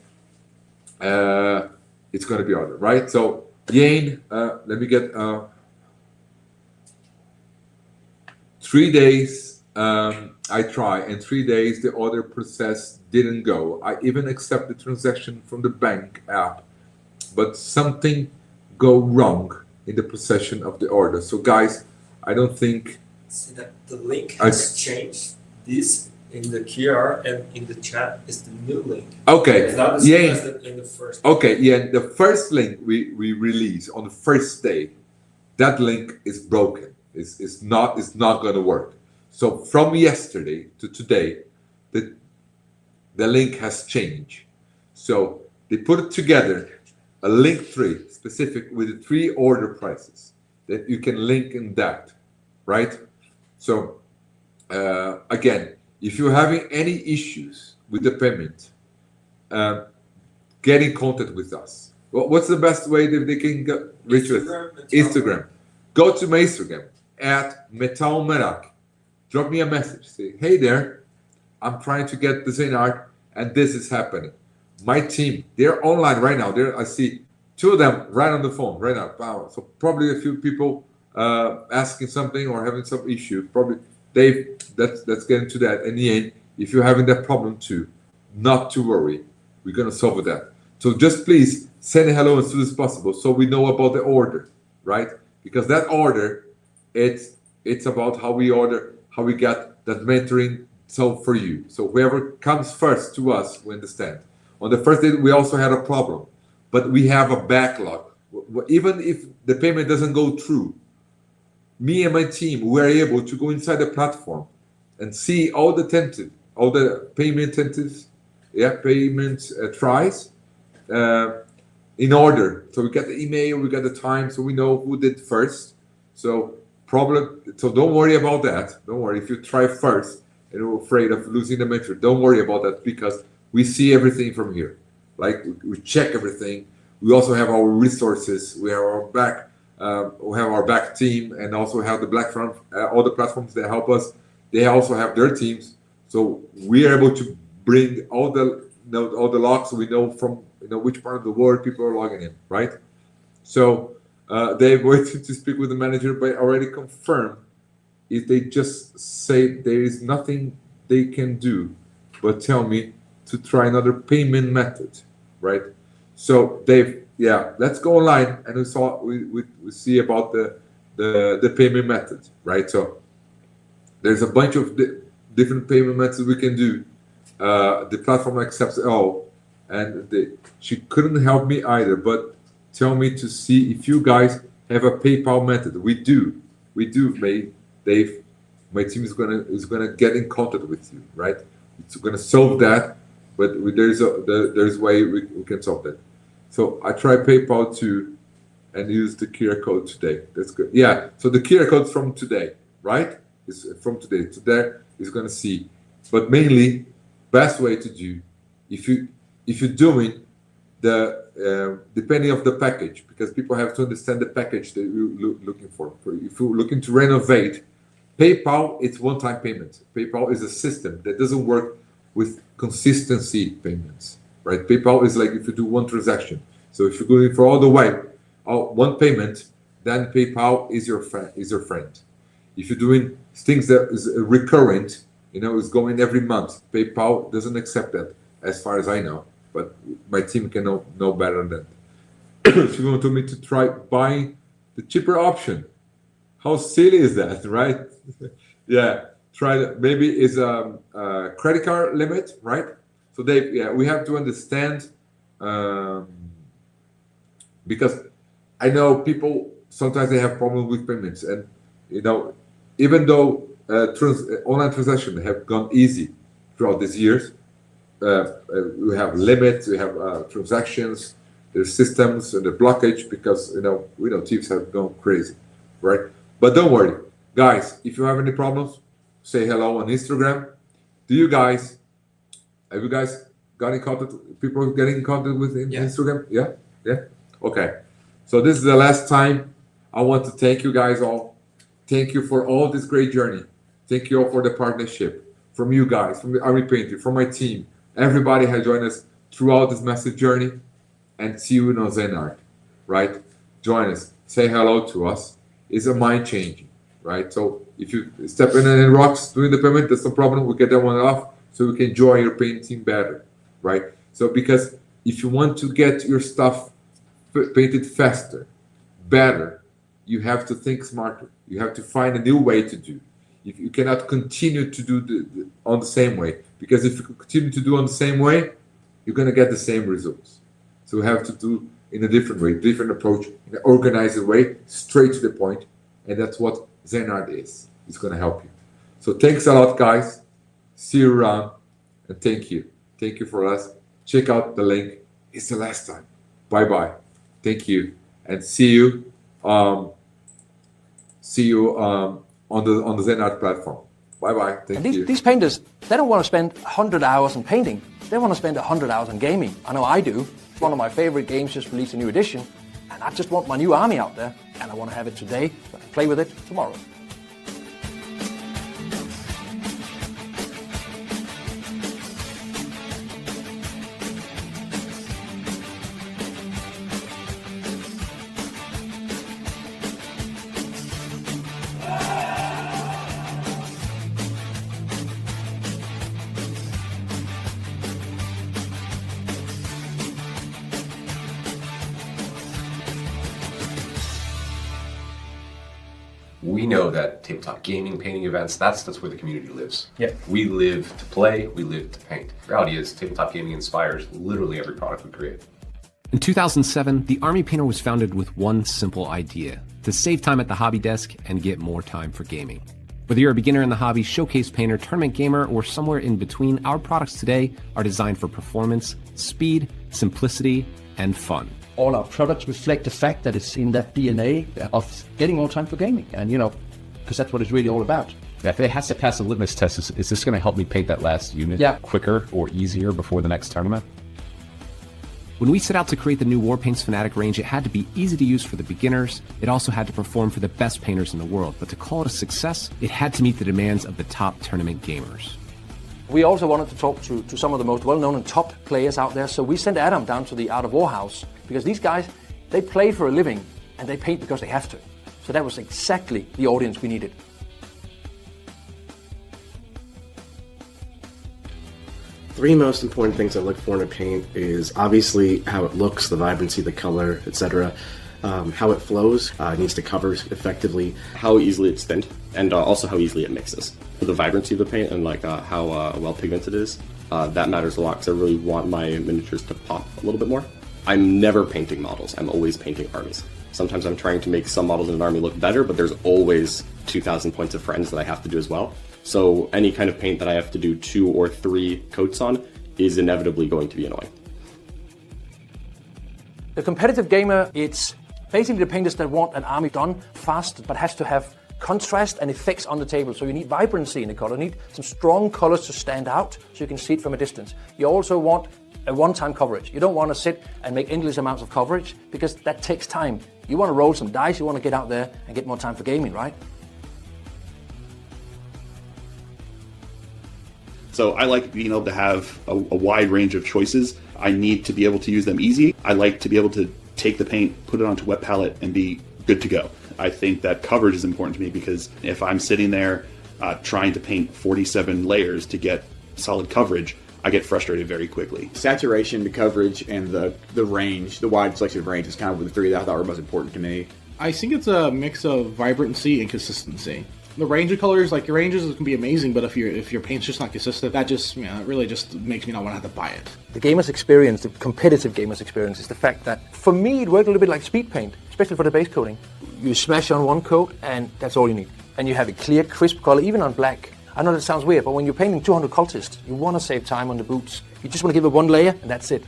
It's gonna be ordered, right? So Yane, let me get 3 days. I try, and 3 days the order process didn't go. I even accept the transaction from the bank app, but something go wrong in the procession of the order. So guys, I don't think. See that the link has changed. This in the QR and in the chat is the new link. Okay. It's not the same as in the first. Okay, yeah, the first link we release on the first day, that link is broken. It's not going to work. So from yesterday to today, the link has changed. So they put it together, a link 3 specific with the 3 order prices that you can link in that, right? So again, if you're having any issues with the payment, get in contact with us. What's the best way that they can reach us? Instagram. Go to my Instagram at Metal Merak. Drop me a message. Say, hey there, I'm trying to get the Zen Art, and this is happening. My team, they're online right now. I see 2 of them right on the phone right now. Wow. So probably a few people asking something or having some issue. Probably Dave, let's get into that. In the end, if you're having that problem too, not to worry. We're gonna solve that. So just please send a hello as soon as possible, so we know about the order, right? Because that order, it's about how we order, how we get that mentoring solved for you. So whoever comes first to us, we understand. On the first day, we also had a problem, but we have a backlog. Even if the payment doesn't go through, me and my team were able to go inside the platform and see all the payment tentatives. payment tries in order. So we get the email, we get the time, so we know who did first. So don't worry about that. Don't worry if you try first and you're afraid of losing the mentor. Don't worry about that because we see everything from here. Like we check everything. We also have our resources. We have our back team, and also have the platform. All the platforms that help us. They also have their teams. So we are able to bring all the logs. We know from which part of the world people are logging in, right? So they waited to speak with the manager, but already confirmed if they just say there is nothing they can do, but tell me to try another payment method, right? So Dave, let's go online and we see about the payment method, right? So there's a bunch of different payment methods we can do. The platform accepts all, and she couldn't help me either, but tell me to see if you guys have a PayPal method. We do, Dave. My team is gonna get in contact with you, right? It's gonna solve that, but there's a way we can solve that. So I try PayPal too, and use the QR code today. That's good. Yeah. So the QR code's from today, right? It's from today. So there is gonna see, but mainly best way to do if you're doing the depending of the package, because people have to understand the package that you're looking for. If you're looking to renovate, PayPal, it's one-time payment. PayPal is a system that doesn't work with consistency payments, right? PayPal is like if you do one transaction. So if you're going for all the way, one payment, then PayPal is your friend. If you're doing things that is recurrent, is going every month, PayPal doesn't accept that, as far as I know. But my team can know better than that. She wanted me to try buying the cheaper option. How silly is that, right? Yeah, try that. Maybe it's a credit card limit, right? So we have to understand, because I know people sometimes they have problems with payments, and even though online transactions have gone easy throughout these years, we have limits, we have transactions, there's systems and the blockage because we know thieves have gone crazy, right? But don't worry, guys. If you have any problems, say hello on Instagram. Have you guys got in contact? People getting in contact with Instagram? Yeah. Okay. So this is the last time. I want to thank you guys all. Thank you for all this great journey. Thank you all for the partnership from you guys, from the Army Painter, from my team. Everybody has joined us throughout this massive journey, and see you in ZenArt, right? Join us. Say hello to us. It's a mind changing, right? So if you step in and it rocks doing the payment, that's no problem. We get that one off so we can enjoy your painting better, right? So because if you want to get your stuff painted faster, better, you have to think smarter. You have to find a new way to do. If you cannot continue to do on the same way, because if you continue to do on the same way, you're gonna get the same results. So we have to do in a different way, different approach, in an organized way, straight to the point, and that's what ZenArt is. It's gonna help you. So thanks a lot, guys. See you around, and thank you. Thank you for us. Check out the link. It's the last time. Bye bye. Thank you, and see you. On the ZenArt platform. Bye bye. Thank you. These painters, they don't want to spend 100 hours on painting. They want to spend 100 hours on gaming. I know I do. One of my favorite games just released a new edition, and I just want my new army out there, and I want to have it today so I can play with it tomorrow. We know that tabletop gaming, painting events, that's where the community lives. Yeah. We live to play, we live to paint. The reality is tabletop gaming inspires literally every product we create. In 2007, the Army Painter was founded with one simple idea: to save time at the hobby desk and get more time for gaming. Whether you're a beginner in the hobby, showcase painter, tournament gamer, or somewhere in between, our products today are designed for performance, speed, simplicity, and fun. All our products reflect the fact that it's in that DNA of getting more time for gaming. And, because that's what it's really all about. If it has to pass a litmus test, is this going to help me paint that last unit quicker or easier before the next tournament? When we set out to create the new Warpaints Fanatic range, it had to be easy to use for the beginners. It also had to perform for the best painters in the world. But to call it a success, it had to meet the demands of the top tournament gamers. We also wanted to talk to some of the most well-known and top players out there, so we sent Adam down to the Art of War house, because these guys, they play for a living, and they paint because they have to. So that was exactly the audience we needed. Three most important things I look for in a paint is obviously how it looks, the vibrancy, the color, etc. How it flows, it needs to cover effectively. How easily it's thinned, and also how easily it mixes. For the vibrancy of the paint and how well pigmented it is, that matters a lot because I really want my miniatures to pop a little bit more. I'm never painting models, I'm always painting armies. Sometimes I'm trying to make some models in an army look better, but there's always 2,000 points of friends that I have to do as well. So any kind of paint that I have to do 2 or 3 coats on is inevitably going to be annoying. The competitive gamer, it's basically the painters that want an army done fast, but has to have contrast and effects on the table. So you need vibrancy in the color, you need some strong colors to stand out so you can see it from a distance. You also want a one-time coverage. You don't want to sit and make endless amounts of coverage because that takes time. You want to roll some dice, you want to get out there and get more time for gaming, right? So I like being able to have a wide range of choices. I need to be able to use them easy. I like to be able to take the paint, put it onto wet palette, and be good to go. I think that coverage is important to me because if I'm sitting there trying to paint 47 layers to get solid coverage, I get frustrated very quickly. Saturation, the coverage, and the range, the wide selection of range is kind of the three that I thought were most important to me. I think it's a mix of vibrancy and consistency. The range of colors, like your ranges can be amazing, but if your paint's just not consistent, that just, it really just makes me not want to have to buy it. The gamer's experience, the competitive gamer's experience, is the fact that for me it worked a little bit like speed paint, especially for the base coating. You smash on one coat and that's all you need. And you have a clear, crisp color, even on black. I know that sounds weird, but when you're painting 200 cultists, you want to save time on the boots. You just want to give it one layer and that's it.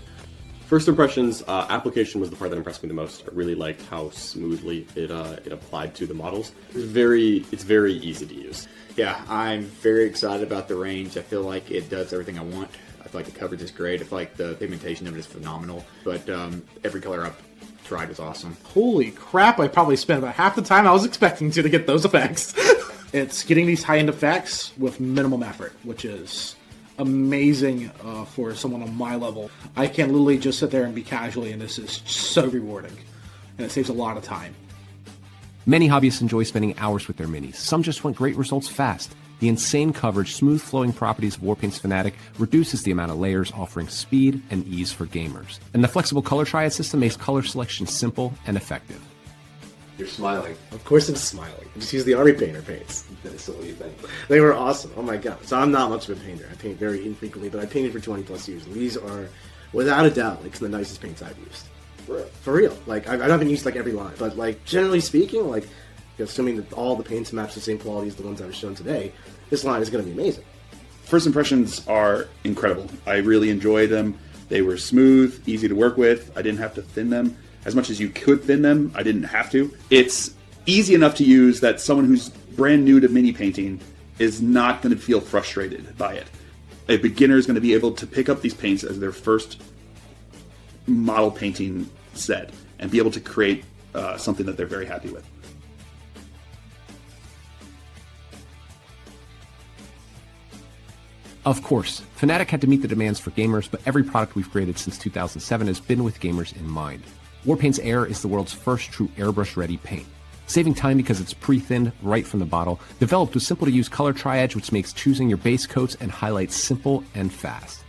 First impressions, application was the part that impressed me the most. I really liked how smoothly it applied to the models. It's very easy to use. Yeah, I'm very excited about the range. I feel like it does everything I want. I feel like the coverage is great. I feel like the pigmentation of it is phenomenal. But every color I've tried was awesome. Holy crap, I probably spent about half the time I was expecting to get those effects. It's getting these high-end effects with minimum effort, which is amazing for someone on my level. I can literally just sit there and be casually, and this is so rewarding. And it saves a lot of time. Many hobbyists enjoy spending hours with their minis. Some just want great results fast. The insane coverage, smooth flowing properties of Warpaints Fanatic reduces the amount of layers, offering speed and ease for gamers. And the flexible color triad system makes color selection simple and effective. You're smiling. Of course I'm smiling. I just use the Army Painter paints. So what do you think? They were awesome. Oh my god. So I'm not much of a painter. I paint very infrequently, but I painted for 20 plus years. And these are, without a doubt, like some of the nicest paints I've used. For real. Like, I haven't used like every line. But like, generally speaking, like, assuming that all the paints match the same quality as the ones I've shown today, this line is going to be amazing. First impressions are incredible. I really enjoyed them. They were smooth, easy to work with. I didn't have to thin them. As much as you could thin them, I didn't have to. It's easy enough to use that someone who's brand new to mini painting is not going to feel frustrated by it. A beginner is going to be able to pick up these paints as their first model painting set and be able to create something that they're very happy with. Of course, Fanatic had to meet the demands for gamers, but every product we've created since 2007 has been with gamers in mind. Warpaints Air is the world's first true airbrush-ready paint. Saving time because it's pre-thinned right from the bottle, developed with simple-to-use color triage, which makes choosing your base coats and highlights simple and fast.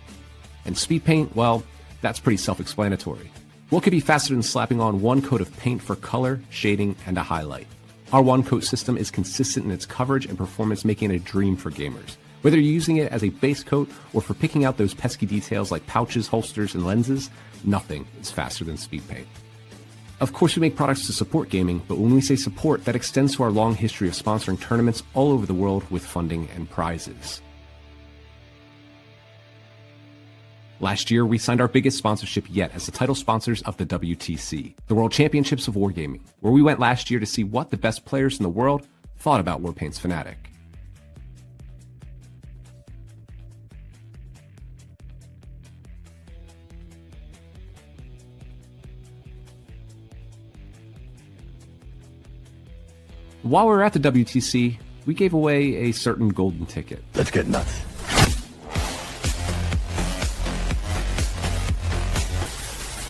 And speed paint, well, that's pretty self-explanatory. What could be faster than slapping on one coat of paint for color, shading, and a highlight? Our one-coat system is consistent in its coverage and performance, making it a dream for gamers. Whether you're using it as a base coat or for picking out those pesky details like pouches, holsters, and lenses, nothing is faster than speed paint. Of course, we make products to support gaming, but when we say support, that extends to our long history of sponsoring tournaments all over the world with funding and prizes. Last year, we signed our biggest sponsorship yet as the title sponsors of the WTC, the World Championships of Wargaming, where we went last year to see what the best players in the world thought about Warpaint's Fanatic. While we were at the WTC, we gave away a certain golden ticket. Let's get nuts.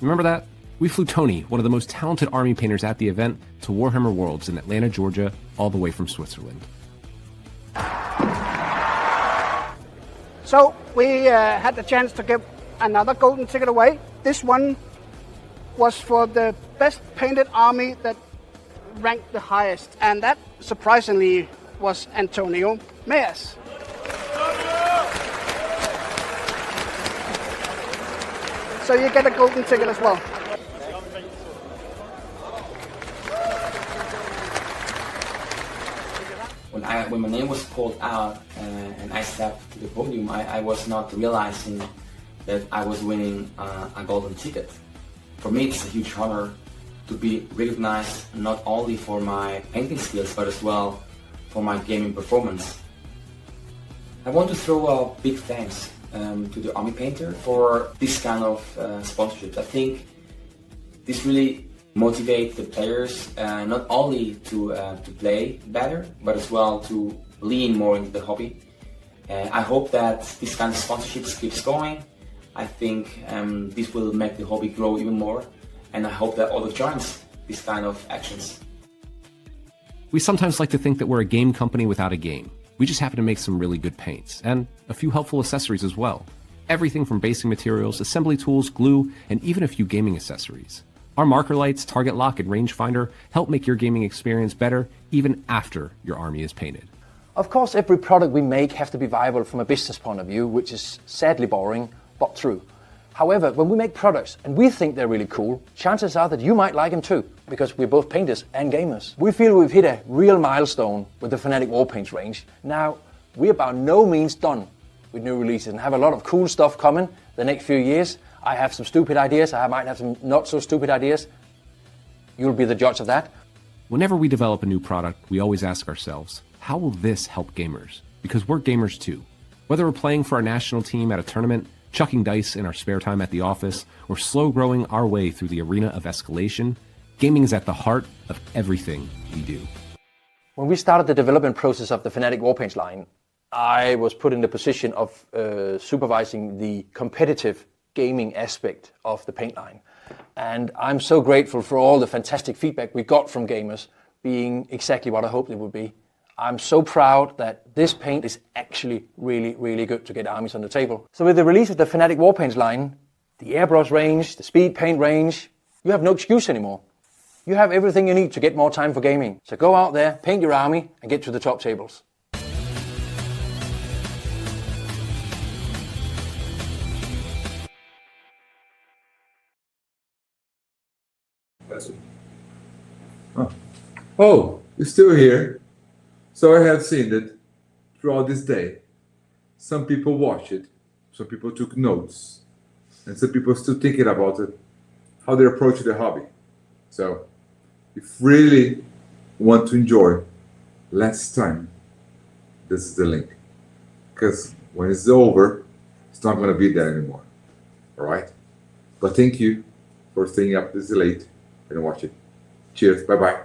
Remember that? We flew Tony, one of the most talented army painters at the event, to Warhammer Worlds in Atlanta, Georgia, all the way from Switzerland. So we had the chance to give another golden ticket away. This one was for the best painted army that ranked the highest, and that surprisingly was Antonio Meas. So you get a golden ticket as well. When my name was called out and I stepped to the podium, I was not realizing that I was winning a golden ticket. For me, it's a huge honor to be recognized not only for my painting skills, but as well for my gaming performance. I want to throw a big thanks to the Army Painter for this kind of sponsorships. I think this really motivates the players not only to play better, but as well to lean more into the hobby. I hope that this kind of sponsorships keeps going. I think this will make the hobby grow even more, and I hope that others joins this kind of actions. We sometimes like to think that we're a game company without a game. We just happen to make some really good paints, and a few helpful accessories as well. Everything from basic materials, assembly tools, glue, and even a few gaming accessories. Our marker lights, target lock, and rangefinder help make your gaming experience better even after your army is painted. Of course, every product we make has to be viable from a business point of view, which is sadly boring, but true. However, when we make products and we think they're really cool, chances are that you might like them too, because we're both painters and gamers. We feel we've hit a real milestone with the Fanatic Warpaints range. Now, we're by no means done with new releases and have a lot of cool stuff coming the next few years. I have some stupid ideas, I might have some not so stupid ideas. You'll be the judge of that. Whenever we develop a new product, we always ask ourselves, how will this help gamers? Because we're gamers too. Whether we're playing for our national team at a tournament, chucking dice in our spare time at the office, or slow growing our way through the arena of escalation, gaming is at the heart of everything we do. When we started the development process of the Fanatic Warpaints line, I was put in the position of supervising the competitive gaming aspect of the paint line. And I'm so grateful for all the fantastic feedback we got from gamers, being exactly what I hoped it would be. I'm so proud that this paint is actually really, really good to get armies on the table. So with the release of the Fanatic Warpaints line, the airbrush range, the speed paint range, you have no excuse anymore. You have everything you need to get more time for gaming. So go out there, paint your army, and get to the top tables. Oh, you're still here. So I have seen that throughout this day, some people watched it, some people took notes, and some people are still thinking about it, how they approach the hobby. So if you really want to enjoy less time, this is the link. Because when it's over, it's not going to be there anymore. All right? But thank you for staying up this late and watching. Cheers. Bye-bye.